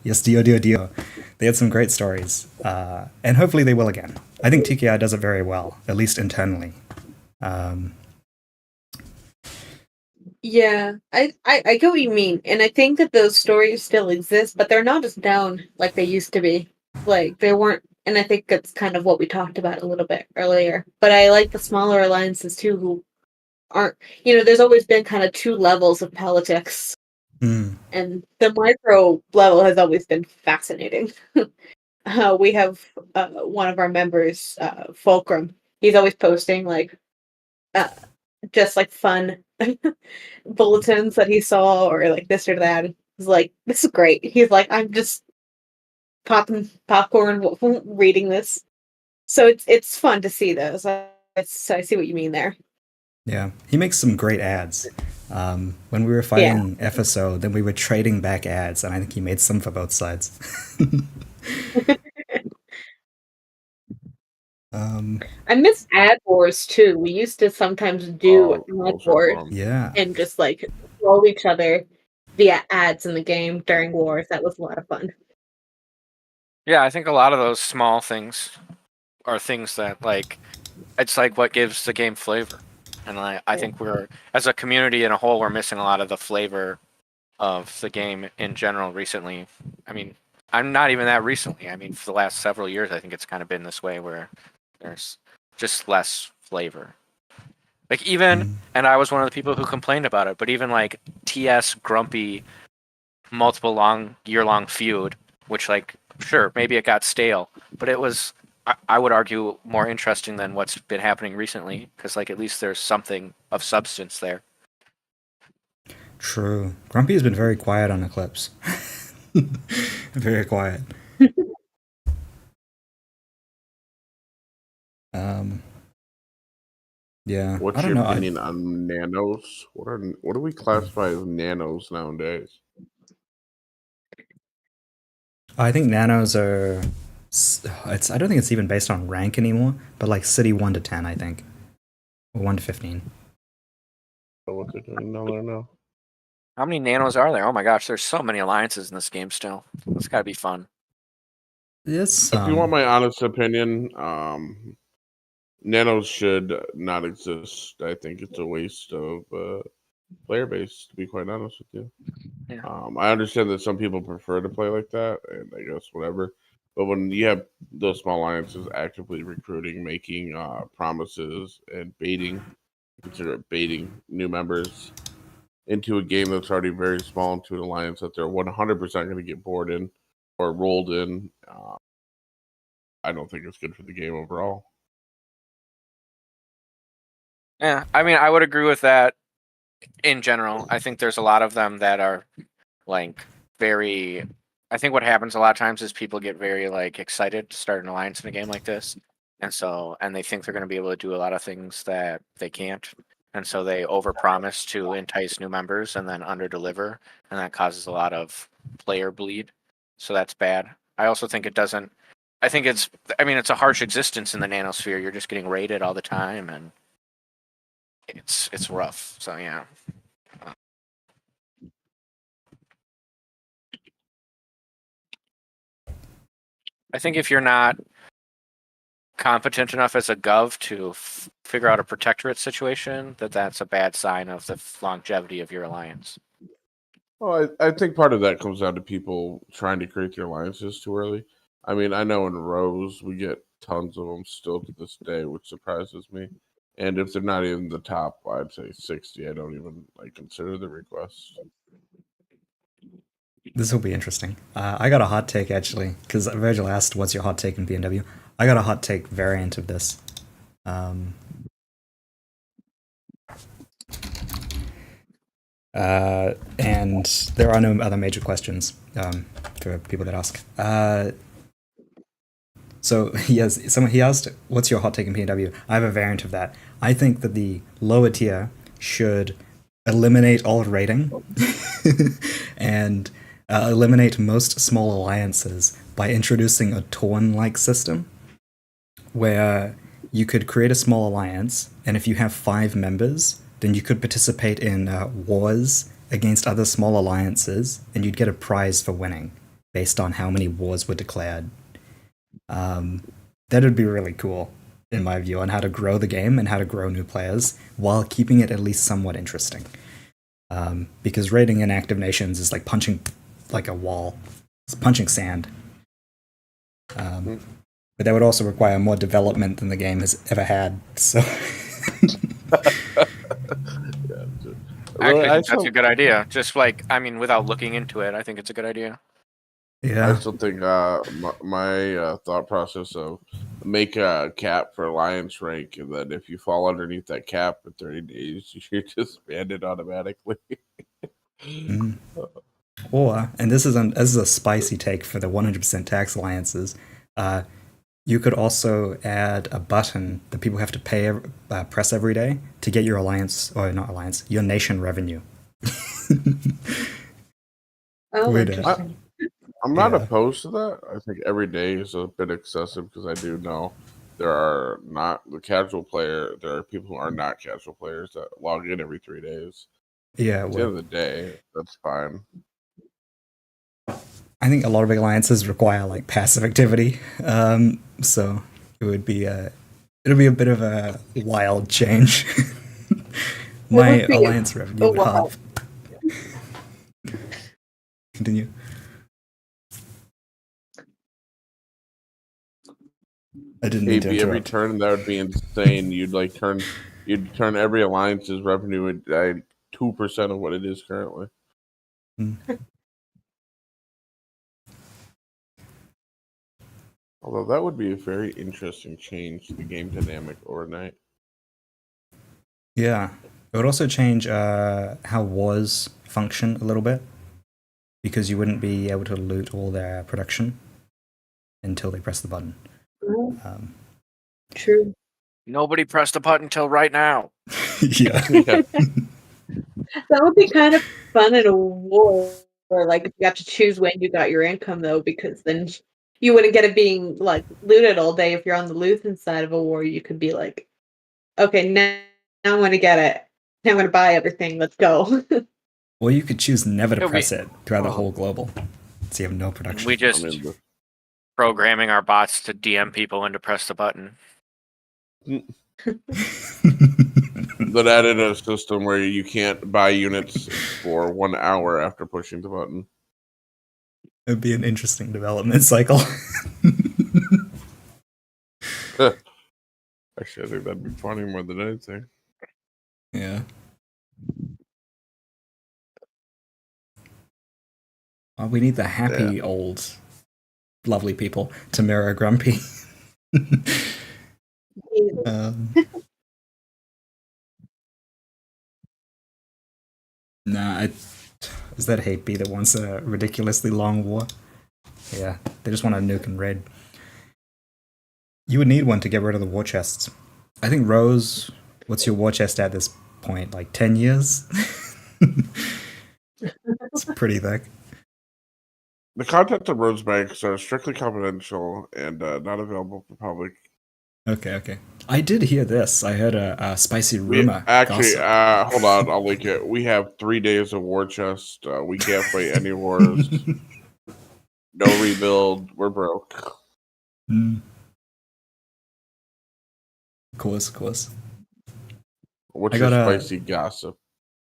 Speaker 2: Yes, Dio Dio Dio. They had some great stories, and hopefully they will again. I think TKI does it very well, at least internally.
Speaker 1: Yeah, I get what you mean, and I think that those stories still exist, but they're not as known like they used to be. Like they weren't, and I think that's kind of what we talked about a little bit earlier. But I like the smaller alliances too, who aren't. There's always been kind of two levels of politics, and the micro level has always been fascinating. We have one of our members, Fulcrum. He's always posting like just like fun bulletins that he saw or like this or that. He's like, this is great. He's like, I'm just popping popcorn reading this. So it's fun to see those. I see what you mean there.
Speaker 2: Yeah, he makes some great ads. When we were fighting FSO, then we were trading back ads, and I think he made some for both sides.
Speaker 1: I miss ad wars too. We used to sometimes do ad
Speaker 5: those are
Speaker 1: wars
Speaker 5: fun.
Speaker 2: Yeah.
Speaker 1: and just like troll each other via ads in the game during wars. That was a lot of fun.
Speaker 3: Yeah, I think a lot of those small things are things that like it's like what gives the game flavor. And I think we're as a community in a whole we're missing a lot of the flavor of the game in general recently. I mean, I'm not even that recently. I mean, for the last several years I think it's kind of been this way where there's just less flavor. Like even and I was one of the people who complained about it, but even like TS Grumpy multiple year-long feud, which like sure maybe it got stale, but it was I would argue more interesting than what's been happening recently because like at least there's something of substance there.
Speaker 2: True. Grumpy has been very quiet on Eclipse. Very quiet. Yeah.
Speaker 5: What's
Speaker 2: I don't
Speaker 5: your
Speaker 2: know.
Speaker 5: opinion on nanos? What do we classify as nanos nowadays?
Speaker 2: I think nanos are. I don't think it's even based on rank anymore, but like city 1 to 10, I think, or 1 to 15.
Speaker 5: What they're doing now?
Speaker 3: How many nanos are there? Oh my gosh, there's so many alliances in this game still. It's got to be fun.
Speaker 2: Yes.
Speaker 5: If you want my honest opinion, nanos should not exist. I think it's a waste of player base, to be quite honest with you.
Speaker 3: Yeah.
Speaker 5: I understand that some people prefer to play like that, and I guess whatever. But when you have those small alliances actively recruiting, making promises, and consider it baiting new members into a game that's already very small into an alliance that they're 100% going to get bored in or rolled in, I don't think it's good for the game overall.
Speaker 3: Yeah, I mean, I would agree with that in general. I think there's a lot of them that are like very. I think what happens a lot of times is people get very like excited to start an alliance in a game like this, and they think they're going to be able to do a lot of things that they can't, and so they overpromise to entice new members and then underdeliver, and that causes a lot of player bleed. So that's bad. I also think it doesn't. I think it's. I mean, it's a harsh existence in the nanosphere. You're just getting raided all the time, and it's rough. So yeah. I think if you're not competent enough as a gov to figure out a protectorate situation, that's a bad sign of the longevity of your alliance.
Speaker 5: Well, I think part of that comes down to people trying to create their alliances too early. I mean, I know in rows we get tons of them still to this day, which surprises me. And if they're not in the top, I'd say 60. I don't even consider the requests.
Speaker 2: This will be interesting. I got a hot take actually, because Virgil asked, "What's your hot take in BNW?" I got a hot take variant of this. And there are no other major questions for people that ask. So he asked, "What's your hot take in PNW?" I have a variant of that. I think that the lower tier should eliminate all rating and eliminate most small alliances by introducing a Torn-like system, where you could create a small alliance, and if you have 5 members, then you could participate in wars against other small alliances, and you'd get a prize for winning based on how many wars were declared. That would be really cool, in my view, on how to grow the game and how to grow new players while keeping it at least somewhat interesting. Because raiding in active nations is like punching like a wall. It's punching sand. But that would also require more development than the game has ever had. So,
Speaker 3: Actually, I think that's a good idea. Just like, I mean, without looking into it, I think it's a good idea.
Speaker 2: yeah.
Speaker 5: I still think my thought process of make a cap for alliance rank, and then if you fall underneath that cap in 30 days, you're just banned automatically.
Speaker 2: Or, and this is a spicy take for the 100% tax alliances, you could also add a button that people have to press every day to get your your nation revenue.
Speaker 1: Oh, interesting.
Speaker 5: I'm not opposed to that. I think every day is a bit excessive because I do know there are people who are not casual players that log in every 3 days.
Speaker 2: Yeah,
Speaker 5: At the end of the day, that's fine.
Speaker 2: I think a lot of alliances require like passive activity, so it'll be a bit of a wild change. My alliance revenue would halve. Continue. I didn't mean to interrupt.
Speaker 5: Every turn that would be insane. You'd turn every alliance's revenue at 2% of what it is currently. Although that would be a very interesting change to the game dynamic overnight.
Speaker 2: Yeah. It would also change how wars function a little bit, because you wouldn't be able to loot all their production until they press the button.
Speaker 1: True.
Speaker 3: Nobody pressed the button until right now.
Speaker 2: Yeah.
Speaker 1: That would be kind of fun in a war, or like if you got to choose when you got your income, though, because then you wouldn't get it being like looted all day. If you're on the losing side of a war, you could be like, okay, now I'm going to get it. Now I'm going to buy everything. Let's go.
Speaker 2: Or you could choose never to press it throughout the whole global, so you have no production.
Speaker 3: We just programming our bots to DM people when to press the button.
Speaker 5: That added a system where you can't buy units for 1 hour after pushing the button.
Speaker 2: It would be an interesting development cycle.
Speaker 5: Actually, I think that'd be funny more than anything.
Speaker 2: Yeah. Oh, we need the happy old lovely people to mirror grumpy. Is that Hate B that wants a ridiculously long war? Yeah, they just want a nuke and raid. You would need one to get rid of the war chests. I think Rose, what's your war chest at this point? Like 10 years? It's pretty thick.
Speaker 5: The content of Rose banks are strictly confidential and not available for public.
Speaker 2: Okay. I did hear this. I heard a spicy rumor.
Speaker 5: Hold on, I'll link it. We have 3 days of war chest. We can't fight any wars. No rebuild. We're broke.
Speaker 2: Of course.
Speaker 5: What's your spicy gossip?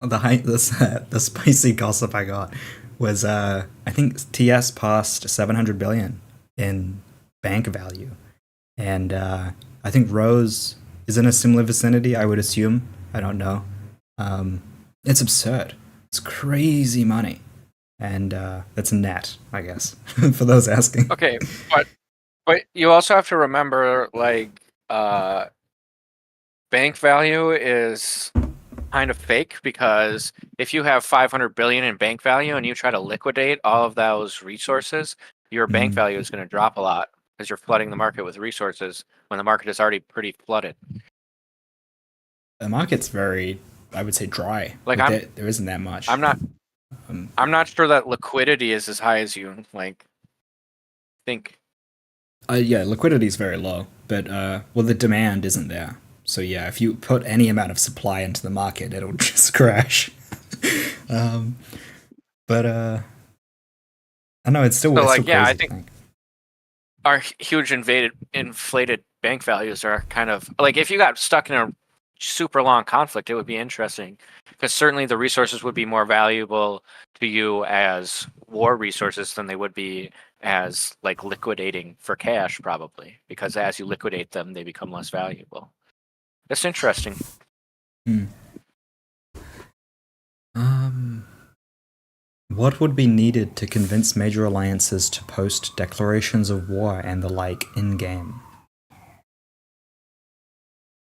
Speaker 2: The spicy gossip I got was I think TS passed 700 billion in bank value, and I think Rose is in a similar vicinity, I would assume. I don't know. It's absurd. It's crazy money, and that's net, I guess, for those asking.
Speaker 3: Okay, but you also have to remember, like, bank value is kind of fake, because if you have 500 billion in bank value and you try to liquidate all of those resources, your bank value is going to drop a lot because you're flooding the market with resources when the market is already pretty flooded.
Speaker 2: The market's very, I would say, dry.
Speaker 3: Like,
Speaker 2: there isn't that much.
Speaker 3: I'm not sure that liquidity is as high as you think.
Speaker 2: Yeah, liquidity is very low. but well, the demand isn't there. So yeah, if you put any amount of supply into the market, it'll just crash. But I know it's still
Speaker 3: So,
Speaker 2: it's
Speaker 3: like,
Speaker 2: still
Speaker 3: yeah, I
Speaker 2: crazy to
Speaker 3: think
Speaker 2: think.
Speaker 3: our huge inflated bank values are kind of like if you got stuck in a super long conflict, it would be interesting because certainly the resources would be more valuable to you as war resources than they would be as like liquidating for cash, probably, because as you liquidate them, they become less valuable. That's interesting.
Speaker 2: What would be needed to convince major alliances to post declarations of war and the like in game?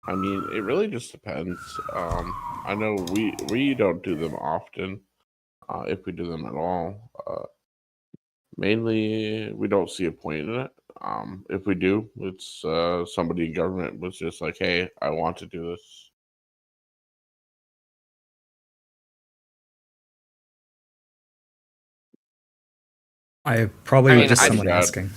Speaker 5: I mean, it really just depends. I know we don't do them often, if we do them at all. Mainly, we don't see a point in it. If we do, it's somebody in government was just like, "Hey, I want to do this."
Speaker 2: I probably
Speaker 3: I
Speaker 2: was
Speaker 3: mean,
Speaker 2: just
Speaker 3: I
Speaker 2: someone
Speaker 5: God.
Speaker 2: asking.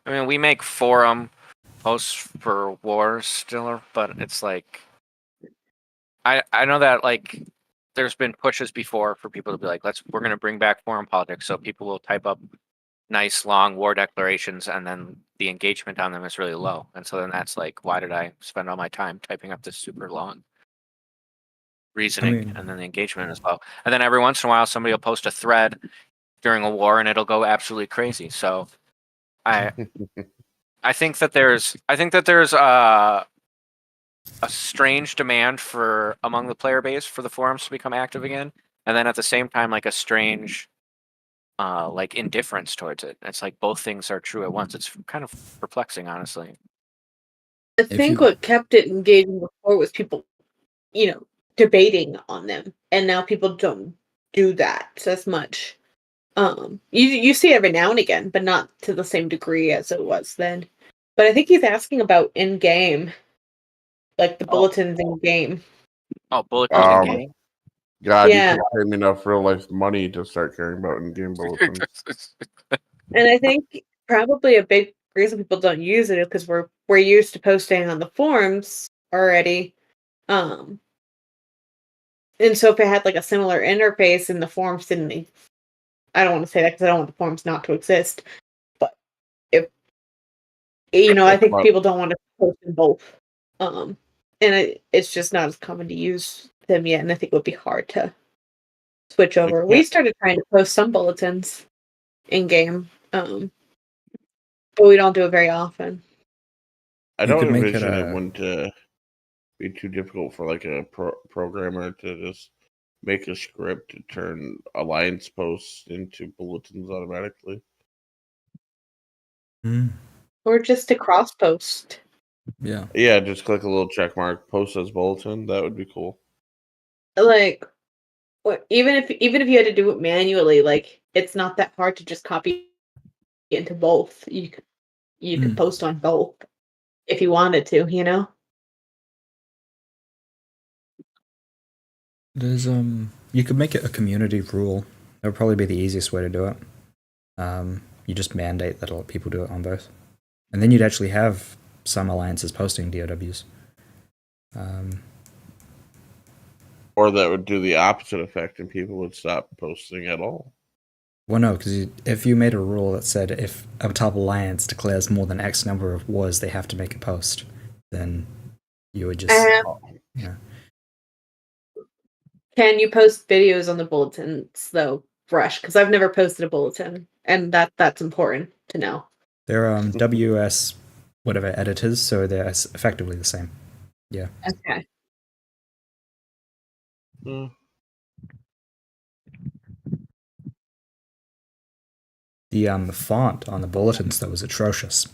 Speaker 3: I mean, we make forum posts for wars still, but it's like I know that like there's been pushes before for people to be like, we're gonna bring back forum politics, so people will type up nice long war declarations and then the engagement on them is really low. And so then that's like, why did I spend all my time typing up this super long reasoning
Speaker 2: mean-
Speaker 3: and then the engagement is low. And then every once in a while somebody will post a thread during a war and it'll go absolutely crazy. So I think that there's a strange demand for among the player base for the forums to become active again, and then at the same time like a strange like indifference towards it. It's like both things are true at once. It's kind of perplexing, honestly.
Speaker 1: I
Speaker 2: If
Speaker 1: think
Speaker 2: you
Speaker 1: what kept it engaging before was people, debating on them, and now people don't do that as much. You see every now and again, but not to the same degree as it was then. But I think he's asking about in game, like the bulletins in game.
Speaker 3: Oh, bulletins in
Speaker 5: Um,
Speaker 3: game.
Speaker 5: God, you
Speaker 1: Yeah,
Speaker 5: can't pay me enough real life money to start caring about in-game bulletins.
Speaker 1: and I think probably a big reason people don't use it is because we're used to posting on the forums already. Um, and so if it had like a similar interface and the forums didn't, I don't want to say that because I don't want the forums not to exist. But if I think
Speaker 5: But
Speaker 1: people don't want to post in both. And it's just not as common to use them yet, and I think it would be hard to switch
Speaker 5: I
Speaker 1: over. We
Speaker 5: can't.
Speaker 1: started trying to post some bulletins in game, but we don't do it very often.
Speaker 5: I
Speaker 2: you
Speaker 5: don't
Speaker 2: could make it
Speaker 5: envision it
Speaker 2: a
Speaker 5: wouldn't be too difficult for like a programmer to just make a script to turn alliance posts into bulletins automatically.
Speaker 1: Or just to cross post.
Speaker 2: yeah.
Speaker 5: Yeah, just click a little check mark, post as bulletin. That would be cool.
Speaker 1: Like even if you had to do it manually, like it's not that hard to just copy into both. You could post on both if you wanted to.
Speaker 2: There's you could make it a community rule. That would probably be the easiest way to do it. You just mandate that a lot of people do it on both, and then you'd actually have some alliances posting DOWs.
Speaker 5: Or that would do the opposite effect and people would stop posting at all.
Speaker 2: Well, no, because if you made a rule that said if a top alliance declares more than X number of wars, they have to make a post, then you would just yeah.
Speaker 1: Can you post videos on the bulletins though, Brush? Because I've never posted a bulletin, and that's important to know.
Speaker 2: They're WS whatever editors, so they're effectively the same. Yeah.
Speaker 1: Okay.
Speaker 2: The font on the bulletins though was atrocious.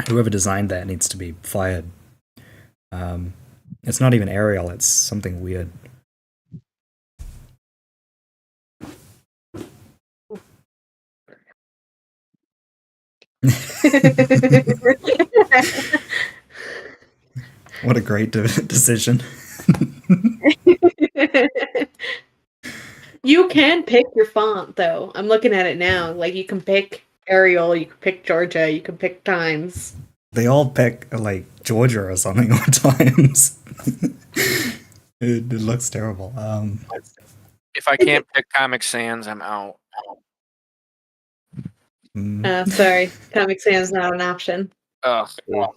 Speaker 2: Whoever designed that needs to be fired. It's not even Arial; it's something weird. What a great decision.
Speaker 1: You can pick your font though. I'm looking at it now. Like you can pick Arial, you can pick Georgia, you can pick Times.
Speaker 2: They all pick like Georgia or something at times. It looks terrible.
Speaker 3: If I can't pick Comic Sans, I'm out.
Speaker 1: Sorry, Comic Sans not an option.
Speaker 3: Ugh.
Speaker 5: Yeah.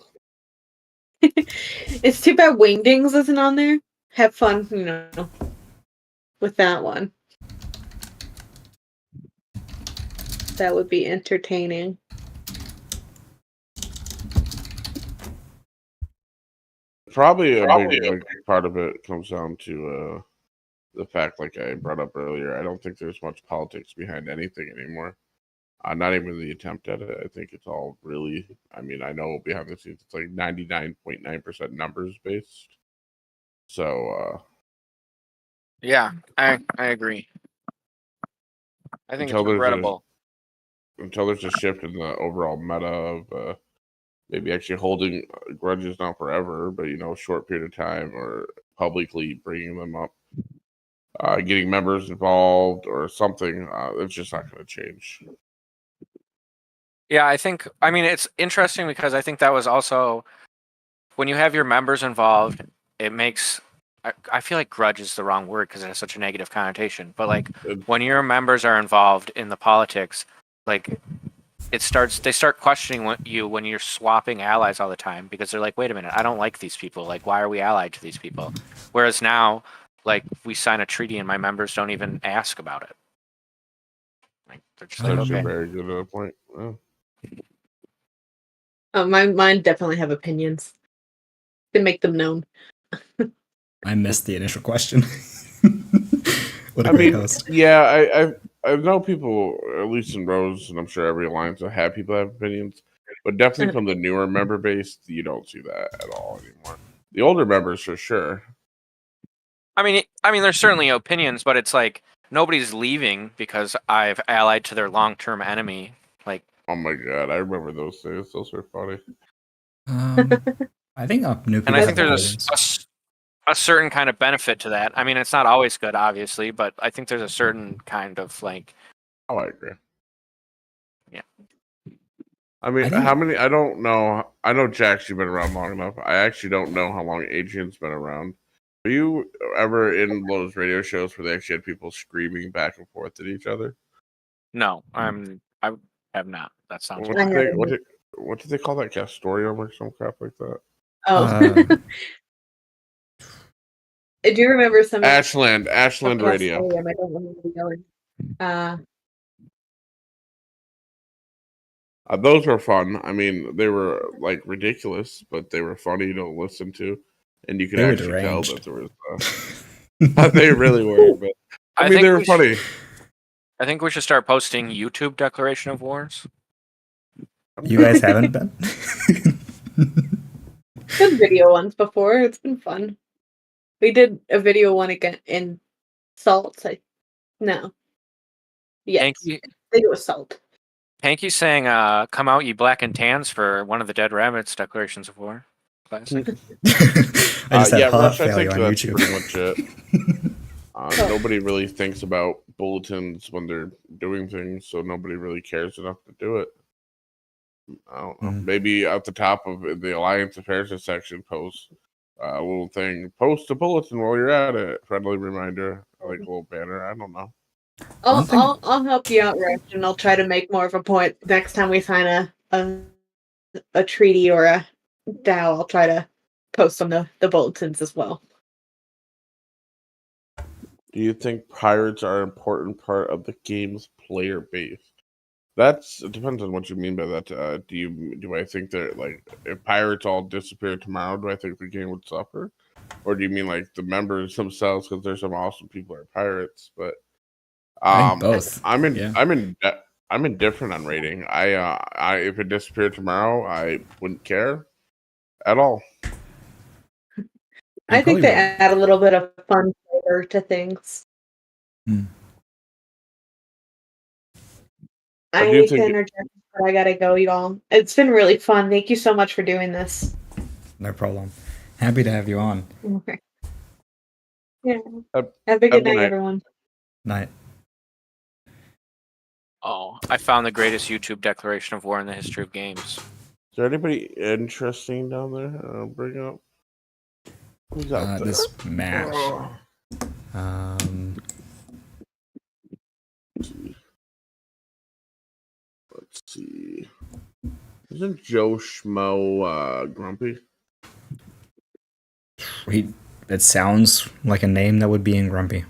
Speaker 1: It's too bad Wingdings isn't on there. Have fun, with that one. That would be entertaining.
Speaker 5: Probably a big part of it comes down to the fact, like I brought up earlier, I don't think there's much politics behind anything anymore. Not even the attempt at it. I think it's all really, I mean, I know behind the scenes it's like 99.9% numbers based. So
Speaker 3: Yeah, I agree. I think it's
Speaker 5: until
Speaker 3: regrettable.
Speaker 5: there's a shift in the overall meta of maybe actually holding grudges not forever, but short period of time, or publicly bringing them up, getting members involved or something, it's just not going to change.
Speaker 3: Yeah, I mean, it's interesting because I think that was also when you have your members involved, it makes. I feel like grudge is the wrong word because it has such a negative connotation. But like when your members are involved in the politics, like they start questioning you when you're swapping allies all the time because they're like, wait a minute, I don't like these people. Like, why are we allied to these people? Whereas now, like, we sign a treaty and my members don't even ask about it. Like, they're just like,
Speaker 5: That's
Speaker 3: okay.
Speaker 5: a very good point. Yeah.
Speaker 1: Mine definitely have opinions. To make them known.
Speaker 2: I missed the initial question. What a
Speaker 5: I
Speaker 2: great
Speaker 5: mean,
Speaker 2: host.
Speaker 5: yeah, I know people, at least in Rose, and I'm sure every alliance will have people have opinions, but definitely from the newer member base, you don't see that at all anymore. The older members, for sure.
Speaker 3: I mean, there's certainly opinions, but it's like nobody's leaving because I've allied to their long-term enemy. Like,
Speaker 5: Oh my god, I remember those days. Those were funny.
Speaker 2: I think new people
Speaker 3: and I think
Speaker 2: have
Speaker 3: there's
Speaker 2: opinions.
Speaker 3: a certain kind of benefit to that. I mean, it's not always good, obviously, but I think there's a certain kind of like.
Speaker 5: Oh, I agree.
Speaker 3: Yeah.
Speaker 5: I mean, how many? I don't know. I know Jax, you've been around long enough. I actually don't know how long Adrian's been around. Were you ever in those radio shows where they actually had people screaming back and forth at each other?
Speaker 3: No, I have not. That sounds.
Speaker 5: What did they call that? Castorium or some crap like that?
Speaker 1: Oh. I do remember some
Speaker 5: Ashland Radio.
Speaker 1: I don't know where we're going.
Speaker 5: Those were fun. I mean, they were like ridiculous, but they were funny to listen to, and you could actually tell that there was. They really were, but I mean, they were funny.
Speaker 3: I think we should start posting YouTube declaration of wars.
Speaker 2: You guys haven't been?
Speaker 1: Done video ones before. It's been fun. We did a video one again in Salt. No. Yes. I think it was Salt.
Speaker 3: Hanky saying, come out ye black and tans for one of the Dead Rabbits declarations of war. Classic.
Speaker 2: I just had heart
Speaker 5: Rush,
Speaker 2: failure on
Speaker 5: that's
Speaker 2: YouTube.
Speaker 5: pretty much it. Nobody really thinks about bulletins when they're doing things, so nobody really cares enough to do it. I don't know. Maybe at the top of the Alliance Affairs section, post a little thing. Post a bulletin while you're at it. Friendly reminder, like a little banner. I don't know.
Speaker 1: I'll help you out, Rich, and I'll try to make more of a point next time we sign a treaty or a DAO. I'll try to post on the bulletins as well.
Speaker 5: Do you think pirates are an important part of the game's player base? It depends on what you mean by that. Do I think that, like, if pirates all disappeared tomorrow, do I think the game would suffer? Or do you mean like the members themselves, because there's some awesome people who are pirates? But
Speaker 2: I think both.
Speaker 5: I'm indifferent on rating. I if it disappeared tomorrow, I wouldn't care at all.
Speaker 1: I think they add a little bit of fun flavor to things. I hate to interject, but I gotta go, y'all. It's been really fun. Thank you so much for doing this.
Speaker 2: No problem. Happy to have you on.
Speaker 1: Okay. Yeah. Have a good night, everyone.
Speaker 2: Night.
Speaker 3: Oh, I found the greatest YouTube declaration of war in the history of games.
Speaker 5: there anybody interesting down there? I'll bring up. Who's out there?
Speaker 2: This match.
Speaker 5: Oh. Let's see. Isn't Joe Schmo grumpy?
Speaker 2: It sounds like a name that would be in Grumpy.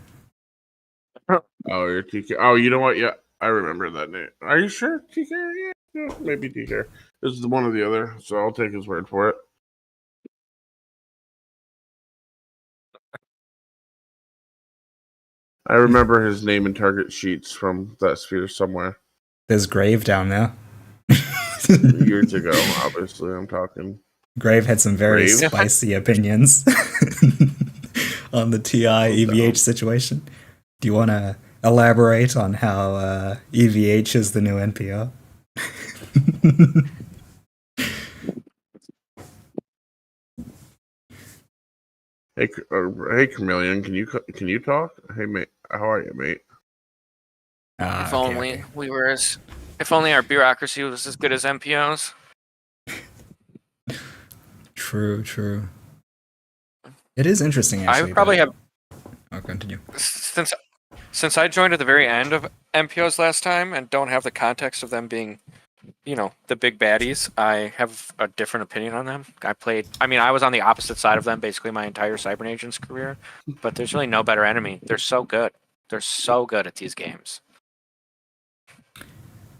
Speaker 5: Oh, you're TK. Oh, you know what? Yeah, I remember that name. Are you sure, TK? Yeah, maybe TK. This is one or the other, so I'll take his word for it. I remember his name in target sheets from that sphere somewhere.
Speaker 2: There's Grave down there.
Speaker 5: Years ago, obviously, I'm talking.
Speaker 2: Grave had some very
Speaker 5: Grave?
Speaker 2: spicy opinions on the TI EVH situation. Do you want to elaborate on how EVH is the new NPO?
Speaker 5: Hey, Chameleon, can you talk? Hey, mate, how are you, mate?
Speaker 3: If only our bureaucracy was as good as MPOs.
Speaker 2: True. It is interesting,
Speaker 3: I
Speaker 2: actually.
Speaker 3: would probably have.
Speaker 2: Oh, continue.
Speaker 3: Since I joined at the very end of MPOs last time and don't have the context of them being, the big baddies, I have a different opinion on them. I was on the opposite side of them basically my entire Cyber Agents career, but there's really no better enemy. They're so good. They're so good at these games.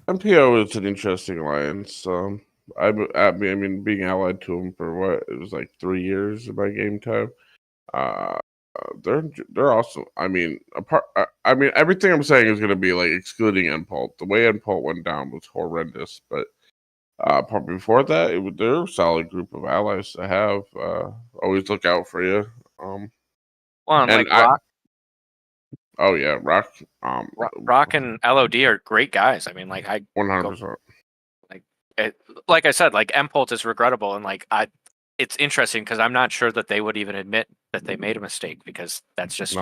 Speaker 5: MPO is an interesting alliance. I mean, being allied to them for what it was like 3 years of my game time. They're awesome. I mean, everything I'm saying is going to be like excluding Npult. The way Npult went down was horrendous, but probably before that, they're a solid group of allies to have. Always look out for you.
Speaker 3: Rock.
Speaker 5: Oh yeah, Rock.
Speaker 3: Rock and LOD are great guys. I mean,
Speaker 5: 100%.
Speaker 3: Like I said, Npult is regrettable, and it's interesting because I'm not sure that they would even admit that they made a mistake because that's just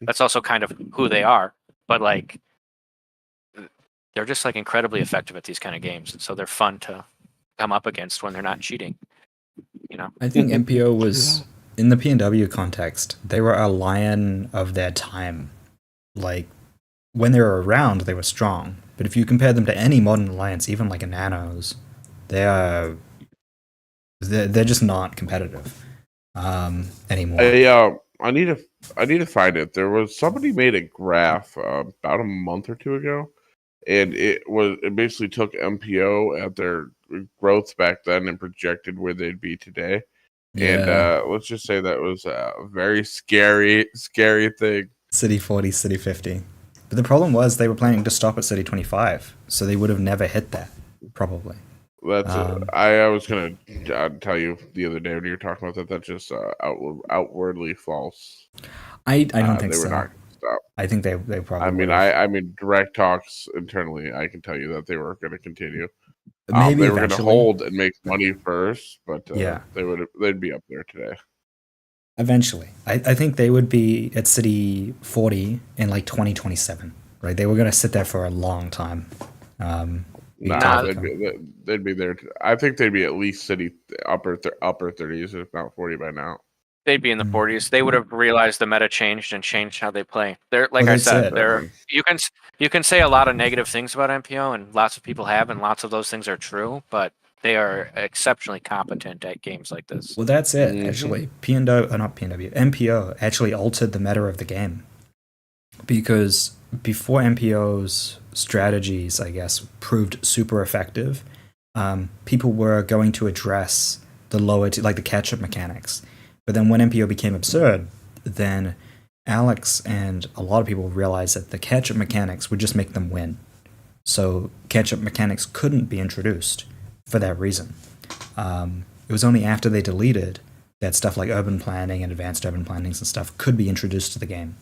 Speaker 3: that's also kind of who they are. But they're just incredibly effective at these kind of games, so they're fun to come up against when they're not cheating.
Speaker 2: I think MPO was in the PNW context. They were a lion of their time. When they were around, they were strong. But if you compare them to any modern alliance, even like a Nanos, they're just not competitive anymore.
Speaker 5: I need to find it. There was somebody made a graph about a month or two ago, and it basically took MPO at their growth back then and projected where they'd be today.
Speaker 2: Yeah.
Speaker 5: And let's just say that was a very scary thing.
Speaker 2: City 40, City 50. But the problem was they were planning to stop at City 25, so they would have never hit that, probably.
Speaker 5: That's I was gonna tell you the other day when you were talking about that. That's just outwardly false.
Speaker 2: I don't think
Speaker 5: they
Speaker 2: so.
Speaker 5: Were not stop.
Speaker 2: I think they probably.
Speaker 5: I mean, direct talks internally. I can tell you that they were going to continue.
Speaker 2: Maybe
Speaker 5: they were going to hold and make money first, but
Speaker 2: yeah,
Speaker 5: they'd be up there today.
Speaker 2: Eventually, I think they would be at City 40 in 2027. Right? They were going to sit there for a long time.
Speaker 5: They'd be there. I think they'd be at least City upper 30s, if not 40 by now.
Speaker 3: They'd be in the 40s. They would have realized the meta changed and changed how they play. They're I said, you can say a lot of negative things about MPO, and lots of people have, and lots of those things are true. But they are exceptionally competent at games like this.
Speaker 2: Well, that's it. Actually, MPO actually altered the meta of the game because before MPO's strategies, I guess, proved super effective, people were going to address the lower, the catch-up mechanics. But then when MPO became absurd, then Alex and a lot of people realized that the catch-up mechanics would just make them win. So catch-up mechanics couldn't be introduced for that reason. It was only after they deleted that stuff like urban planning and advanced urban plannings and stuff could be introduced to the game.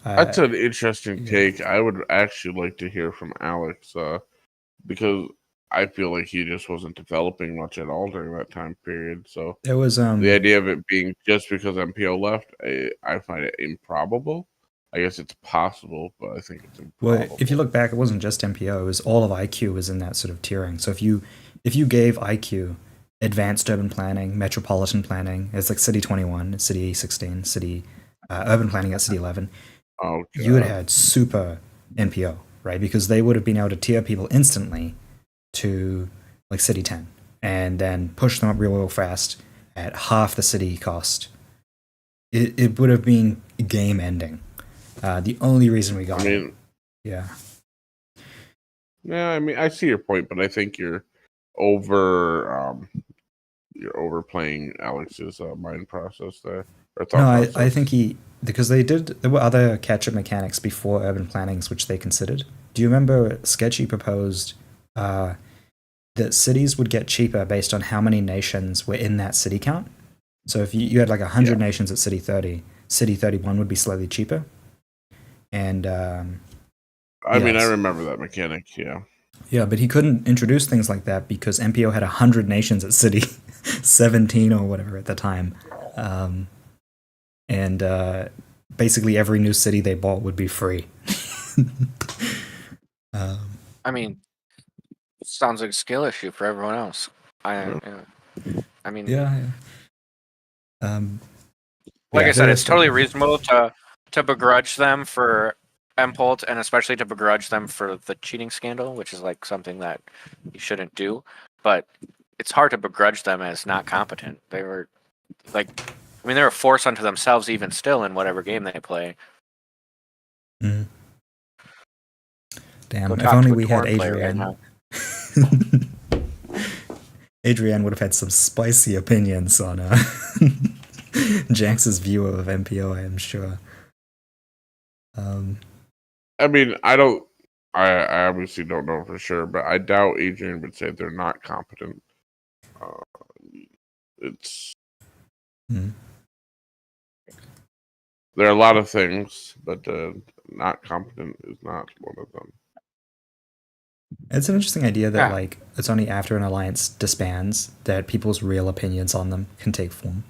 Speaker 5: That's an interesting take. I would actually like to hear from Alex because I feel like he just wasn't developing much at all during that time period. So
Speaker 2: there was
Speaker 5: the idea of it being just because MPO left, I find it improbable. I guess it's possible, but I think it's
Speaker 2: Well,
Speaker 5: improbable.
Speaker 2: if you look back, it wasn't just MPO; it was all of IQ was in that sort of tiering. So if you gave IQ advanced urban planning, metropolitan planning, it's like City 21, City 16, City urban planning at City 11,
Speaker 5: Oh,
Speaker 2: you would
Speaker 5: God.
Speaker 2: have had super NPO, right? Because they would have been able to tier people instantly to like City 10 and then push them up real fast at half the city cost. It would have been game ending. The only reason we got
Speaker 5: I mean,
Speaker 2: yeah.
Speaker 5: yeah, I mean, I see your point, but I think you're overplaying Alex's mind process there, or thought
Speaker 2: No,
Speaker 5: process.
Speaker 2: I think because there were other catch-up mechanics before urban plannings which they considered. Do you remember Sketchy proposed that cities would get cheaper based on how many nations were in that city count? So if you had like 100 nations at City 30, City 31 would be slightly cheaper. And
Speaker 5: I mean, I remember that mechanic. Yeah.
Speaker 2: Yeah, but he couldn't introduce things like that because MPO had 100 nations at City 17 or whatever at the time. And basically every new city they bought would be free.
Speaker 3: I mean, sounds like a skill issue for everyone else. I mean,
Speaker 2: yeah.
Speaker 3: like
Speaker 2: yeah,
Speaker 3: I said, it's
Speaker 2: there's-
Speaker 3: totally reasonable to begrudge them for Mpolt, and especially to begrudge them for the cheating scandal, which is like something that you shouldn't do. But it's hard to begrudge them as not competent. They were like, I mean, they're a force unto themselves, even still in whatever game they play.
Speaker 2: Mm. Damn,
Speaker 3: Go
Speaker 2: if
Speaker 3: talk
Speaker 2: only
Speaker 3: to a
Speaker 2: we had
Speaker 3: Torn player right
Speaker 2: Adrian.
Speaker 3: now.
Speaker 2: Adrian would have had some spicy opinions on Jax's view of MPO, I am sure.
Speaker 5: I mean, I obviously don't know for sure, but I doubt Adrian would say they're not competent. It's
Speaker 2: Hmm.
Speaker 5: There are a lot of things, but not competent is not one of them.
Speaker 2: It's an interesting idea that
Speaker 3: Yeah.
Speaker 2: like it's only after an alliance disbands that people's real opinions on them can take form.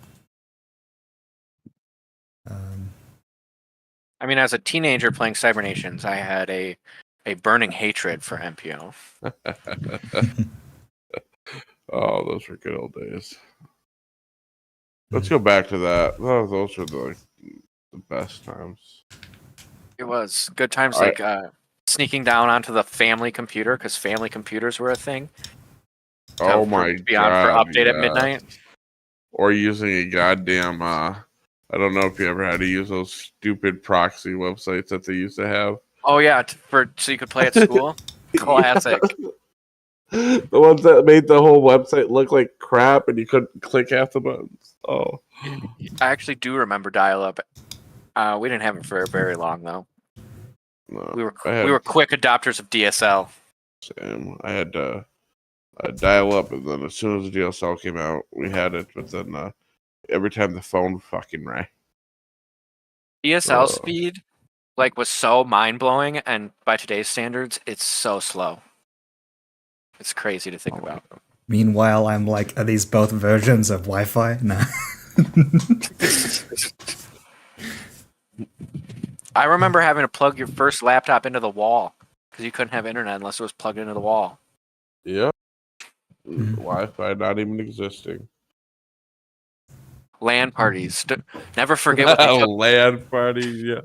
Speaker 3: I mean, as a teenager playing Cybernations, I had a burning hatred for MPO.
Speaker 5: Oh, those were good old days. Let's go back to that. Oh, those were the best times.
Speaker 3: It was good times,
Speaker 5: I-
Speaker 3: like sneaking down onto the family computer because family computers were a thing.
Speaker 5: Oh
Speaker 3: for-
Speaker 5: my
Speaker 3: to be on for
Speaker 5: god!
Speaker 3: update at
Speaker 5: yeah.
Speaker 3: midnight.
Speaker 5: Or using a goddamn. I don't know if you ever had to use those stupid proxy websites that they used to have.
Speaker 3: Oh yeah, so you could play at school. Classic.
Speaker 5: The ones that made the whole website look like crap and you couldn't click half the buttons. Oh.
Speaker 3: I actually do remember dial-up. We didn't have it for very long though.
Speaker 5: No,
Speaker 3: We were quick adopters of DSL.
Speaker 5: Same. I had dial up, and then as soon as the DSL came out, we had it. But then every time the phone fucking rang.
Speaker 3: DSL speed was so mind-blowing, and by today's standards, it's so slow. It's crazy to think about.
Speaker 2: Meanwhile, I'm like, are these both versions of Wi-Fi? Nah.
Speaker 3: I remember having to plug your first laptop into the wall because you couldn't have internet unless it was plugged into the wall.
Speaker 5: Yeah.
Speaker 2: Mhm.
Speaker 5: Wi-Fi not even existing.
Speaker 3: LAN parties. Never forget what they took.
Speaker 5: LAN parties, yeah.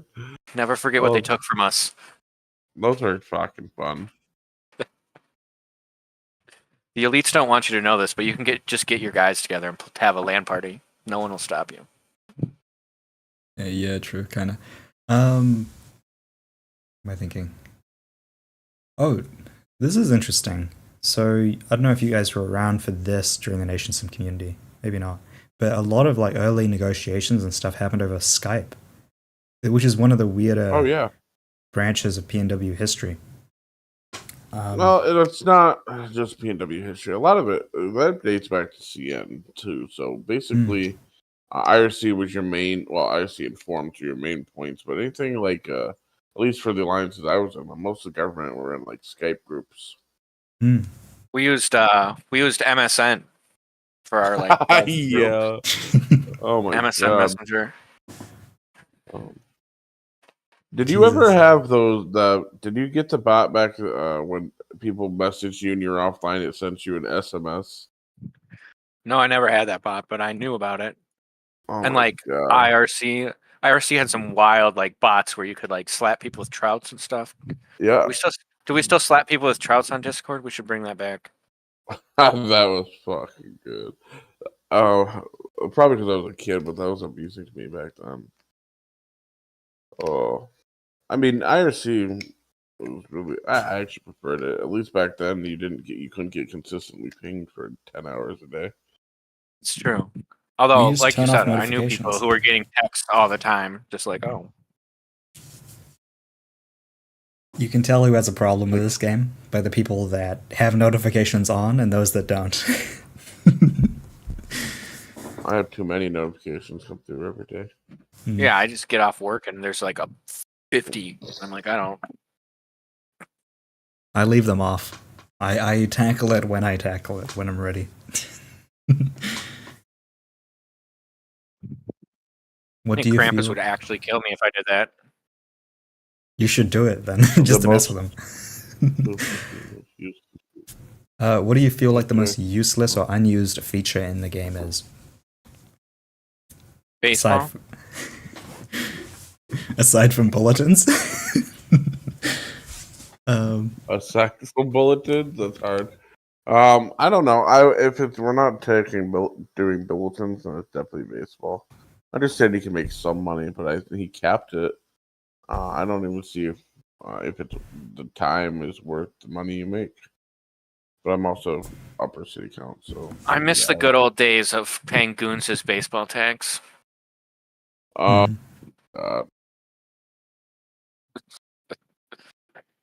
Speaker 3: Never forget what they took from us.
Speaker 5: Those are fucking fun.
Speaker 3: The elites don't want you to know this, but you can just get your guys together and have a LAN party. No one will stop you.
Speaker 2: Yeah, true, kind of. What am I thinking? Oh, this is interesting. So I don't know if you guys were around for this during the Nation Sim community. Maybe not. But a lot of like early negotiations and stuff happened over Skype, which is one of the weirder branches of PNW history.
Speaker 5: Well, it's not just PNW history. A lot of it that dates back to CN too. So basically, IRC was your main. Well, IRC informed your main points, but anything like at least for the alliances I was in, most of the government were in like Skype groups.
Speaker 3: We used MSN for our like
Speaker 5: yeah. Oh my
Speaker 3: MSN
Speaker 5: god.
Speaker 3: Messenger.
Speaker 5: Did you ever
Speaker 2: Jesus.
Speaker 5: have those? Did you get the bot back when people messaged you and you're offline? It sent you an SMS.
Speaker 3: No, I never had that bot, but I knew about it.
Speaker 5: Oh
Speaker 3: And
Speaker 5: my
Speaker 3: like
Speaker 5: god!
Speaker 3: IRC had some wild like bots where you could like slap people with trouts and stuff.
Speaker 5: Yeah,
Speaker 3: Do we still slap people with trouts on Discord? We should bring that back.
Speaker 5: that was fucking good. Probably because I was a kid, but that was amusing to me back then. Oh, I mean, IRC was really. I actually preferred it. At least back then, you couldn't get consistently pinged for 10 hours a day.
Speaker 3: It's true.
Speaker 2: We
Speaker 3: Although,
Speaker 2: used to
Speaker 3: like you
Speaker 2: turn off
Speaker 3: said, I knew people
Speaker 2: notifications.
Speaker 3: who were getting texts all the time, just like, oh,
Speaker 2: You can tell who has a problem with this game by the people that have notifications on and those that don't.
Speaker 5: I have too many notifications come through every day.
Speaker 3: yeah, I just get off work and there's like a 50. I'm like, I don't.
Speaker 2: I leave them off. I tackle it when I'm ready.
Speaker 3: I
Speaker 2: What
Speaker 3: think
Speaker 2: do you
Speaker 3: Krampus
Speaker 2: feel?
Speaker 3: would actually kill me if I did that.
Speaker 2: You should do it then, just to mess with them. What do you feel like the most useless or unused feature in the game is?
Speaker 3: Baseball.
Speaker 2: Aside from bulletins?
Speaker 5: Aside from bulletins, that's hard. I don't know. We're not doing bulletins, then it's definitely baseball. I understand he can make some money, but he capped it. I don't even see if the time is worth the money you make. But I'm also upper city count, so
Speaker 3: I miss the good old days of paying goons his baseball tags.
Speaker 5: Uh,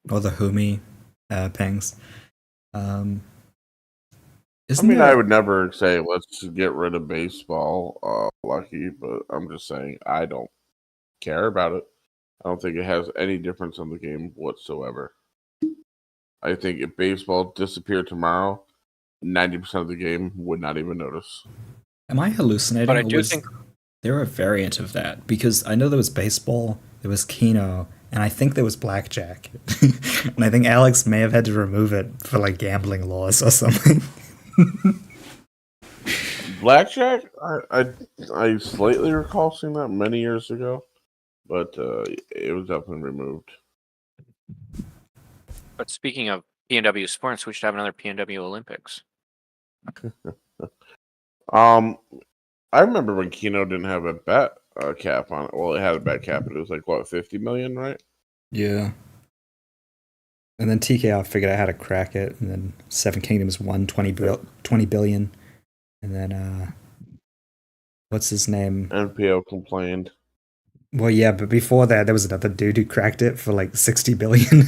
Speaker 2: Or the Humi pings.
Speaker 5: I would never say let's get rid of baseball, Lucky, but I'm just saying I don't care about it. I don't think it has any difference on the game whatsoever. I think if baseball disappeared tomorrow, 90% of the game would not even notice.
Speaker 2: Am I hallucinating?
Speaker 3: But I
Speaker 2: or
Speaker 3: do
Speaker 2: was
Speaker 3: think
Speaker 2: there a variant of that? Because I know there was baseball, there was Keno, and I think there was blackjack. And I think Alex may have had to remove it for like gambling laws or something.
Speaker 5: Blackjack, I slightly recall seeing that many years ago, but it was definitely removed.
Speaker 3: But speaking of PNW sports, we should have another PNW Olympics.
Speaker 5: I remember when Keno didn't have a bet cap on it. Well, it had a bet cap, but it was like what, 50 million, right?
Speaker 2: Yeah. And then TKR figured out how to crack it, and then Seven Kingdoms won 20 billion. And then what's his name?
Speaker 5: NPO complained.
Speaker 2: Well, yeah, but before that, there was another dude who cracked it for like 60 billion.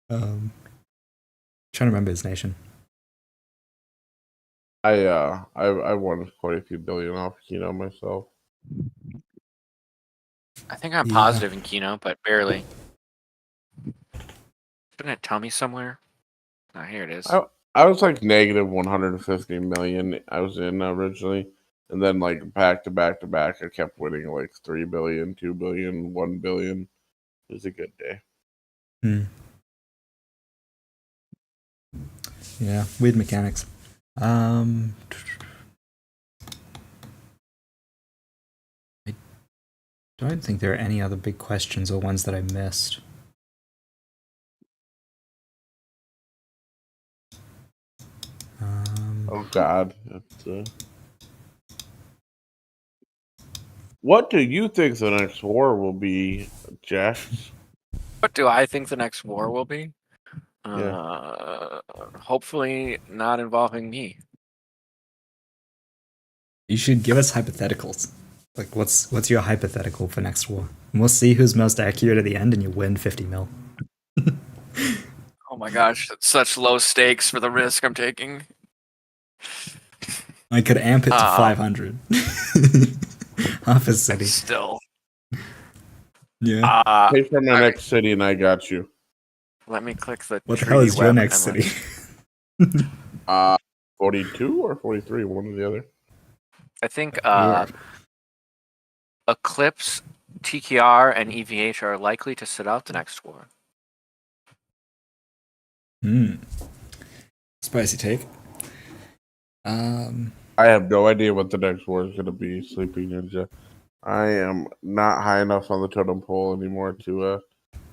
Speaker 2: Trying to remember his nation.
Speaker 5: I won quite a few billion off Keno myself.
Speaker 3: I think I'm positive in Keno, but barely. Didn't it tell me somewhere? Oh, here it is.
Speaker 5: I was like negative 150 million. I was in originally, and then like back to back to back, I kept winning like 3 billion, 2 billion, 1 billion. It was a good day.
Speaker 2: Yeah, weird mechanics. I don't think there are any other big questions or ones that I missed.
Speaker 5: Oh God. What do you think the next war will be, Jack?
Speaker 3: What do I think the next war will be?
Speaker 5: Yeah.
Speaker 3: Hopefully not involving me.
Speaker 2: You should give us hypotheticals. Like, what's your hypothetical for next war? And we'll see who's most accurate at the end, and you win 50 mil.
Speaker 3: Oh my gosh, that's such low stakes for the risk I'm taking.
Speaker 2: I could amp it to 500. Half a city.
Speaker 3: Still.
Speaker 2: Yeah.
Speaker 5: Pay for my next city and I got you.
Speaker 3: Let me click the
Speaker 2: What the hell is your next city?
Speaker 5: 42 or 43, one or the other.
Speaker 3: I think Eclipse TKR and EVH are likely to sit out the next war.
Speaker 2: Spicy take.
Speaker 5: I have no idea what the next war is going to be, Sleeping Ninja. I am not high enough on the totem pole anymore to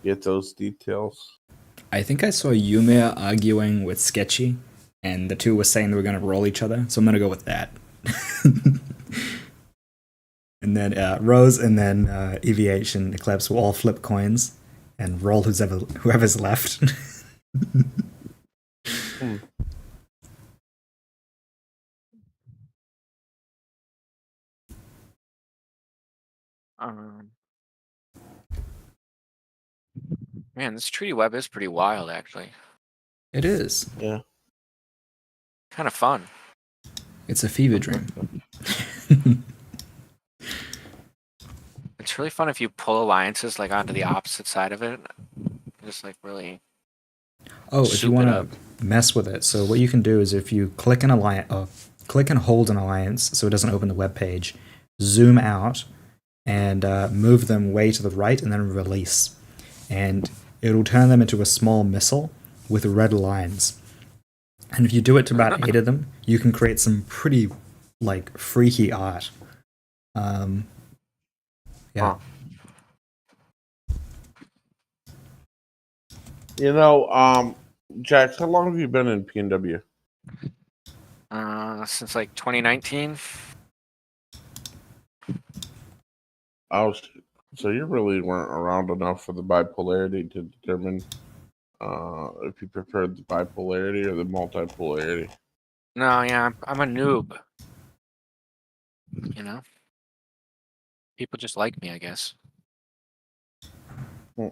Speaker 5: get those details.
Speaker 2: I think I saw Ymir arguing with Sketchy, and the two were saying they were going to roll each other, so I'm going to go with that. And then Rose and then EVH and Eclipse will all flip coins and roll whoever's left.
Speaker 3: Man, this treaty web is pretty wild, actually.
Speaker 2: It is.
Speaker 5: Yeah.
Speaker 3: Kind of fun.
Speaker 2: It's a fever dream.
Speaker 3: It's really fun if you pull alliances like onto the opposite side of it. Just like really.
Speaker 2: Oh, if you
Speaker 3: Soup it
Speaker 2: want
Speaker 3: up.
Speaker 2: to mess with it, so what you can do is if you click an alliance, click and hold an alliance, so it doesn't open the web page, zoom out, and move them way to the right, and then release, and it'll turn them into a small missile with red lines. And if you do it to about 8 of them, you can create some pretty like freaky art. Yeah.
Speaker 5: Huh. You know, Jax, how long have you been in PNW?
Speaker 3: Since like 2019.
Speaker 5: So you really weren't around enough for the bipolarity to determine if you preferred the bipolarity or the multipolarity.
Speaker 3: No, yeah, I'm a noob. You know, people just like me, I guess.
Speaker 5: Hmm.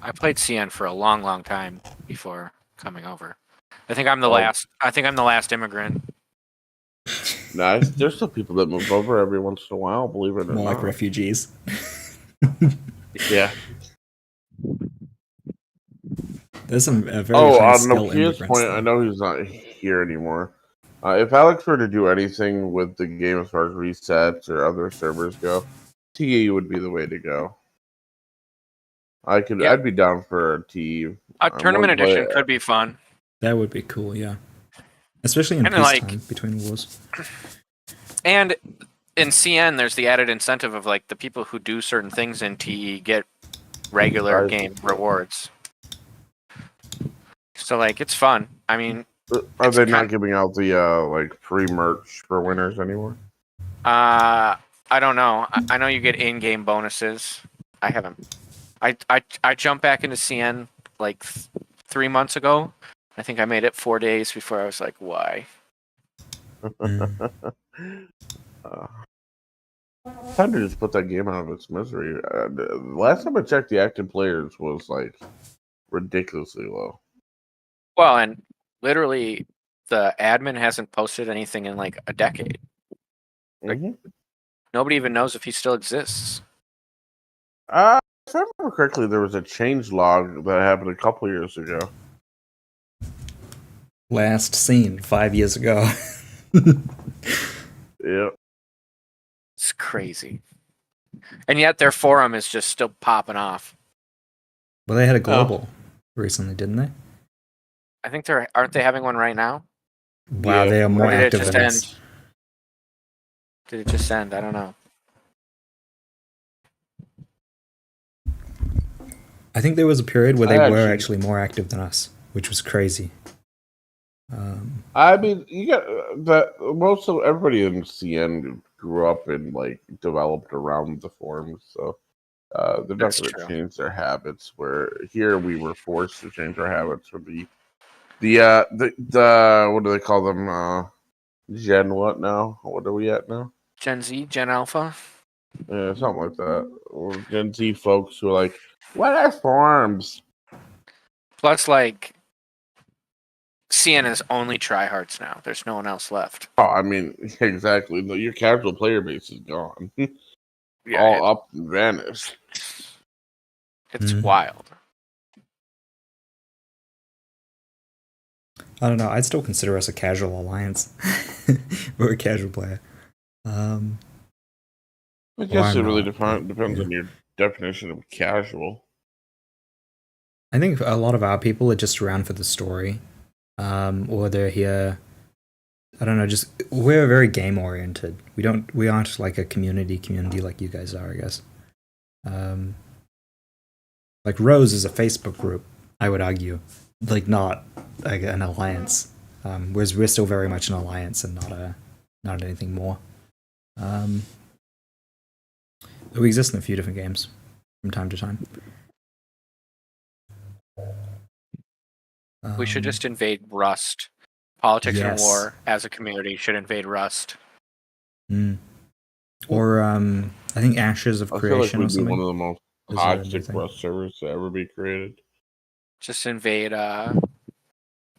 Speaker 3: I played CN for a long, long time before coming over. I think I'm the
Speaker 5: Oh.
Speaker 3: last. I think I'm the last immigrant.
Speaker 5: Nice. There's still people that move over every once in a while, believe it or
Speaker 2: More
Speaker 5: not.
Speaker 2: like refugees.
Speaker 5: Yeah.
Speaker 2: There's some very
Speaker 5: Oh,
Speaker 2: high
Speaker 5: on
Speaker 2: skill
Speaker 5: Nokia's
Speaker 2: immigrants.
Speaker 5: point,
Speaker 2: though.
Speaker 5: I know he's not here anymore. If Alex were to do anything with the game as far as resets or other servers go, TE would be the way to go.
Speaker 3: Yeah.
Speaker 5: I'd be down for a TE.
Speaker 3: A tournament
Speaker 5: wouldn't play
Speaker 3: edition could be fun.
Speaker 2: That would be cool, yeah. Especially in
Speaker 3: And, like-
Speaker 2: peacetime between wars.
Speaker 3: And in CN, there's the added incentive of like the people who do certain things in TE get regular
Speaker 5: Right.
Speaker 3: game rewards. So like it's fun. I mean,
Speaker 5: Are
Speaker 3: It's
Speaker 5: they
Speaker 3: kind-
Speaker 5: not giving out the like free merch for winners anymore?
Speaker 3: I don't know. I know you get in-game bonuses. I haven't. I jumped back into CN like 3 months ago. I think I made it 4 days before I was like, why?
Speaker 5: Time to just put that game out of its misery. The last time I checked, the active players was like ridiculously low.
Speaker 3: Well, and literally the admin hasn't posted anything in like a decade. Like-
Speaker 5: Mhm.
Speaker 3: Nobody even knows if he still exists.
Speaker 5: If I remember correctly, there was a change log that happened a couple years ago.
Speaker 2: Last seen 5 years ago.
Speaker 5: Yeah.
Speaker 3: It's crazy. And yet their forum is just still popping off.
Speaker 2: Well, they had a global recently, didn't they?
Speaker 3: I think aren't they having one right now?
Speaker 2: Wow,
Speaker 5: Yeah.
Speaker 2: they are more
Speaker 3: Or did it
Speaker 2: active
Speaker 3: just
Speaker 2: than
Speaker 3: end?
Speaker 2: us.
Speaker 3: Did it just end? I don't know.
Speaker 2: I think there was a period where
Speaker 5: I
Speaker 2: they were
Speaker 5: actually-
Speaker 2: actually more active than us, which was crazy.
Speaker 5: I mean, you got that. Most of everybody in CN grew up and like developed around the forums, so they're not
Speaker 3: That's
Speaker 5: going to
Speaker 3: true.
Speaker 5: change their habits. Where here we were forced to change our habits for the what do they call them? Gen what now? What are we at now?
Speaker 3: Gen Z, Gen Alpha.
Speaker 5: Yeah, something like that. Or Gen Z folks who are like, what are forums?
Speaker 3: Plus, like, CN is only tryhards now. There's no one else left.
Speaker 5: Oh, I mean, exactly. No, your casual player base is gone.
Speaker 3: Yeah,
Speaker 5: All up and vanished.
Speaker 3: it's
Speaker 2: Mhm.
Speaker 3: wild.
Speaker 2: I don't know. I'd still consider us a casual alliance. We're a casual player.
Speaker 3: I
Speaker 5: I guess
Speaker 2: I'm
Speaker 5: it really
Speaker 2: not, but,
Speaker 5: depends
Speaker 2: yeah.
Speaker 5: on your definition of casual.
Speaker 2: I think a lot of our people are just around for the story, or they're here. I don't know. Just we're very game oriented. We aren't like a community like you guys are, I guess. Um, like Rose is a Facebook group, I would argue, like not like an alliance. Whereas we're still very much an alliance and not anything more. We exist in a few different games from time to time.
Speaker 3: We should just invade Rust. Politics and
Speaker 2: yes.
Speaker 3: war as a community should invade Rust.
Speaker 2: Or I think Ashes of
Speaker 5: I feel like
Speaker 2: Creation or
Speaker 5: we'd be
Speaker 2: something.
Speaker 5: one of the most
Speaker 2: Is a new
Speaker 5: toxic
Speaker 2: thing.
Speaker 5: Rust servers to ever be created.
Speaker 3: Just invade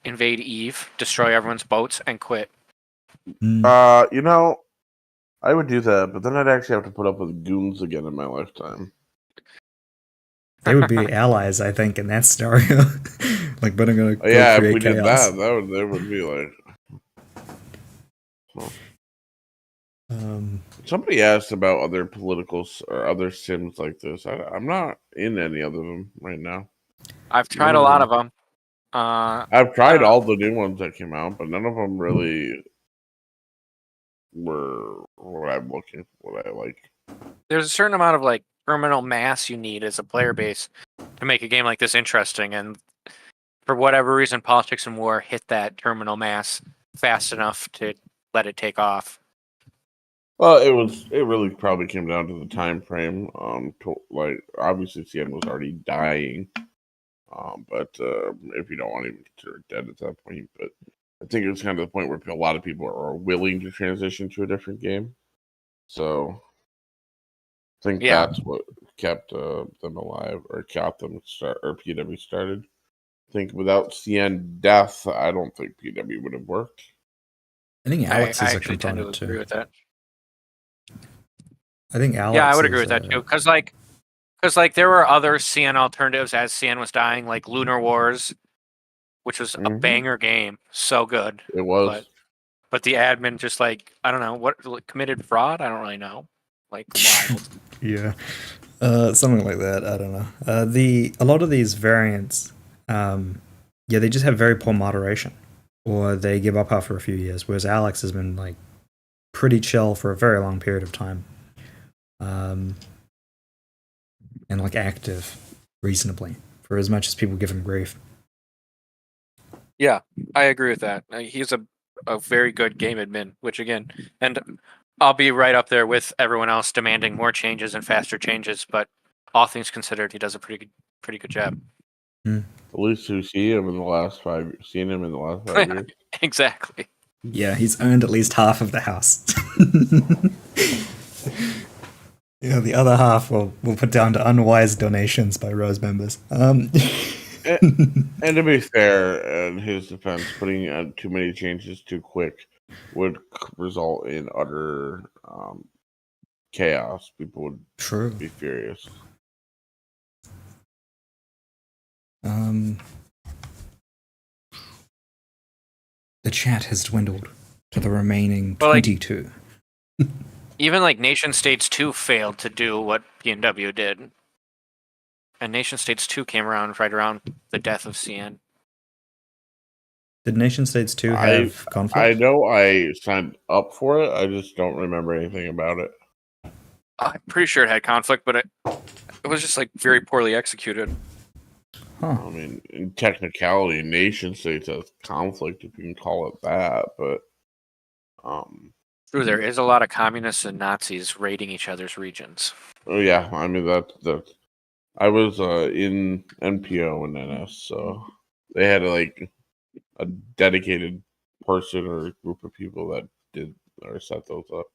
Speaker 3: Eve, destroy everyone's boats, and quit.
Speaker 5: You know, I would do that, but then I'd actually have to put up with goons again in my lifetime.
Speaker 2: They would be allies, I think, in that scenario. Like, but I'm gonna go
Speaker 5: Yeah, if
Speaker 2: create
Speaker 5: we did
Speaker 2: chaos.
Speaker 5: that would be like. Somebody asked about other politicals or other sims like this. I'm not in any of them right now.
Speaker 3: I've tried a lot of them.
Speaker 5: I've tried all the new ones that came out, but none of them really were what I'm looking for, what I like.
Speaker 3: There's a certain amount of like terminal mass you need as a player base to make a game like this interesting, and for whatever reason, Politics and War hit that terminal mass fast enough to let it take off.
Speaker 5: Well, it really probably came down to the time frame. Like obviously CN was already dying, but if you don't want to even consider it dead at that point, but I think it was kind of the point where a lot of people are willing to transition to a different game. So I think that's what kept them alive or kept them PW started. I think without CN death, I don't think PW would have worked.
Speaker 2: I think Alex
Speaker 3: I
Speaker 2: is a
Speaker 3: actually tend to
Speaker 2: component
Speaker 3: agree
Speaker 2: too.
Speaker 3: with that.
Speaker 2: I think Alex.
Speaker 3: Yeah, I would agree with that too, because there were other CN alternatives as CN was dying, like Lunar Wars, which was a banger game, so good.
Speaker 5: It was.
Speaker 3: But the admin just like, I don't know, what committed fraud? I don't really know. Like wild.
Speaker 2: Yeah. Something like that. I don't know. A lot of these variants, they just have very poor moderation, or they give up after a few years. Whereas Alex has been like pretty chill for a very long period of time, and like active reasonably for as much as people give him grief.
Speaker 3: Yeah, I agree with that. He's a very good game admin, which again, and I'll be right up there with everyone else demanding more changes and faster changes. But all things considered, he does a pretty good job.
Speaker 5: At least we've seen him in the last 5 years.
Speaker 3: Exactly.
Speaker 2: Yeah, he's earned at least half of the house. Yeah, the other half we'll put down to unwise donations by Rose members.
Speaker 5: And to be fair, in his defense, putting too many changes too quick would result in utter chaos. People would be furious.
Speaker 2: The chat has dwindled to the remaining 22.
Speaker 3: Even like Nation States 2 failed to do what PNW did. And Nation States 2 came around right around the death of CN.
Speaker 2: Did Nation States 2 have conflict?
Speaker 5: I know I signed up for it. I just don't remember anything about it.
Speaker 3: I'm pretty sure it had conflict, but it was just like very poorly executed.
Speaker 2: Huh.
Speaker 5: I mean, in technicality, Nation States has conflict, if you can call it that, but
Speaker 3: True, there is a lot of communists and Nazis raiding each other's regions.
Speaker 5: Oh yeah, I mean that. I was in NPO and NS, so they had like a dedicated person or group of people that did or set those up.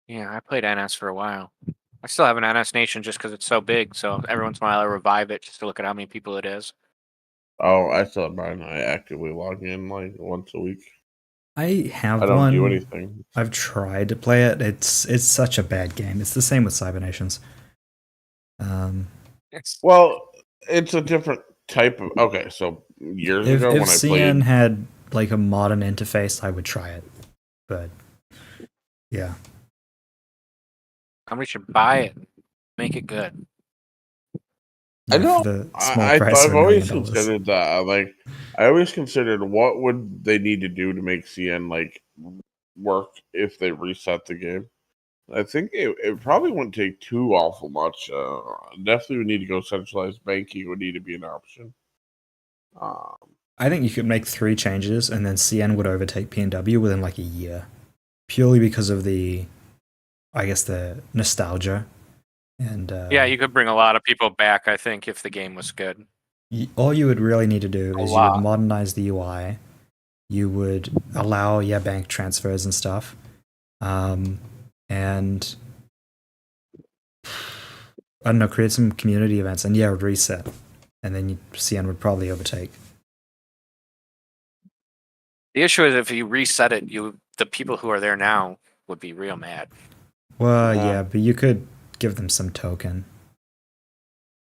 Speaker 3: Yeah, I played NS for a while. I still have an NS Nation just because it's so big. So every once in a while I revive it just to look at how many people it is.
Speaker 5: Oh, I still have mine. I actively log in like once a week.
Speaker 2: I have
Speaker 5: one. I don't do
Speaker 2: one.
Speaker 5: anything.
Speaker 2: I've tried to play it. It's such a bad game. It's the same with Cyber Nations.
Speaker 5: Well, it's a different type of. Okay, so years ago when I
Speaker 2: CN
Speaker 5: played,
Speaker 2: had like a modern interface, I would try it. But yeah,
Speaker 3: Somebody should buy it, make it good.
Speaker 5: I
Speaker 2: For
Speaker 5: know.
Speaker 2: the small price of
Speaker 5: I've
Speaker 2: $1 million.
Speaker 5: always considered that. Like, I always considered what would they need to do to make CN like work if they reset the game. I think it probably wouldn't take too awful much. Definitely would need to go centralized banking would need to be an option.
Speaker 2: I think you could make 3 changes and then CN would overtake PNW within like a year. Purely because of the nostalgia. And
Speaker 3: Yeah, you could bring a lot of people back, I think, if the game was good.
Speaker 2: all you would really need to do
Speaker 3: A
Speaker 2: is you would
Speaker 3: lot.
Speaker 2: modernize the UI. You would allow bank transfers and stuff. And I don't know, create some community events and reset. And then CN would probably overtake.
Speaker 3: The issue is if you reset it, the people who are there now would be real mad.
Speaker 2: Well, yeah, but you could give them some token.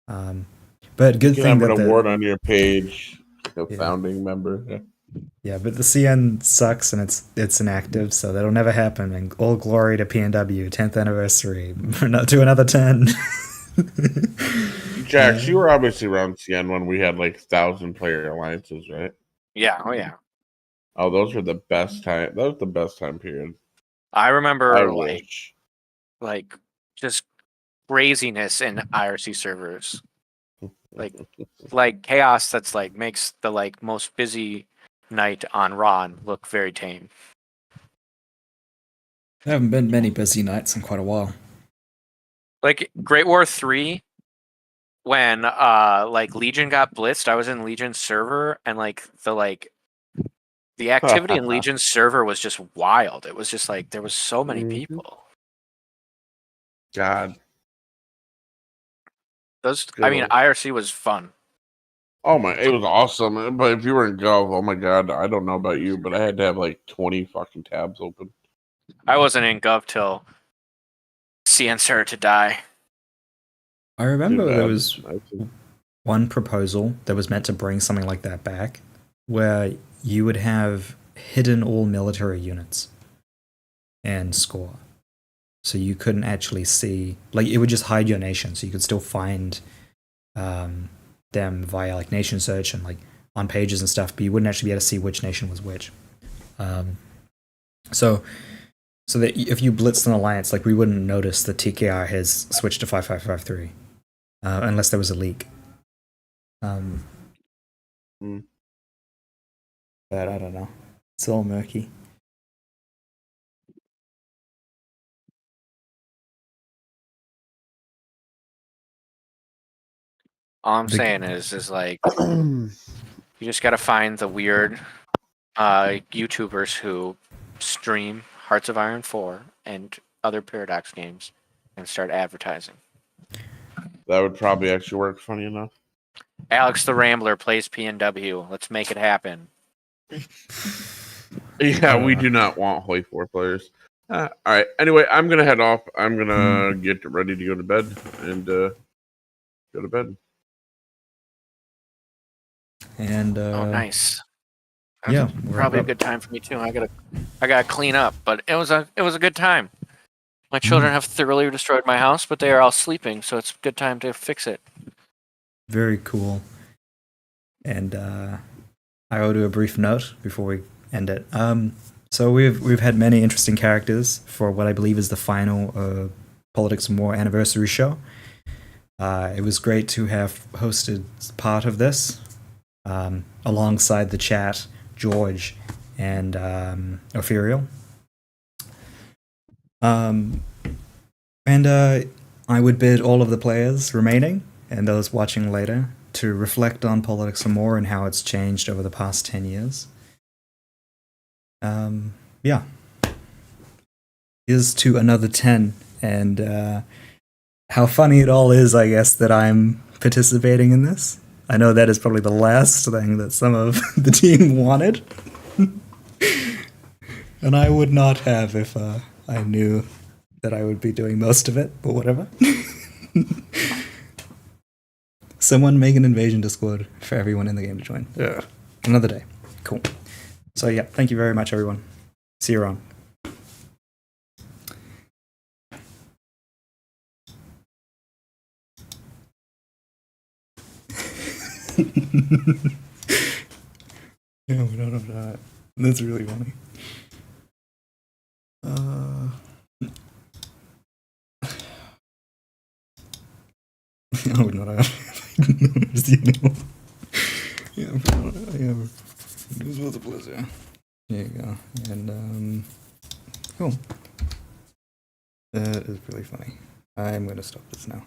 Speaker 2: But good
Speaker 5: you
Speaker 2: thing
Speaker 5: can have
Speaker 2: that
Speaker 5: an award on your page, a founding member.
Speaker 2: Yeah, but the CN sucks and it's inactive, so that'll never happen. And all glory to PNW, 10th anniversary, not to another 10.
Speaker 5: Jax, you were obviously around CN when we had like 1,000-player alliances, right?
Speaker 3: Yeah, oh yeah.
Speaker 5: Oh, those were the best time. That was the best time period.
Speaker 3: I remember
Speaker 5: I
Speaker 3: like
Speaker 5: wish.
Speaker 3: just craziness in IRC servers. Like chaos that's like makes the like most busy night on Ron look very tame.
Speaker 2: There haven't been many busy nights in quite a while.
Speaker 3: Like Great War 3, when like Legion got blitzed, I was in Legion's server and the activity in Legion's server was just wild. It was just like there was so many people.
Speaker 5: God.
Speaker 3: I mean, IRC was fun.
Speaker 5: Oh my, it was awesome. But if you were in Gov, oh my God, I don't know about you, but I had to have like 20 fucking tabs open.
Speaker 3: I wasn't in Gov till CN started to die.
Speaker 2: I remember there was one proposal that was meant to bring something like that back, where you would have hidden all military units and score. So you couldn't actually see, like, it would just hide your nation, so you could still find them via like nation search and like on pages and stuff, but you wouldn't actually be able to see which nation was which. So that if you blitzed an alliance, like, we wouldn't notice the TKR has switched to 5553 unless there was a leak. But I don't know. It's all murky.
Speaker 3: All I'm saying is like you just gotta find the weird YouTubers who stream Hearts of Iron 4 and other Paradox games and start advertising.
Speaker 5: That would probably actually work, funny enough.
Speaker 3: Alex the Rambler plays PNW. Let's make it happen.
Speaker 5: Yeah, we do not want Holy 4 players. All right. Anyway, I'm going to head off. I'm going to get ready to go to bed and go to bed.
Speaker 2: And
Speaker 3: oh, nice.
Speaker 2: Yeah,
Speaker 3: probably a good time for me too. I gotta clean up, but it was a good time. My children have thoroughly destroyed my house, but they are all sleeping, so it's a good time to fix it.
Speaker 2: Very cool. And I will do a brief note before we end it. So we've had many interesting characters for what I believe is the final Politics and War anniversary show. It was great to have hosted part of this alongside the chat, George and Ethereal. And I would bid all of the players remaining and those watching later to reflect on Politics and More and how it's changed over the past 10 years. Yeah. Here's to another 10, and how funny it all is, I guess, that I'm participating in this. I know that is probably the last thing that some of the team wanted. And I would not have if I knew that I would be doing most of it, but whatever. Someone make an invasion Discord for everyone in the game to join. Yeah. Another day. Cool. So yeah, thank you very much, everyone. See you around. Yeah, we don't have that. That's really funny. I would not have noticed the animal. Yeah, it was both a blizzard. There you go. And cool. That is really funny. I'm gonna stop this now.